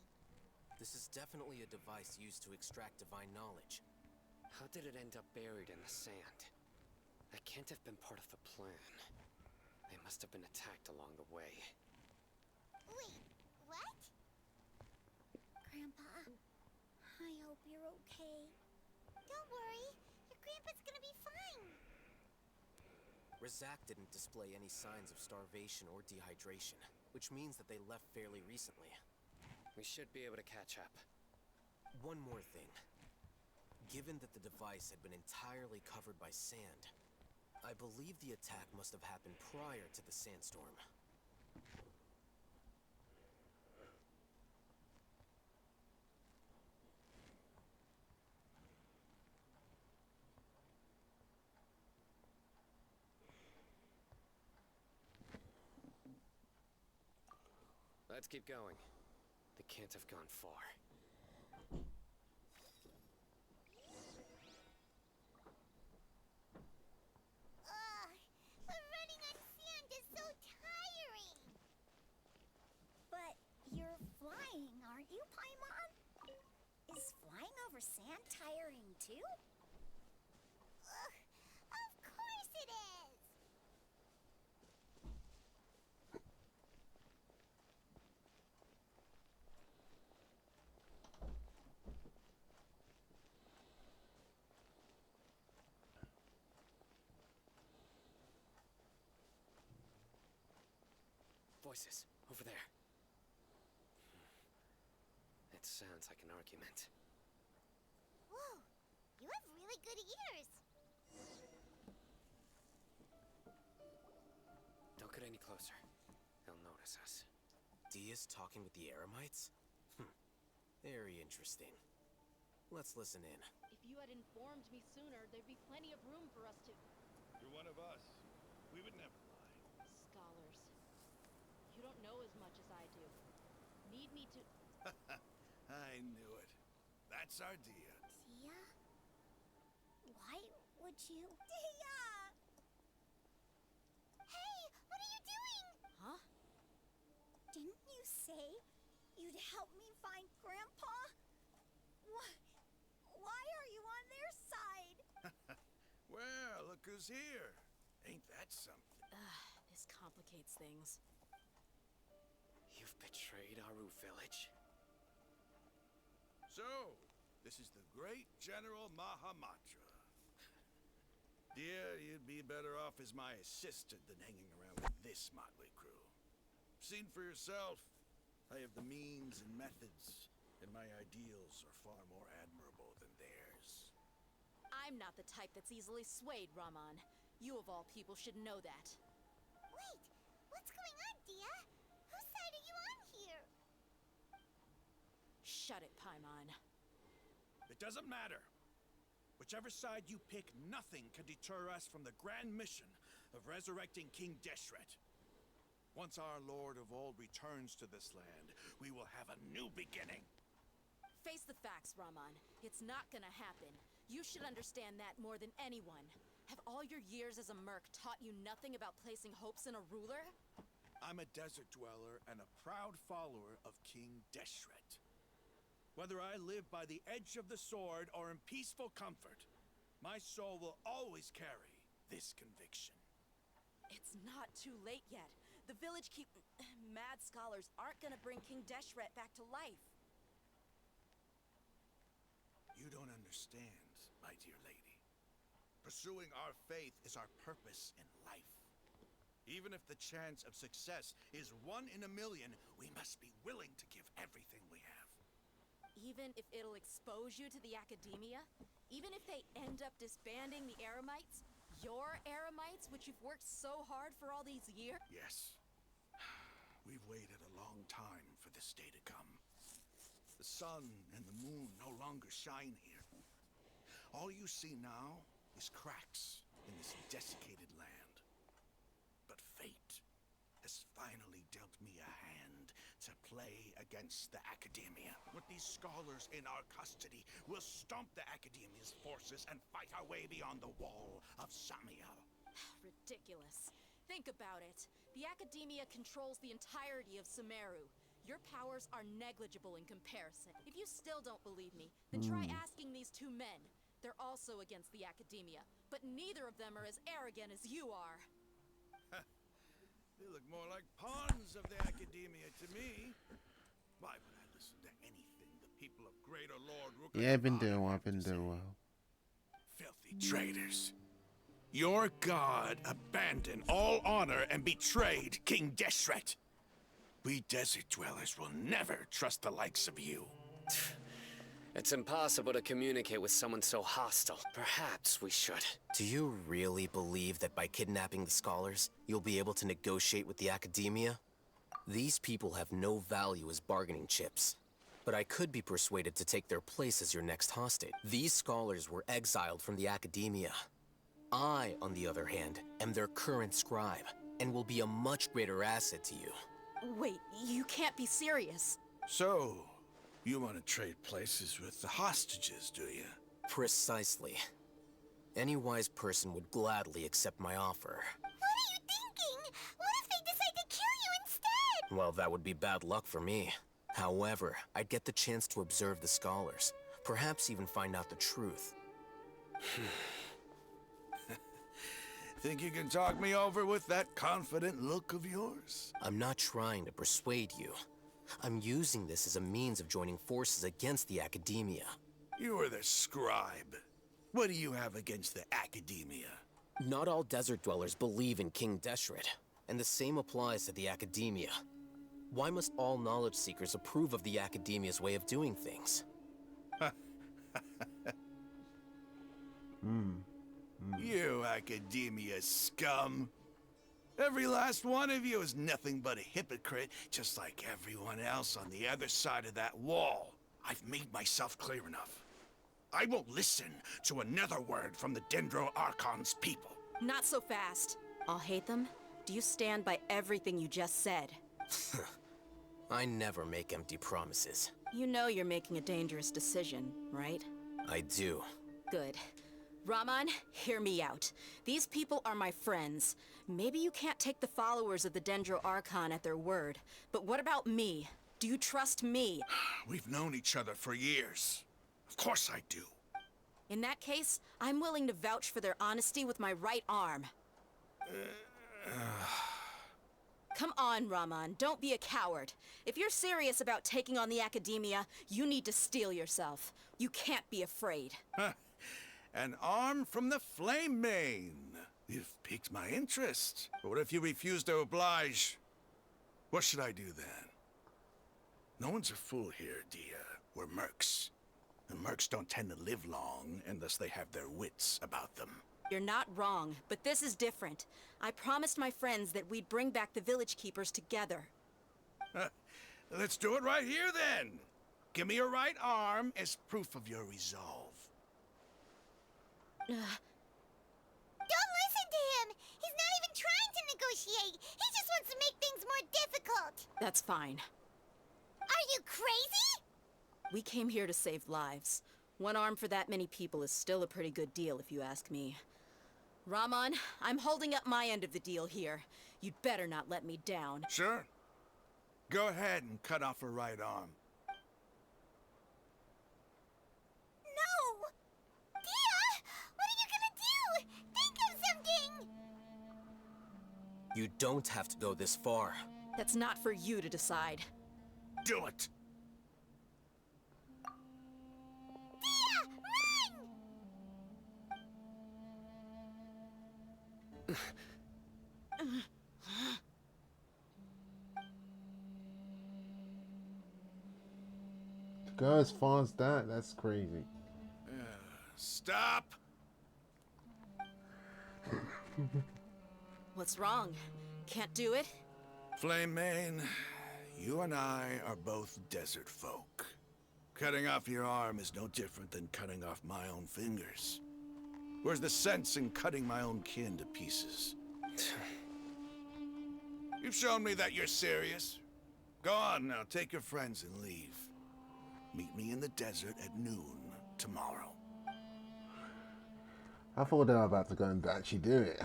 This is definitely a device used to extract divine knowledge.
How did it end up buried in the sand? That can't have been part of the plan. They must have been attacked along the way.
Wait, what? Grandpa, I hope you're okay. Don't worry, your grandpa's gonna be fine.
Razak didn't display any signs of starvation or dehydration, which means that they left fairly recently.
We should be able to catch up.
One more thing. Given that the device had been entirely covered by sand, I believe the attack must have happened prior to the sandstorm.
Let's keep going. They can't have gone far.
Ugh, but running on sand is so tiring. But you're flying, aren't you, Paimon? Is flying over sand tiring too? Ugh, of course it is!
Voices, over there. It sounds like an argument.
Whoa, you have really good ears.
Don't get any closer. They'll notice us.
Dia's talking with the Eremites? Very interesting. Let's listen in.
If you had informed me sooner, there'd be plenty of room for us to...
You're one of us. We would never lie.
Scholars. You don't know as much as I do. Need me to...
I knew it. That's our Dia.
Dia? Why would you... Dia! Hey, what are you doing?
Huh?
Didn't you say you'd help me find Grandpa? Why are you on their side?
Well, look who's here. Ain't that something?
This complicates things.
You've betrayed Aru village.
So, this is the great General Mahamatra. Dear, you'd be better off as my assistant than hanging around with this motley crew. Seen for yourself. I have the means and methods, and my ideals are far more admirable than theirs.
I'm not the type that's easily swayed, Raman. You of all people should know that.
Wait, what's going on, Dia? Whose side are you on here?
Shut it, Paimon.
It doesn't matter. Whichever side you pick, nothing can deter us from the grand mission of resurrecting King Deshret. Once our Lord of Old returns to this land, we will have a new beginning.
Face the facts, Raman. It's not gonna happen. You should understand that more than anyone. Have all your years as a merc taught you nothing about placing hopes in a ruler?
I'm a desert dweller and a proud follower of King Deshret. Whether I live by the edge of the sword or in peaceful comfort, my soul will always carry this conviction.
It's not too late yet. The village mad scholars aren't gonna bring King Deshret back to life.
You don't understand, my dear lady. Pursuing our faith is our purpose in life. Even if the chance of success is 1 in a million, we must be willing to give everything we have.
Even if it'll expose you to the academia? Even if they end up disbanding the Eremites? Your Eremites, which you've worked so hard for all these years?
Yes. We've waited a long time for this day to come. The sun and the moon no longer shine here. All you see now is cracks in this desiccated land. But fate has finally dealt me a hand to play against the academia. With these scholars in our custody, we'll stomp the academia's forces and fight our way beyond the wall of Samiel.
Ridiculous. Think about it. The academia controls the entirety of Sumeru. Your powers are negligible in comparison. If you still don't believe me, then try asking these two men. They're also against the Academia, but neither of them are as arrogant as you are.
They look more like pawns of the Academia to me. Why would I listen to anything the people of Greater Lord Rook
Yeah, I've been doing well. I've been doing well.
Filthy traitors. Your god abandoned all honor and betrayed King Deshret. We desert dwellers will never trust the likes of you.
It's impossible to communicate with someone so hostile. Perhaps we should.
Do you really believe that by kidnapping the scholars, you'll be able to negotiate with the Academia? These people have no value as bargaining chips. But I could be persuaded to take their place as your next hostage. These scholars were exiled from the Academia. I, on the other hand, am their current scribe, and will be a much greater asset to you.
Wait, you can't be serious.
So, you want to trade places with the hostages, do you?
Precisely. Any wise person would gladly accept my offer.
What are you thinking? What if they decide to kill you instead?
Well, that would be bad luck for me. However, I'd get the chance to observe the scholars. Perhaps even find out the truth.
Think you can talk me over with that confident look of yours?
I'm not trying to persuade you. I'm using this as a means of joining forces against the Academia.
You are the scribe. What do you have against the Academia?
Not all desert dwellers believe in King Deshret, and the same applies to the Academia. Why must all knowledge seekers approve of the Academia's way of doing things?
You Academia scum. Every last one of you is nothing but a hypocrite, just like everyone else on the other side of that wall. I've made myself clear enough. I won't listen to another word from the Dendro Archon's people.
Not so fast. I'll hate them. Do you stand by everything you just said?
I never make empty promises.
You know you're making a dangerous decision, right?
I do.
Good. Raman, hear me out. These people are my friends. Maybe you can't take the followers of the Dendro Archon at their word, but what about me? Do you trust me?
We've known each other for years. Of course I do.
In that case, I'm willing to vouch for their honesty with my right arm. Come on, Raman, don't be a coward. If you're serious about taking on the Academia, you need to steel yourself. You can't be afraid.
An arm from the Flame Mane. You've piqued my interest. But what if you refuse to oblige? What should I do then? No one's a fool here, Dia. We're mercs. And mercs don't tend to live long unless they have their wits about them.
You're not wrong, but this is different. I promised my friends that we'd bring back the village keepers together.
Let's do it right here then. Give me your right arm as proof of your resolve.
Don't listen to him! He's not even trying to negotiate! He just wants to make things more difficult!
That's fine.
Are you crazy?
We came here to save lives. One arm for that many people is still a pretty good deal, if you ask me. Raman, I'm holding up my end of the deal here. You'd better not let me down.
Sure. Go ahead and cut off her right arm.
No! Dia! What are you gonna do? Think of something!
You don't have to go this far.
That's not for you to decide.
Do it!
Dia! Run!
Go as far as that? That's crazy.
Stop!
What's wrong? Can't do it?
Flame Mane, you and I are both desert folk. Cutting off your arm is no different than cutting off my own fingers. Where's the sense in cutting my own kin to pieces? You've shown me that you're serious. Go on now, take your friends and leave. Meet me in the desert at noon tomorrow.
I thought they were about to go and actually do it.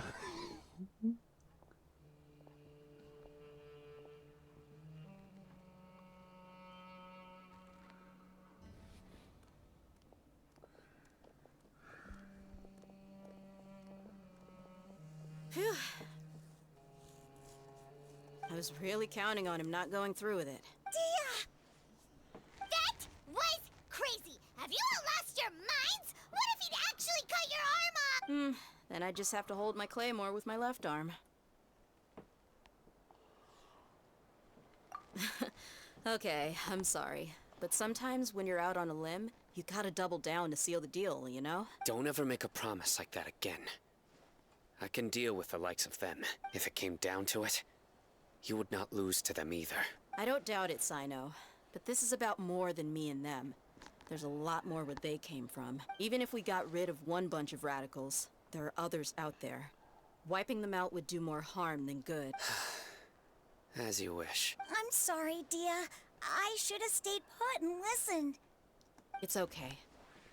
Phew. I was really counting on him not going through with it.
Dia! That was crazy! Have you all lost your minds? What if he'd actually cut your arm off?
Then I'd just have to hold my claymore with my left arm. Okay, I'm sorry. But sometimes when you're out on a limb, you gotta double down to seal the deal, you know?
Don't ever make a promise like that again. I can deal with the likes of them. If it came down to it, you would not lose to them either.
I don't doubt it, Sino. But this is about more than me and them. There's a lot more where they came from. Even if we got rid of one bunch of radicals, there are others out there. Wiping them out would do more harm than good.
As you wish.
I'm sorry, Dia. I should have stayed put and listened.
It's okay.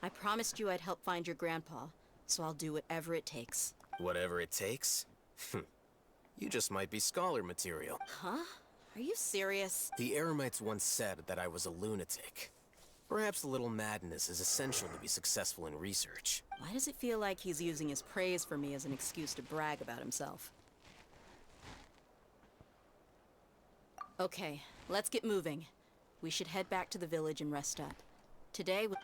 I promised you I'd help find your grandpa, so I'll do whatever it takes.
Whatever it takes? You just might be scholar material.
Huh? Are you serious?
The Eremites once said that I was a lunatic. Perhaps a little madness is essential to be successful in research.
Why does it feel like he's using his praise for me as an excuse to brag about himself? Okay, let's get moving. We should head back to the village and rest up. Today we...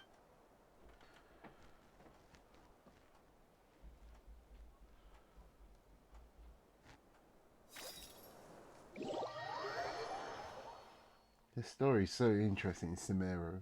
The story's so interesting in Sumeru.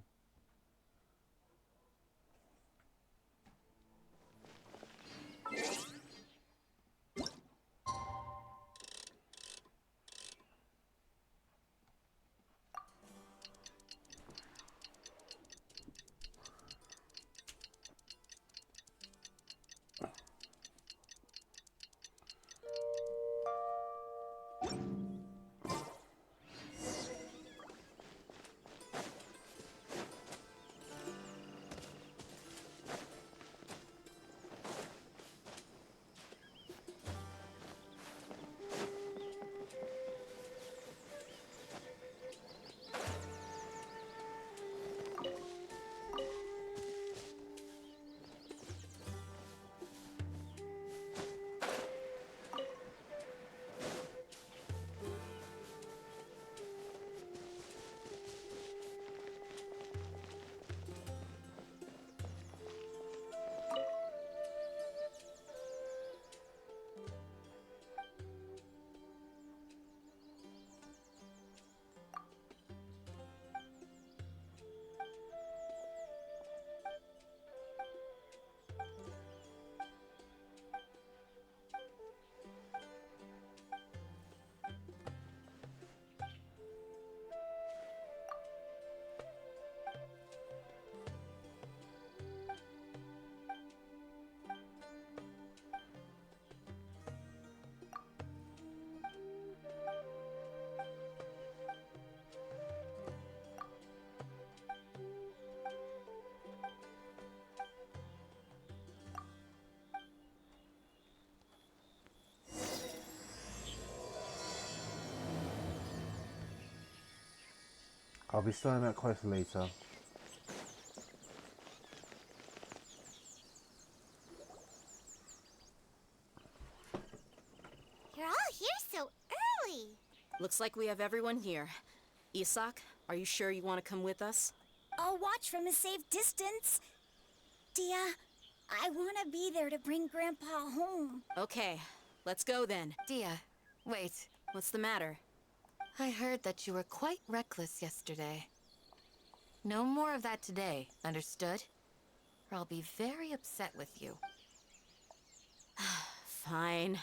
I'll be starting that quest later.
You're all here so early.
Looks like we have everyone here. Isak, are you sure you want to come with us?
I'll watch from a safe distance. Dia, I want to be there to bring Grandpa home.
Okay, let's go then.
Dia, wait.
What's the matter?
I heard that you were quite reckless yesterday. No more of that today, understood? Or I'll be very upset with you.
Fine.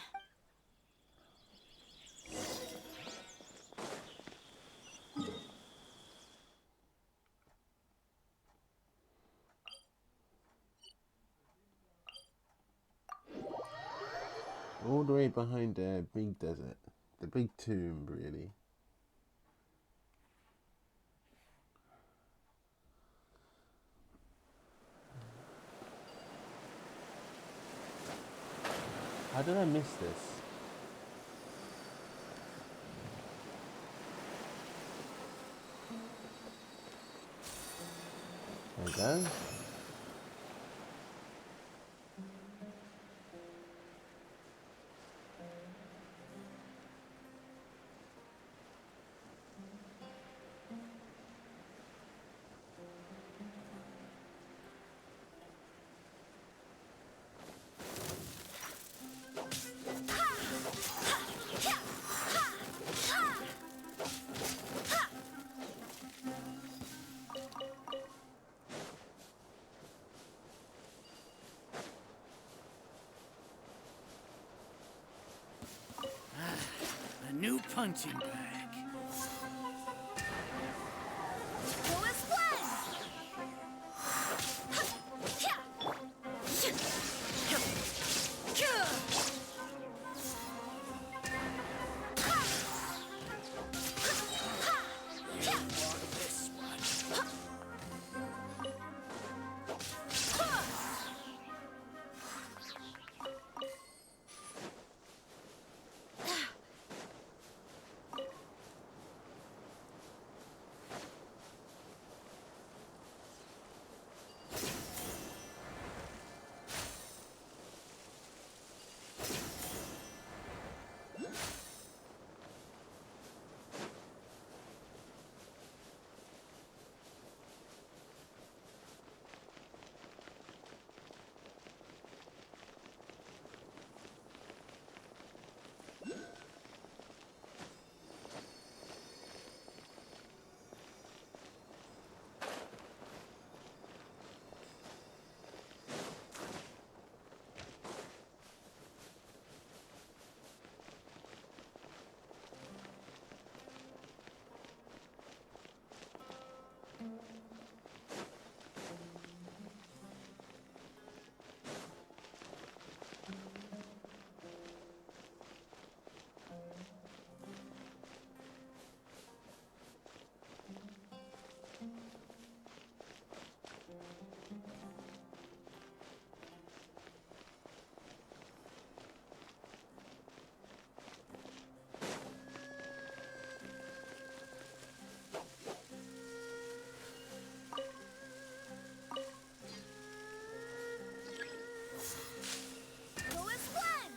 All the way behind the big desert. The big tomb, really. How did I miss this? There we go.
new punching bag.
Go as one! Go as one!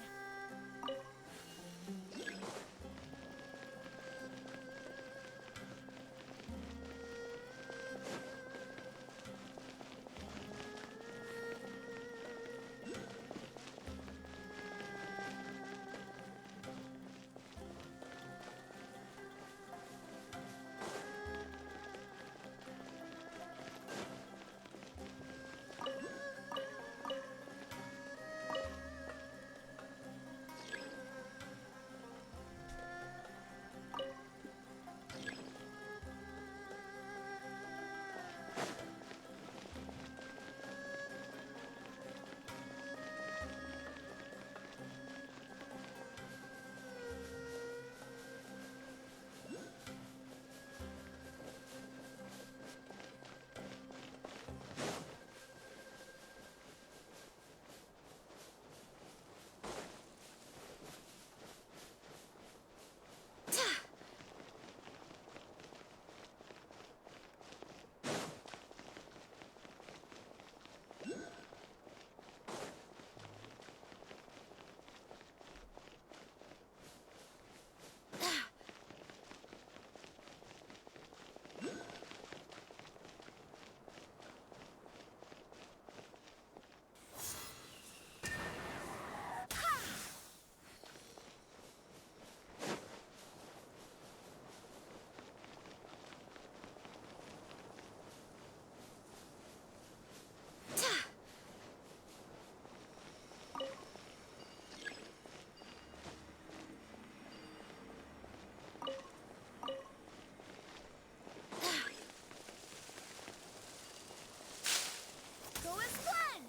Go as one!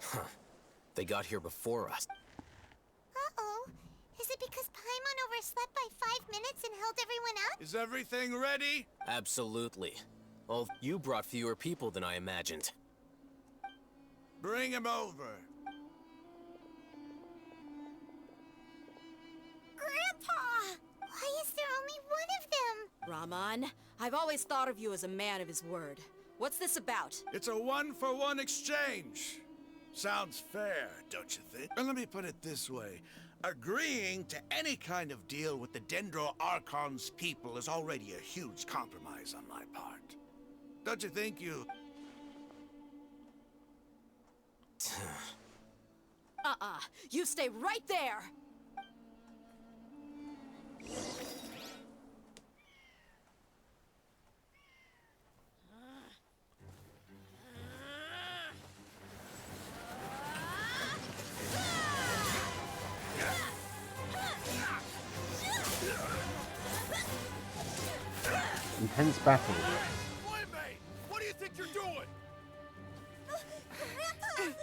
Huh. They got here before us.
Uh-oh. Is it because Paimon overslept by 5 minutes and held everyone up?
Is everything ready?
Absolutely. Well, you brought fewer people than I imagined.
Bring him over.
Grandpa! Why is there only one of them?
Rahman, I've always thought of you as a man of his word. What's this about?
It's a one-for-one exchange. Sounds fair, don't you think? And let me put it this way. Agreeing to any kind of deal with the Dendro Archon's people is already a huge compromise on my part. Don't you think you...
You stay right there!
Intense battle.
Playmate! What do you think you're doing?
Grandpa!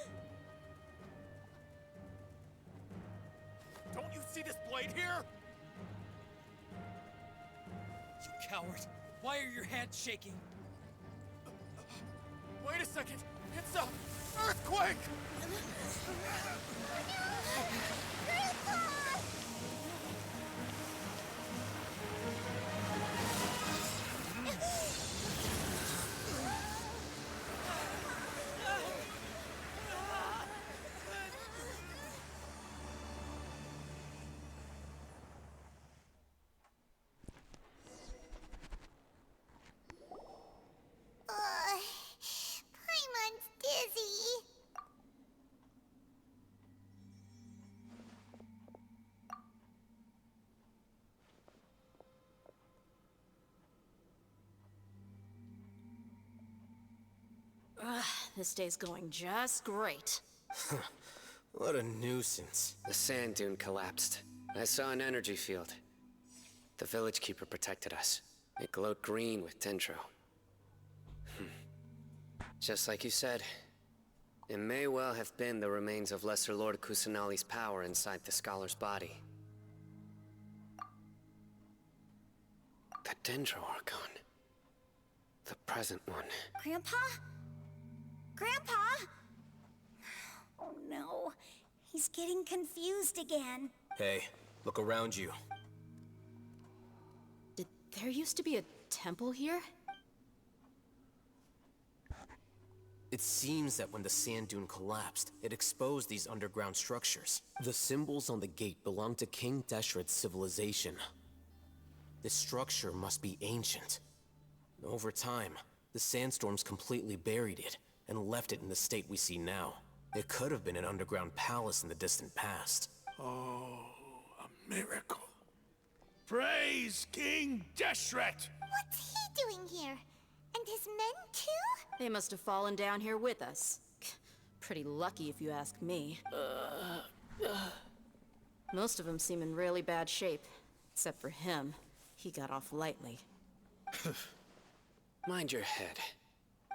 Don't you see this blade here?
You coward! Why are your hands shaking?
Wait a second! It's a earthquake!
Paimon's dizzy.
This day's going just great.
What a nuisance.
The sand dune collapsed. I saw an energy field. The village keeper protected us. It glowed green with dendro. Just like you said, it may well have been the remains of Lesser Lord Kusanali's power inside the scholar's body. The dendro archon. The present one.
Grandpa? Grandpa? Oh no. He's getting confused again.
Hey, look around you.
Did there used to be a temple here?
It seems that when the sand dune collapsed, it exposed these underground structures. The symbols on the gate belong to King Deshret's civilization. This structure must be ancient. Over time, the sandstorms completely buried it and left it in the state we see now. It could have been an underground palace in the distant past.
Oh, a miracle. Praise King Deshret!
What's he doing here? And his men too?
They must have fallen down here with us. Pretty lucky if you ask me. Most of them seem in really bad shape. Except for him. He got off lightly.
Mind your head.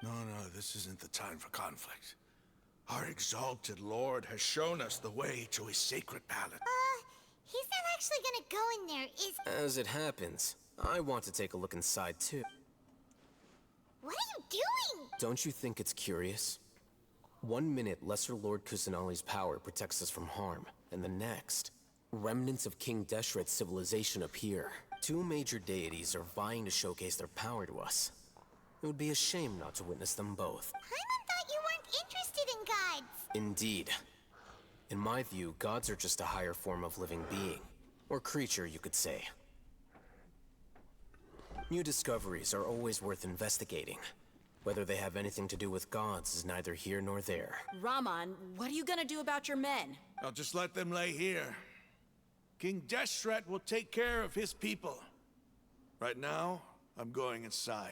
No, this isn't the time for conflict. Our exalted lord has shown us the way to his sacred palace.
He's not actually gonna go in there, is...
As it happens, I want to take a look inside too.
What are you doing?
Don't you think it's curious? 1 minute, Lesser Lord Kusanali's power protects us from harm, and the next, remnants of King Deshret's civilization appear. 2 major deities are vying to showcase their power to us. It would be a shame not to witness them both.
Paimon thought you weren't interested in gods.
Indeed. In my view, gods are just a higher form of living being. Or creature, you could say. New discoveries are always worth investigating. Whether they have anything to do with gods is neither here nor there.
Raman, what are you gonna do about your men?
I'll just let them lay here. King Deshret will take care of his people. Right now, I'm going inside.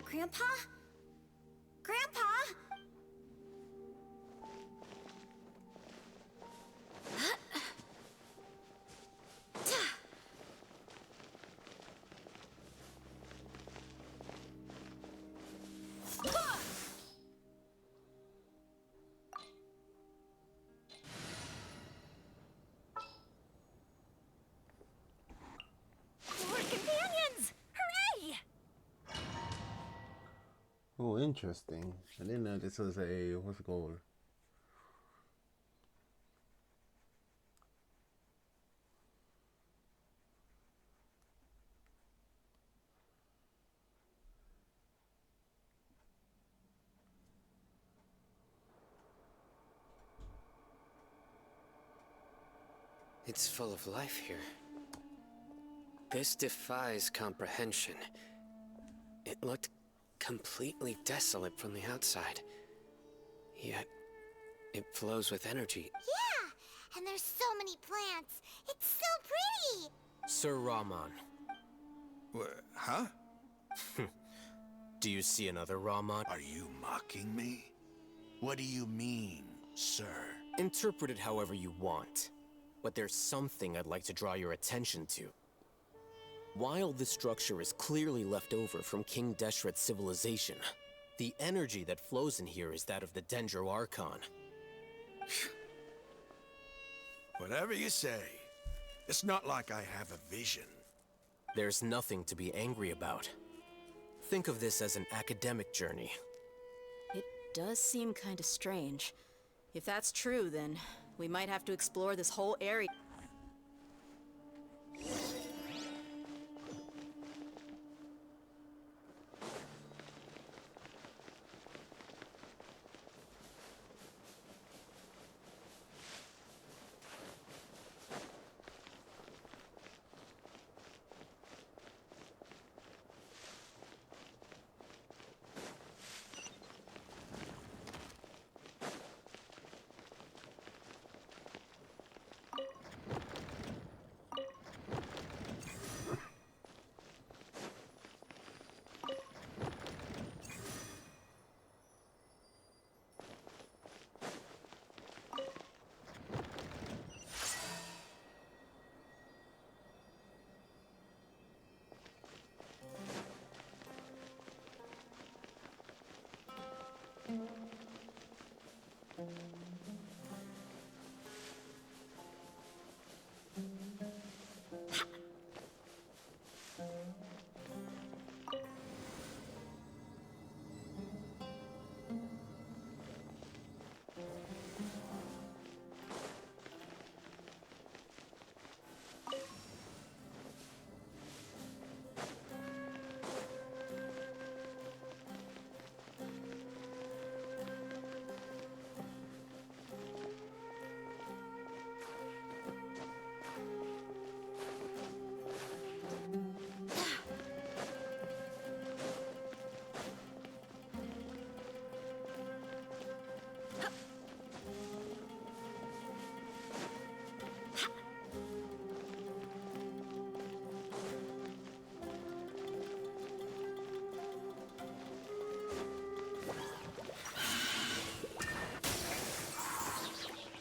Grandpa? Grandpa? We're companions! Hooray!
Oh, interesting. I didn't know this was a, what's it called?
It's full of life here. This defies comprehension. It looked completely desolate from the outside. Yet, it flows with energy.
Yeah! And there's so many plants. It's so pretty!
Sir Raman,
Huh?
Do you see another Rahman?
Are you mocking me? What do you mean, sir?
Interpret it however you want. But there's something I'd like to draw your attention to. While this structure is clearly left over from King Deshret's civilization, the energy that flows in here is that of the Dendro Archon.
Whatever you say. It's not like I have a vision.
There's nothing to be angry about. Think of this as an academic journey.
It does seem kinda strange. If that's true, then we might have to explore this whole area.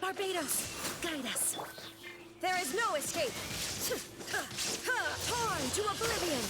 Barbados, guide us. There is no escape. Torn to oblivion.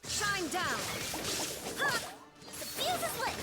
Shine down! Ha! The fuse is lit!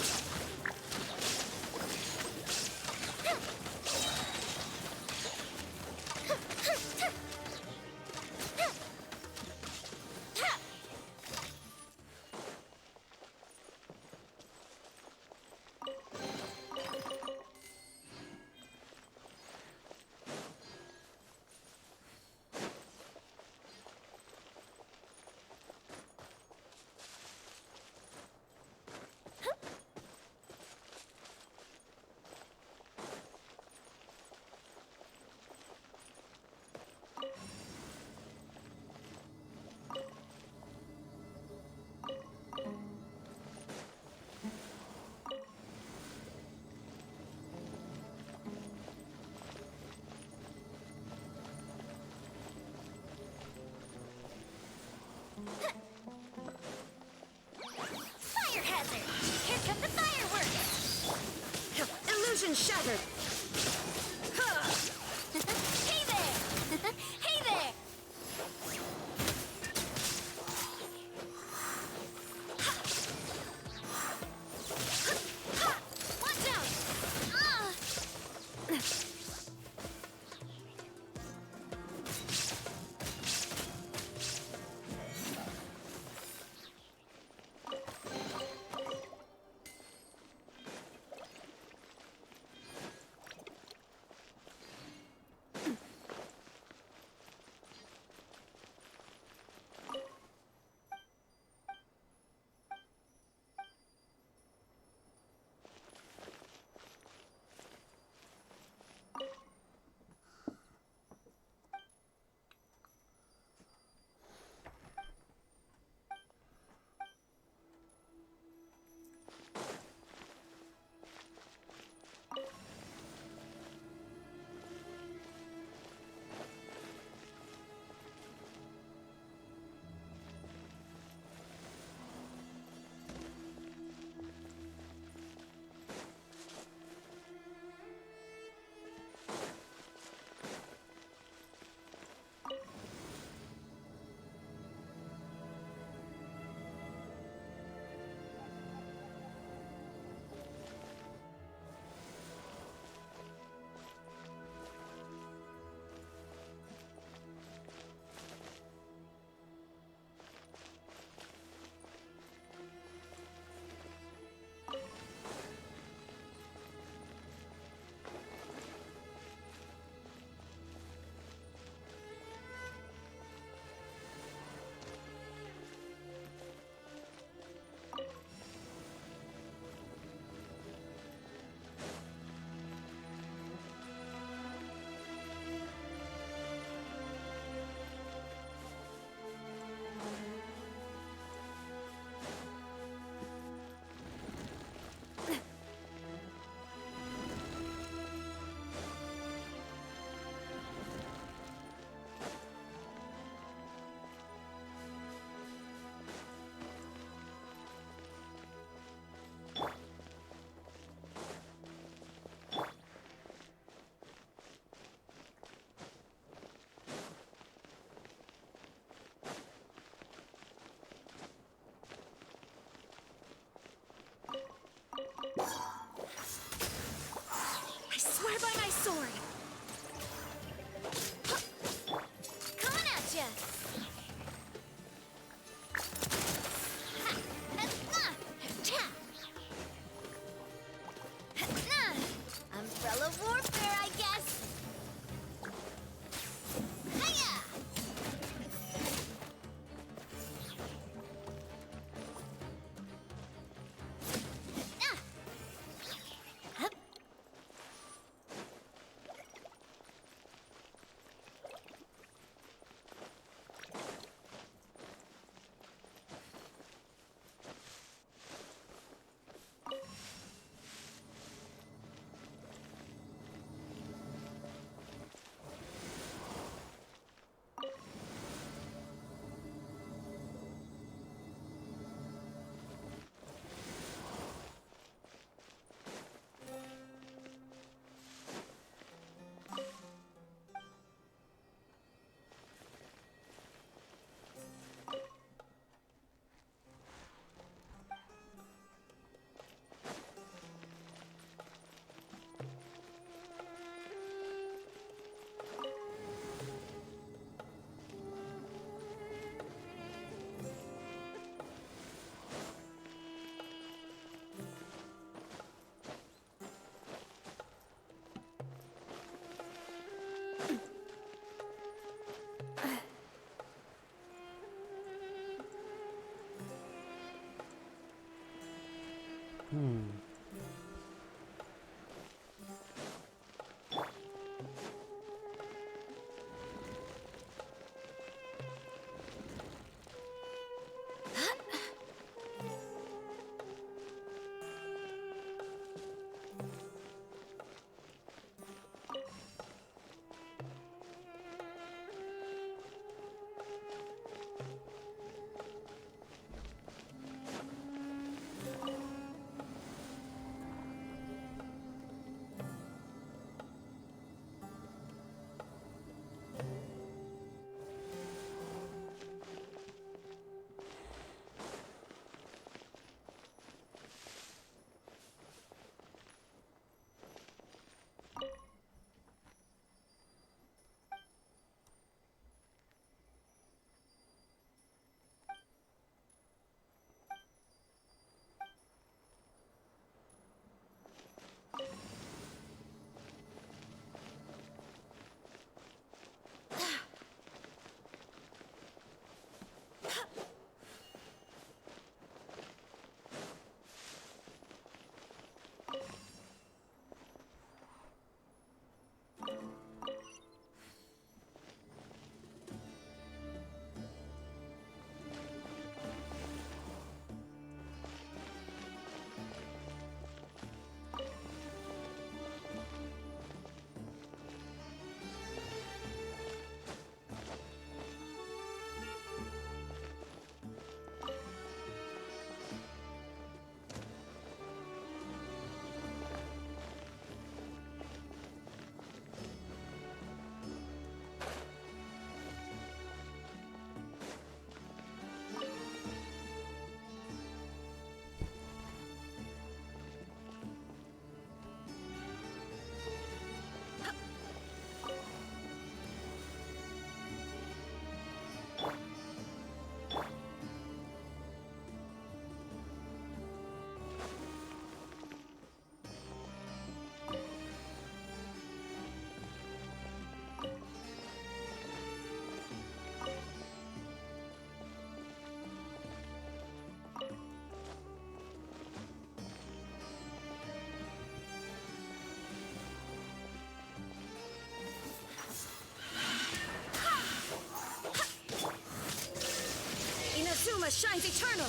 shines eternal!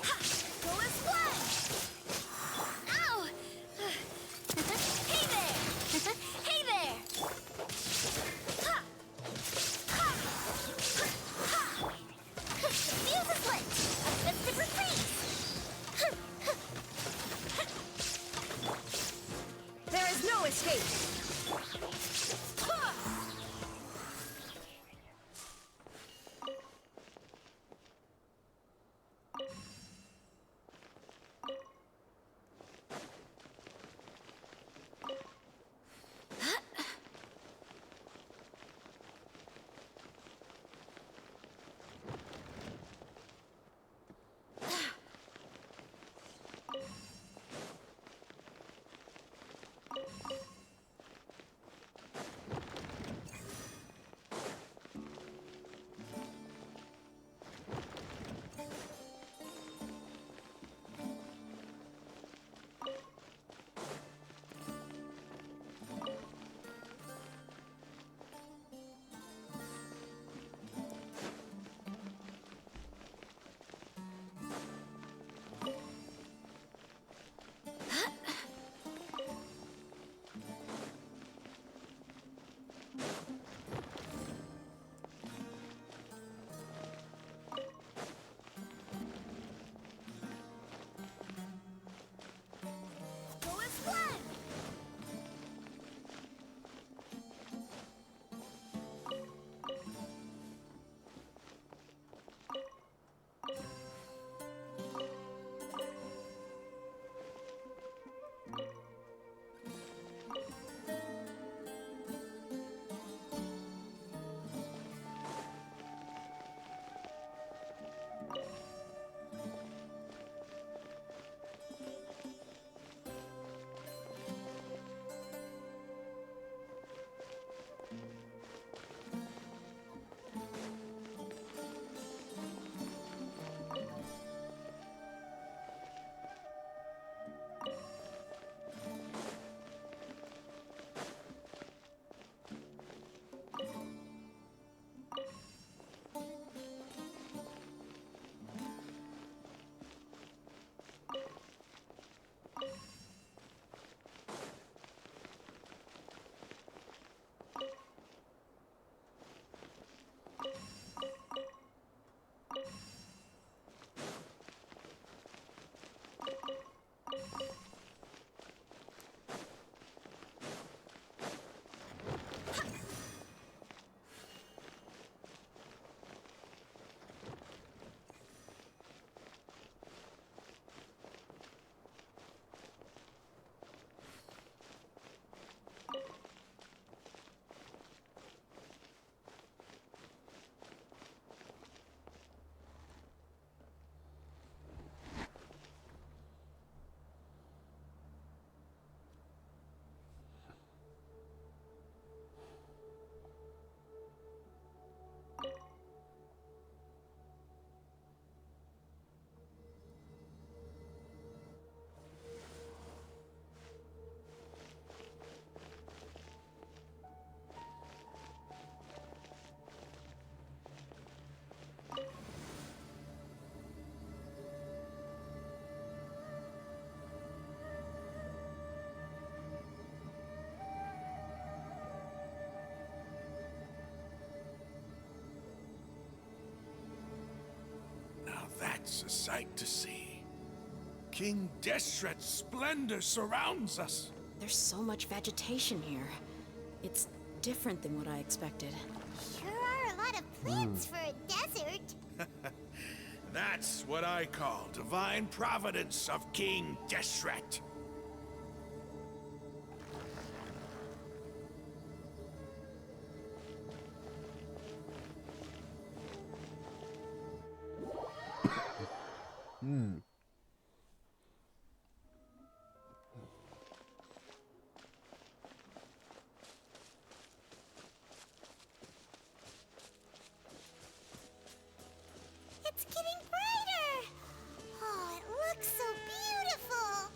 Ha! Go as one! Ow! Hey there! Hey there! Ha! Ha! Ha! The fuse is lit! A festive reprise! There is no escape! Ha! Go as one!
Now that's a sight to see. King Deshret's splendor surrounds us.
There's so much vegetation here. It's different than what I expected.
Sure are a lot of plants for a desert.
That's what I call divine providence of King Deshret.
It's getting brighter! Oh, it looks so beautiful!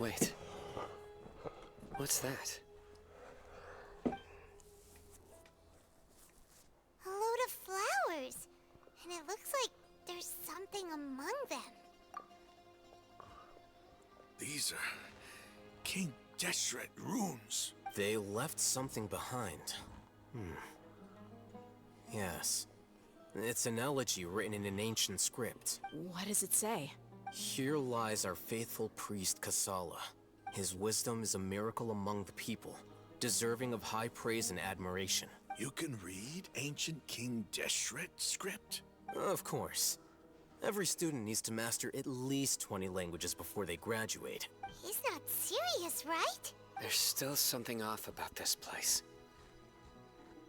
Wait. What's that?
A load of flowers. And it looks like there's something among them.
These are King Deshret runes.
They left something behind. Yes. It's an elegy written in an ancient script.
What does it say?
Here lies our faithful priest Kasala. His wisdom is a miracle among the people, deserving of high praise and admiration.
You can read ancient King Deshret script?
Of course. Every student needs to master at least 20 languages before they graduate.
He's not serious, right?
There's still something off about this place.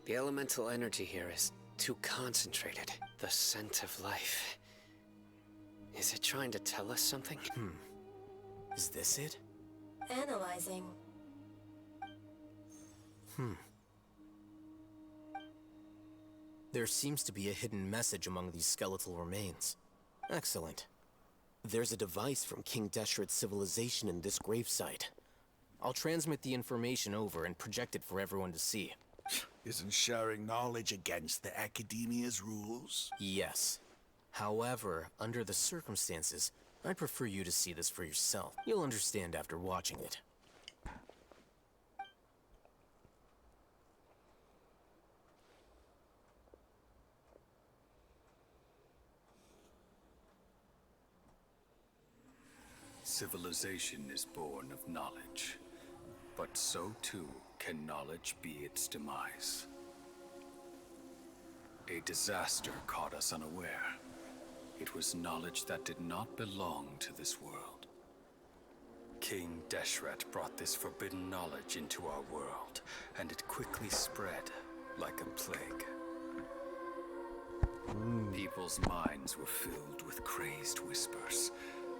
The elemental energy here is too concentrated. The scent of life. Is it trying to tell us something?
Is this it?
Analyzing.
There seems to be a hidden message among these skeletal remains. Excellent. There's a device from King Deshret's civilization in this gravesite. I'll transmit the information over and project it for everyone to see.
Isn't sharing knowledge against the Academia's rules?
Yes. However, under the circumstances, I'd prefer you to see this for yourself. You'll understand after watching it.
Civilization is born of knowledge, but so too can knowledge be its demise. A disaster caught us unaware. It was knowledge that did not belong to this world. King Deshret brought this forbidden knowledge into our world, and it quickly spread like a plague. People's minds were filled with crazed whispers.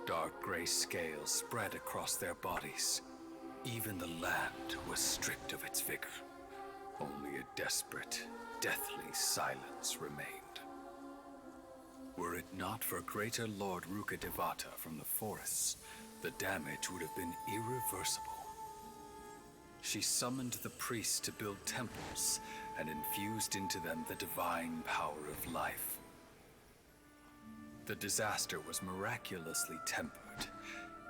Dark gray scales spread across their bodies. Even the land was stripped of its vigor. Only a desperate, deathly silence remained. Were it not for greater Lord Rukkhadevata from the forests, the damage would have been irreversible. She summoned the priests to build temples and infused into them the divine power of life. The disaster was miraculously tempered,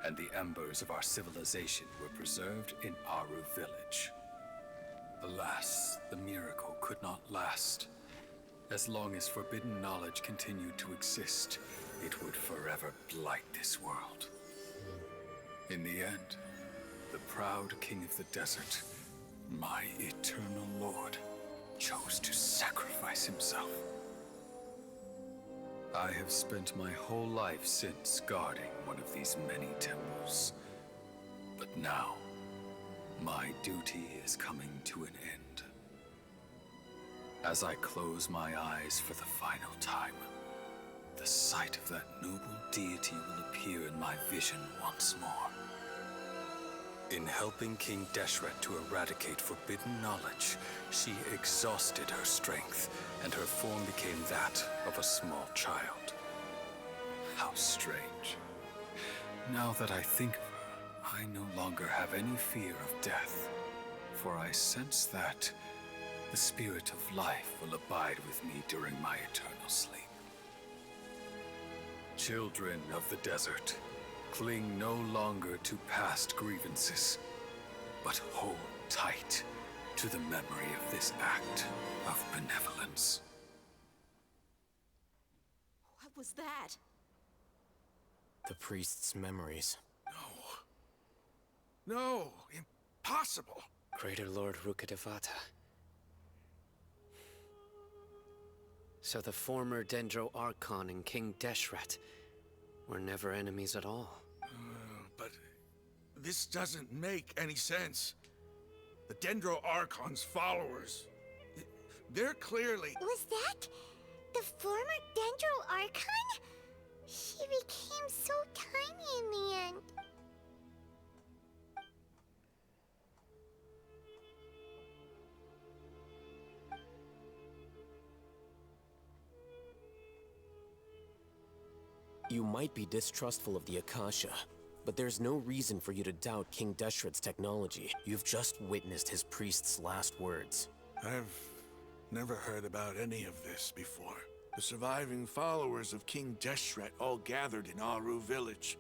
and the embers of our civilization were preserved in Aru village. Alas, the miracle could not last. As long as forbidden knowledge continued to exist, it would forever blight this world. In the end, the proud king of the desert, my eternal lord, chose to sacrifice himself. I have spent my whole life since guarding one of these many temples. But now, my duty is coming to an end. As I close my eyes for the final time, the sight of that noble deity will appear in my vision once more. In helping King Deshret to eradicate forbidden knowledge, she exhausted her strength, and her form became that of a small child. How strange. Now that I think of her, I no longer have any fear of death, for I sense that the spirit of life will abide with me during my eternal sleep. Children of the desert, cling no longer to past grievances, but hold tight to the memory of this act of benevolence.
What was that?
The priest's memories.
No, impossible.
Greater Lord Rukkhadevata. So the former Dendro Archon and King Deshret were never enemies at all.
But this doesn't make any sense. The Dendro Archon's followers, they're clearly...
Was that the former Dendro Archon? She became so tiny in the end.
You might be distrustful of the Akasha,
But there's no reason for you to doubt King Deshret's technology. You've just witnessed his priest's last words.
I've never heard about any of this before. The surviving followers of King Deshret all gathered in Aru village.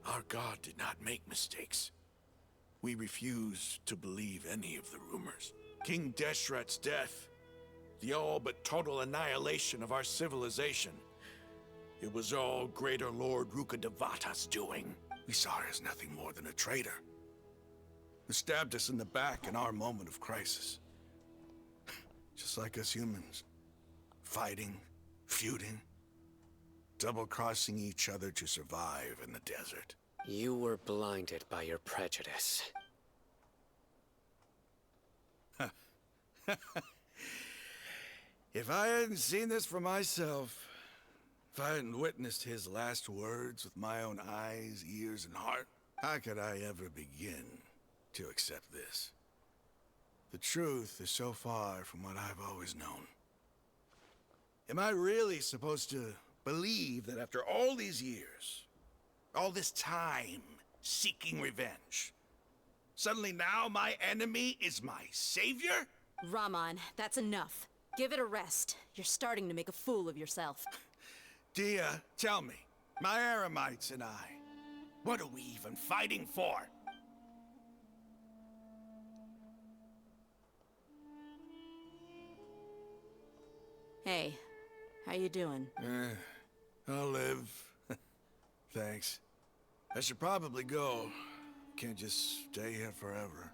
Our god did not make mistakes. We refuse to believe any of the rumors. King Deshret's death, the all but total annihilation of our civilization, it was all Greater Lord Rukkhadevata's doing. We saw her as nothing more than a traitor, who stabbed us in the back in our moment of crisis. Just like us humans. Fighting, feuding, double-crossing each other to survive in the desert.
You were blinded by your prejudice.
If I hadn't seen this for myself, if I hadn't witnessed his last words with my own eyes, ears, and heart, how could I ever begin to accept this? The truth is so far from what I've always known. Am I really supposed to believe that after all these years, all this time seeking revenge, suddenly now my enemy is my savior?
Rahman, that's enough. Give it a rest. You're starting to make a fool of yourself.
Dia, tell me, my Aramites and I, what are we even fighting for?
Hey, how you doing?
I'll live. Thanks. I should probably go. Can't just stay here forever.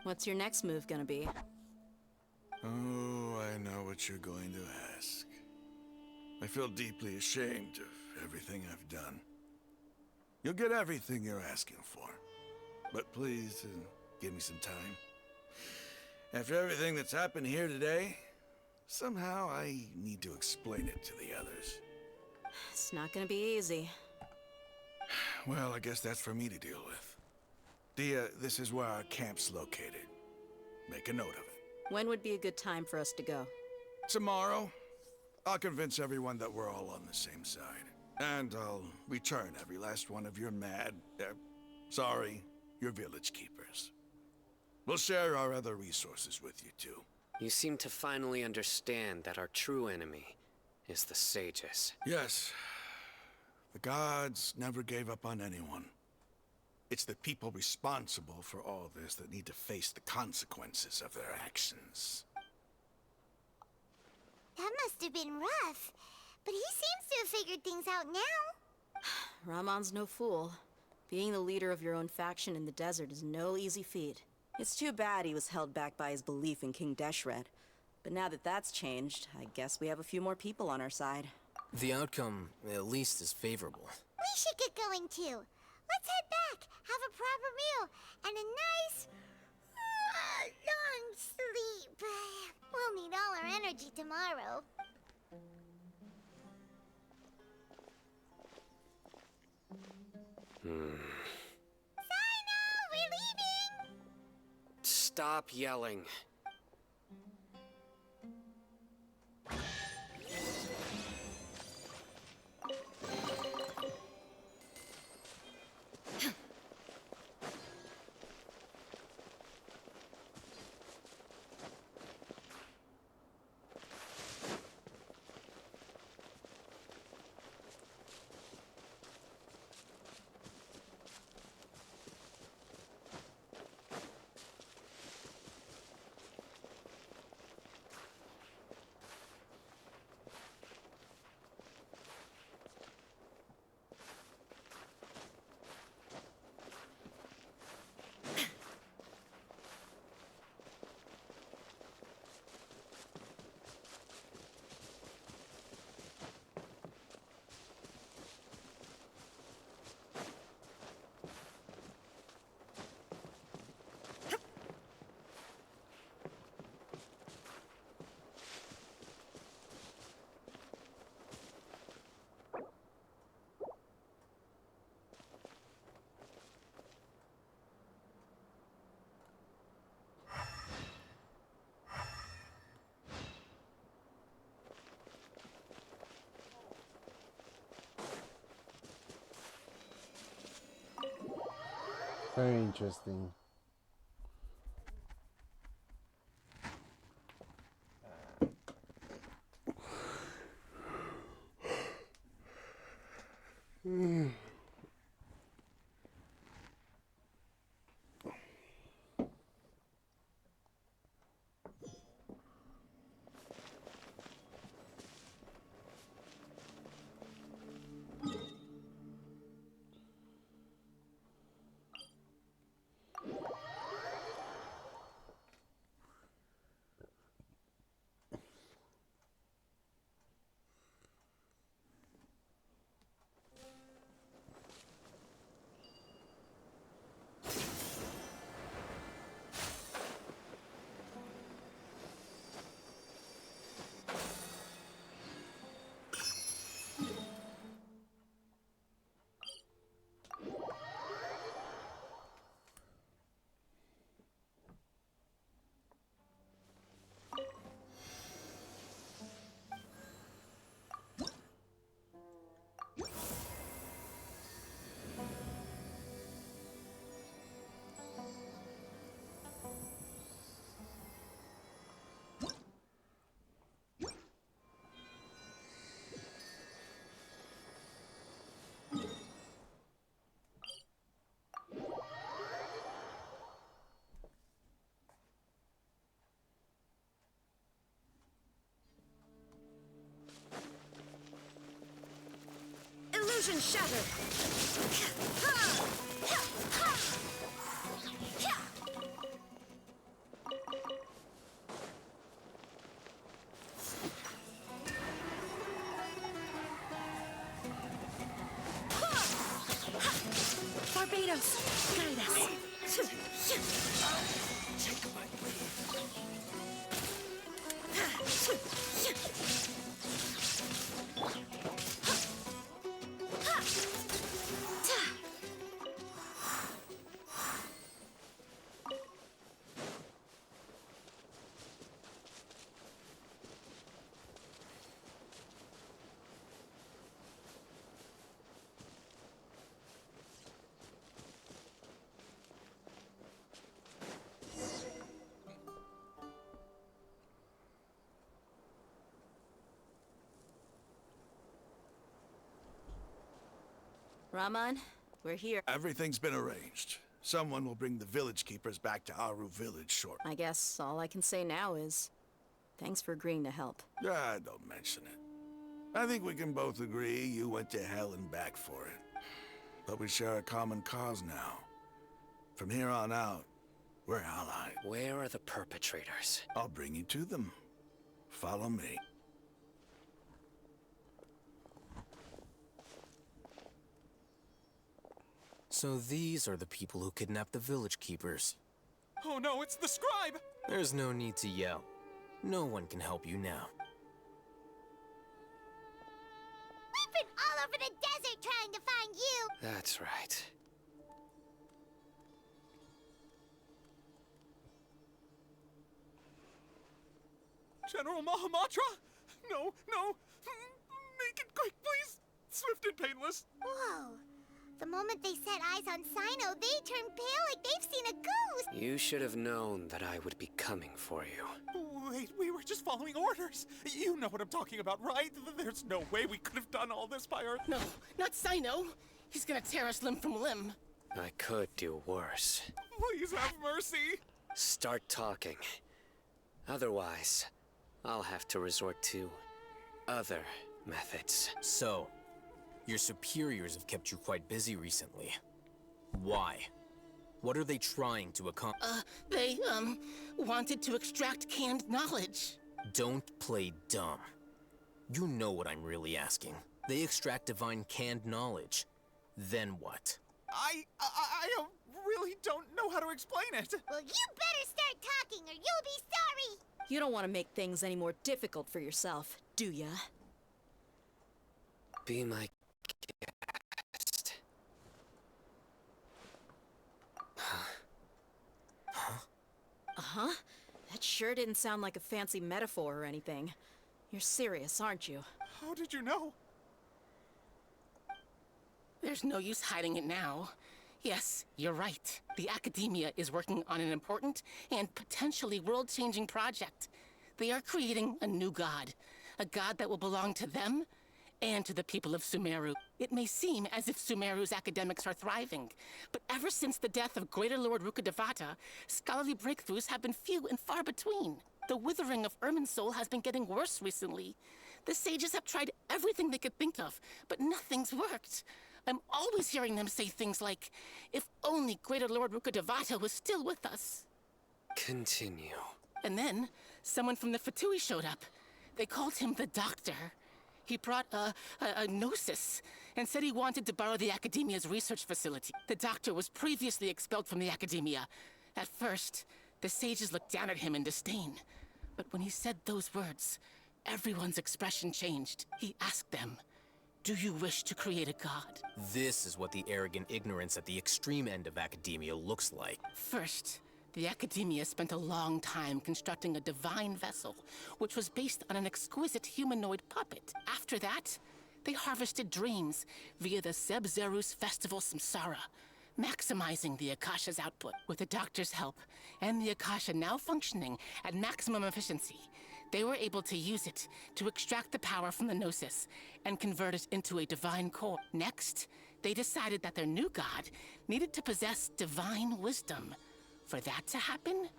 What's your next move gonna be?
Oh, I know what you're going to ask. I feel deeply ashamed of everything I've done. You'll get everything you're asking for. But please, give me some time. After everything that's happened here today, somehow I need to explain it to the others.
It's not gonna be easy.
Well, I guess that's for me to deal with. Dia, this is where our camp's located. Make a note of it.
When would be a good time for us to go?
Tomorrow. I'll convince everyone that we're all on the same side. And I'll return every last one of your your village keepers. We'll share our other resources with you too.
You seem to finally understand that our true enemy is the sages.
Yes. The gods never gave up on anyone. It's the people responsible for all this that need to face the consequences of their actions.
That must have been rough. But he seems to have figured things out now.
Rahman's no fool. Being the leader of your own faction in the desert is no easy feat. It's too bad he was held back by his belief in King Deshret. But now that that's changed, I guess we have a few more people on our side.
The outcome, at least, is favorable.
We should get going too. Let's head back, have a proper meal, and a nice, long sleep. We'll need all our energy tomorrow. Sino, we're leaving!
Stop yelling.
Very interesting.
Illusion shattered! Barbados, guide us.
Take my
Raman, we're here.
Everything's been arranged. Someone will bring the village keepers back to Aru village shortly.
I guess all I can say now is thanks for agreeing to help.
Ah, don't mention it. I think we can both agree you went to hell and back for it. But we share a common cause now. From here on out, we're allied.
Where are the perpetrators?
I'll bring you to them. Follow me.
So these are the people who kidnapped the village keepers.
Oh no, it's the scribe!
There's no need to yell. No one can help you now.
We've been all over the desert trying to find you!
That's right.
General Mahamatra? No, no! Make it quick, please! Swift and painless!
Whoa. The moment they set eyes on Sino, they turned pale like they've seen a ghost!
You should have known that I would be coming for you.
Wait, we were just following orders. You know what I'm talking about, right? There's no way we could have done all this by our...
No, not Sino. He's gonna tear us limb from limb.
I could do worse.
Please have mercy.
Start talking. Otherwise, I'll have to resort to other methods.
So, your superiors have kept you quite busy recently. Why? What are they trying to accomplish?
They, wanted to extract canned knowledge.
Don't play dumb. You know what I'm really asking. They extract divine canned knowledge. Then what?
I really don't know how to explain it.
Well, you better start talking or you'll be sorry!
You don't want to make things any more difficult for yourself, do ya?
Be my guest.
Uh-huh. That sure didn't sound like a fancy metaphor or anything. You're serious, aren't you?
How did you know?
There's no use hiding it now.
Yes, you're right. The Academia is working on an important and potentially world-changing project. They are creating a new god. A god that will belong to them and to the people of Sumeru. It may seem as if Sumeru's academics are thriving, but ever since the death of Greater Lord Rukkhadevata, scholarly breakthroughs have been few and far between. The withering of Irminsul has been getting worse recently. The sages have tried everything they could think of, but nothing's worked. I'm always hearing them say things like, if only Greater Lord Rukkhadevata was still with us.
Continue.
And then, someone from the Fatui showed up. They called him the Doctor. He brought a gnosis and said he wanted to borrow the Academia's research facility. The Doctor was previously expelled from the Academia. At first, the sages looked down at him in disdain. But when he said those words, everyone's expression changed. He asked them, "Do you wish to create a god?"
This is what the arrogant ignorance at the extreme end of academia looks like.
First, the Academia spent a long time constructing a divine vessel, which was based on an exquisite humanoid puppet. After that, they harvested dreams via the Zeb-Zerus Festival Samsara, maximizing the Akasha's output. With the Doctor's help, and the Akasha now functioning at maximum efficiency, they were able to use it to extract the power from the Gnosis and convert it into a divine core. Next, they decided that their new god needed to possess divine wisdom. For that to happen,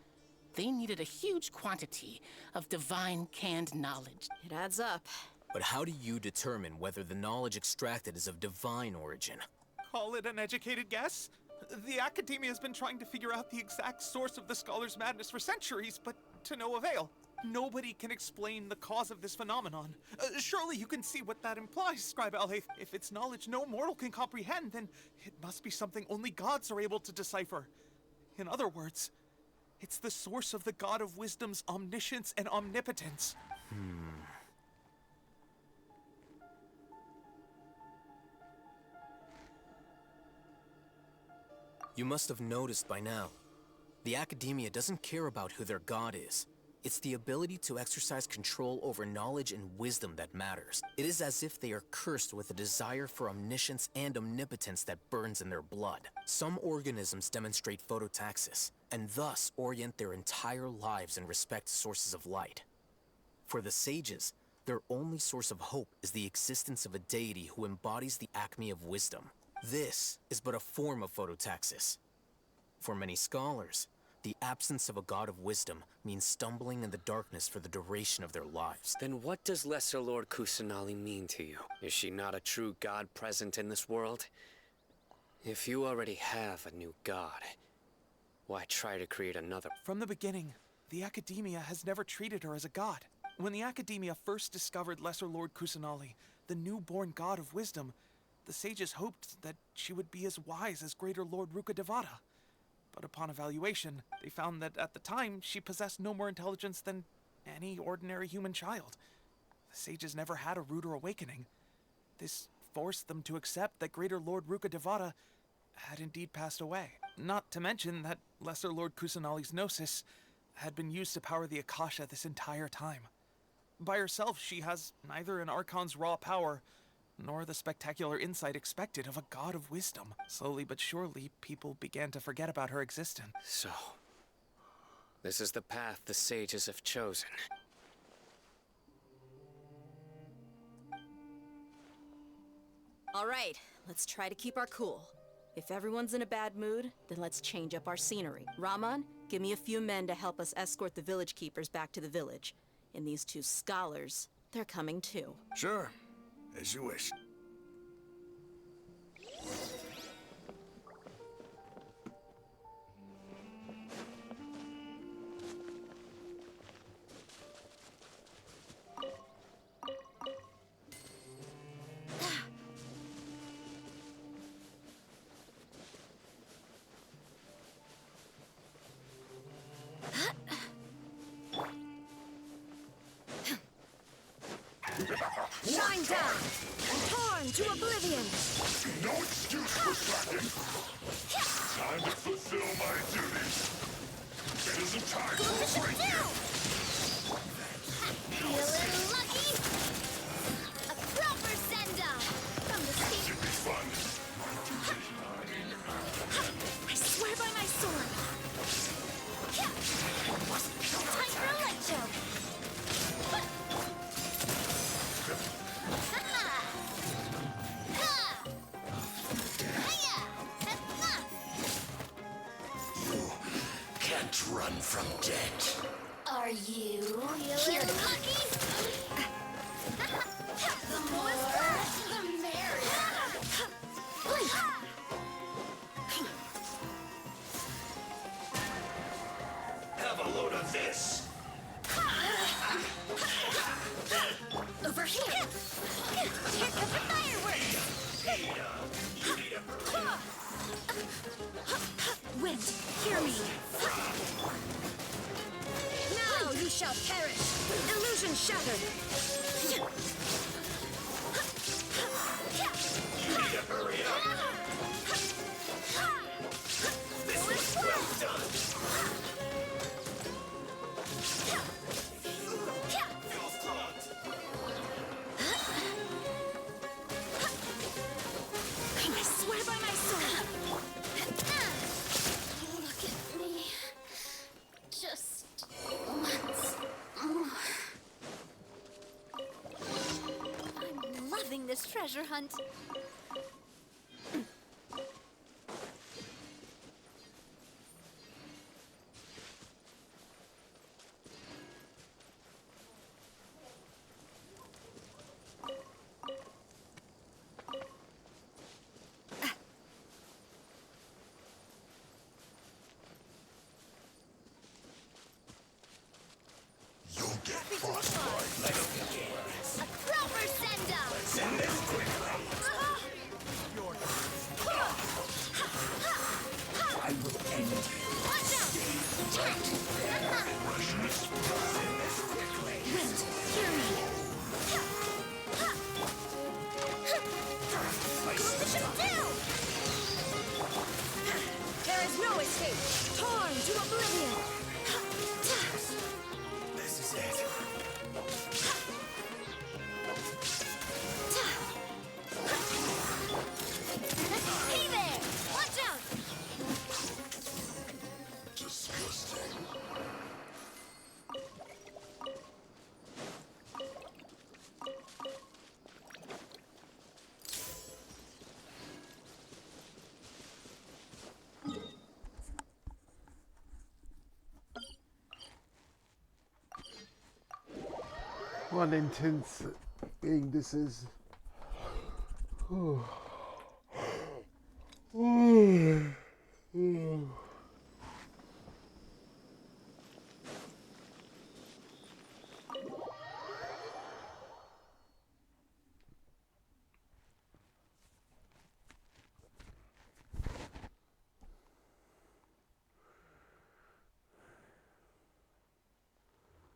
they needed a huge quantity of divine canned knowledge.
It adds up.
But how do you determine whether the knowledge extracted is of divine origin?
Call it an educated guess? The Academia has been trying to figure out the exact source of the scholar's madness for centuries, but to no avail. Nobody can explain the cause of this phenomenon. Surely you can see what that implies, Scribe Alhaith. If it's knowledge no mortal can comprehend, then it must be something only gods are able to decipher. In other words, it's the source of the God of Wisdom's omniscience and omnipotence.
You must have noticed by now. The Academia doesn't care about who their god is. It's the ability to exercise control over knowledge and wisdom that matters. It is as if they are cursed with a desire for omniscience and omnipotence that burns in their blood. Some organisms demonstrate phototaxis, and thus orient their entire lives in respect to sources of light. For the sages, their only source of hope is the existence of a deity who embodies the acme of wisdom. This is but a form of phototaxis. For many scholars, the absence of a god of wisdom means stumbling in the darkness for the duration of their lives.
Then what does Lesser Lord Kusanali mean to you? Is she not a true god present in this world? If you already have a new god, why try to create another?
From the beginning, the Academia has never treated her as a god. When the Academia first discovered Lesser Lord Kusanali, the newborn god of wisdom, the sages hoped that she would be as wise as Greater Lord Rukkhadevata. But upon evaluation, they found that at the time, she possessed no more intelligence than any ordinary human child. The sages never had a ruder awakening. This forced them to accept that Greater Lord Rukkhadevata had indeed passed away. Not to mention that Lesser Lord Kusanali's Gnosis had been used to power the Akasha this entire time. By herself, she has neither an Archon's raw power, nor the spectacular insight expected of a god of wisdom. Slowly but surely, people began to forget about her existence.
So, this is the path the sages have chosen.
All right, let's try to keep our cool. If everyone's in a bad mood, then let's change up our scenery. Rahman, give me a few men to help us escort the village keepers back to the village. And these two scholars, they're coming too.
Sure. As you wish.
Shine down! Torn to oblivion!
No excuse for slacking! Time to fulfill my duties! It isn't time for a break yet!
Feeling lucky? A proper send-off from the
Should be fun! Can't run from death.
Are you here, lucky? The more, the merrier.
Have a load of this.
Over here. Here comes the fireworks. Wind, hear me. Now you shall perish. Illusion shattered.
You need to hurry up. This was well done.
I swear by my soul. Look at me. Just once more. I'm loving this treasure hunt.
You'll get frostbite. Let's begin.
A proper send-up.
Send this quickly. I will end you.
Watch out!
Precious. Send this quickly.
Wind, hear me. Coalition down! There is no escape. Torn to oblivion.
This is it.
Hey there! Watch out!
Disgusting.
What intense being this is.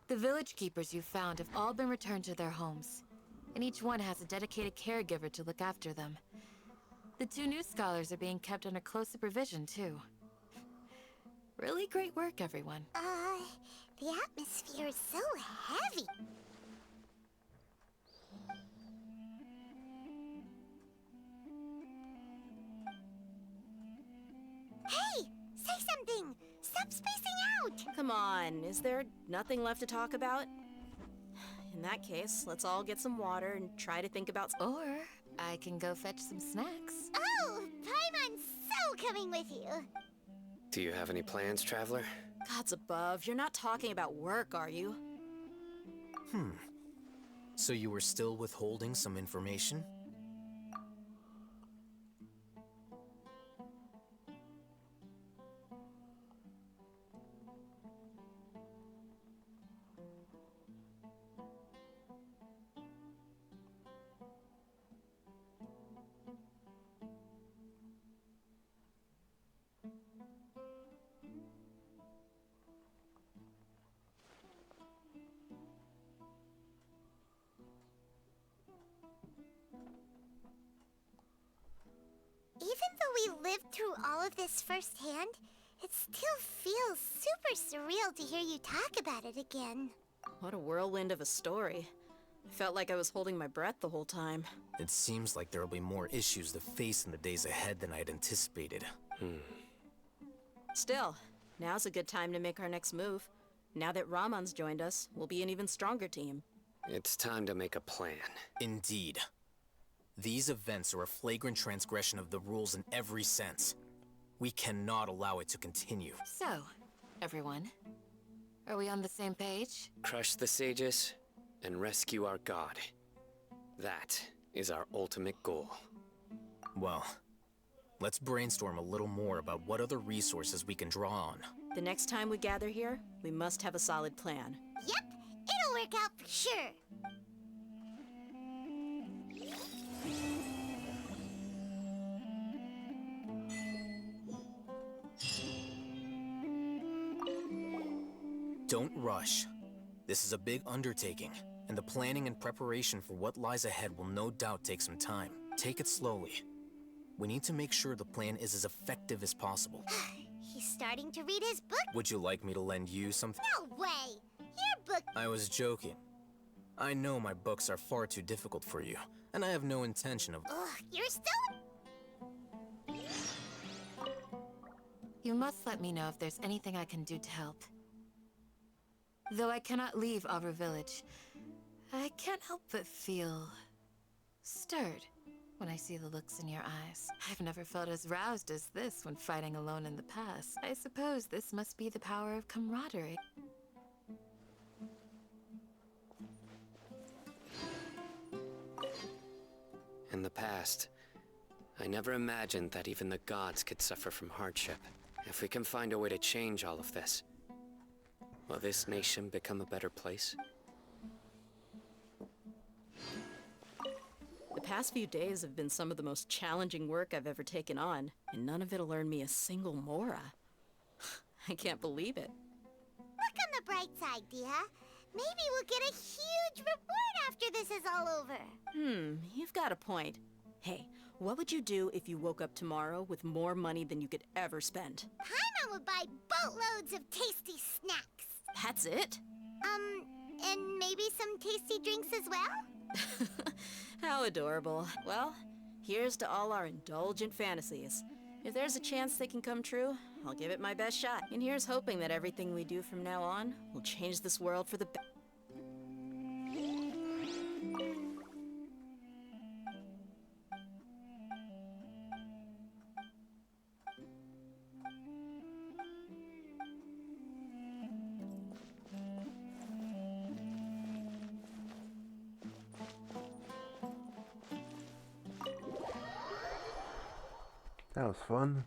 The village keepers you found have all been returned to their homes, and each one has a dedicated caregiver to look after them. The 2 new scholars are being kept under close supervision, too. Really great work, everyone.
The atmosphere is so heavy. Hey! Say something! Stop spacing out!
Come on, is there nothing left to talk about? In that case, let's all get some water and try to think about...
Or I can go fetch some snacks.
Oh! Paimon's so coming with you!
Do you have any plans, Traveler?
Gods above, you're not talking about work, are you?
So you were still withholding some information?
Even though we lived through all of this firsthand, it still feels super surreal to hear you talk about it again.
What a whirlwind of a story. I felt like I was holding my breath the whole time.
It seems like there'll be more issues to face in the days ahead than I'd anticipated.
Still, now's a good time to make our next move. Now that Ramon's joined us, we'll be an even stronger team.
It's time to make a plan.
Indeed. These events are a flagrant transgression of the rules in every sense. We cannot allow it to continue.
So, everyone, are we on the same page?
Crush the sages and rescue our god. That is our ultimate goal.
Well, let's brainstorm a little more about what other resources we can draw on.
The next time we gather here, we must have a solid plan.
Yep, it'll work out for sure.
Don't rush. This is a big undertaking, and the planning and preparation for what lies ahead will no doubt take some time. Take it slowly. We need to make sure the plan is as effective as possible.
He's starting to read his book.
Would you like me to lend you something?
No way! Your book.
I was joking. I know my books are far too difficult for you, and I have no intention of...
Ugh, you're still...
You must let me know if there's anything I can do to help. Though I cannot leave Avra Village, I can't help but feel stirred when I see the looks in your eyes. I've never felt as roused as this when fighting alone in the past. I suppose this must be the power of camaraderie.
In the past, I never imagined that even the gods could suffer from hardship. If we can find a way to change all of this, will this nation become a better place?
The past few days have been some of the most challenging work I've ever taken on, and none of it'll earn me a single mora. I can't believe it.
Look on the bright side, dear. Maybe we'll get a huge reward after this is all over.
You've got a point. Hey, what would you do if you woke up tomorrow with more money than you could ever spend?
Paimon would buy boatloads of tasty snacks.
That's it?
And maybe some tasty drinks as well?
How adorable. Well, here's to all our indulgent fantasies. If there's a chance they can come true, I'll give it my best shot. And here's hoping that everything we do from now on will change this world for the better.
That was fun.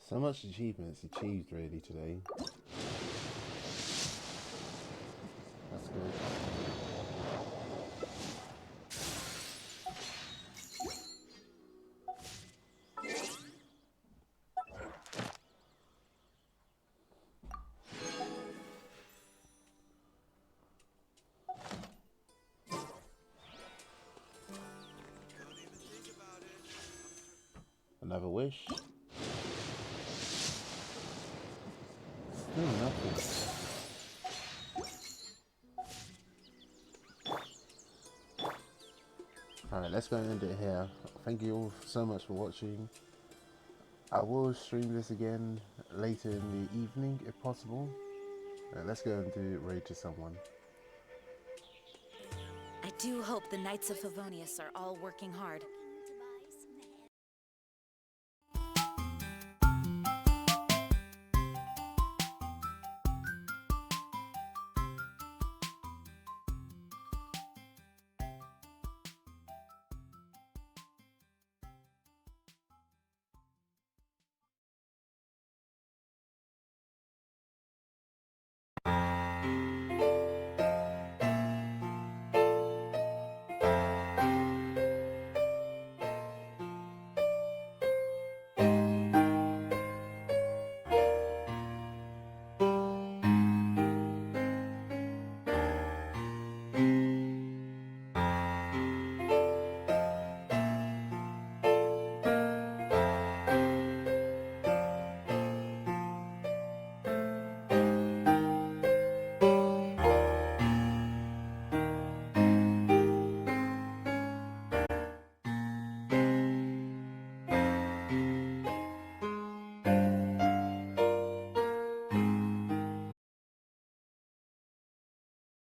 So much achievements achieved really today. That's good. Another wish. Still nothing. Alright, let's go and end it here. Thank you all so much for watching. I will stream this again later in the evening if possible. Let's go and do raid to someone.
I do hope the Knights of Favonius are all working hard.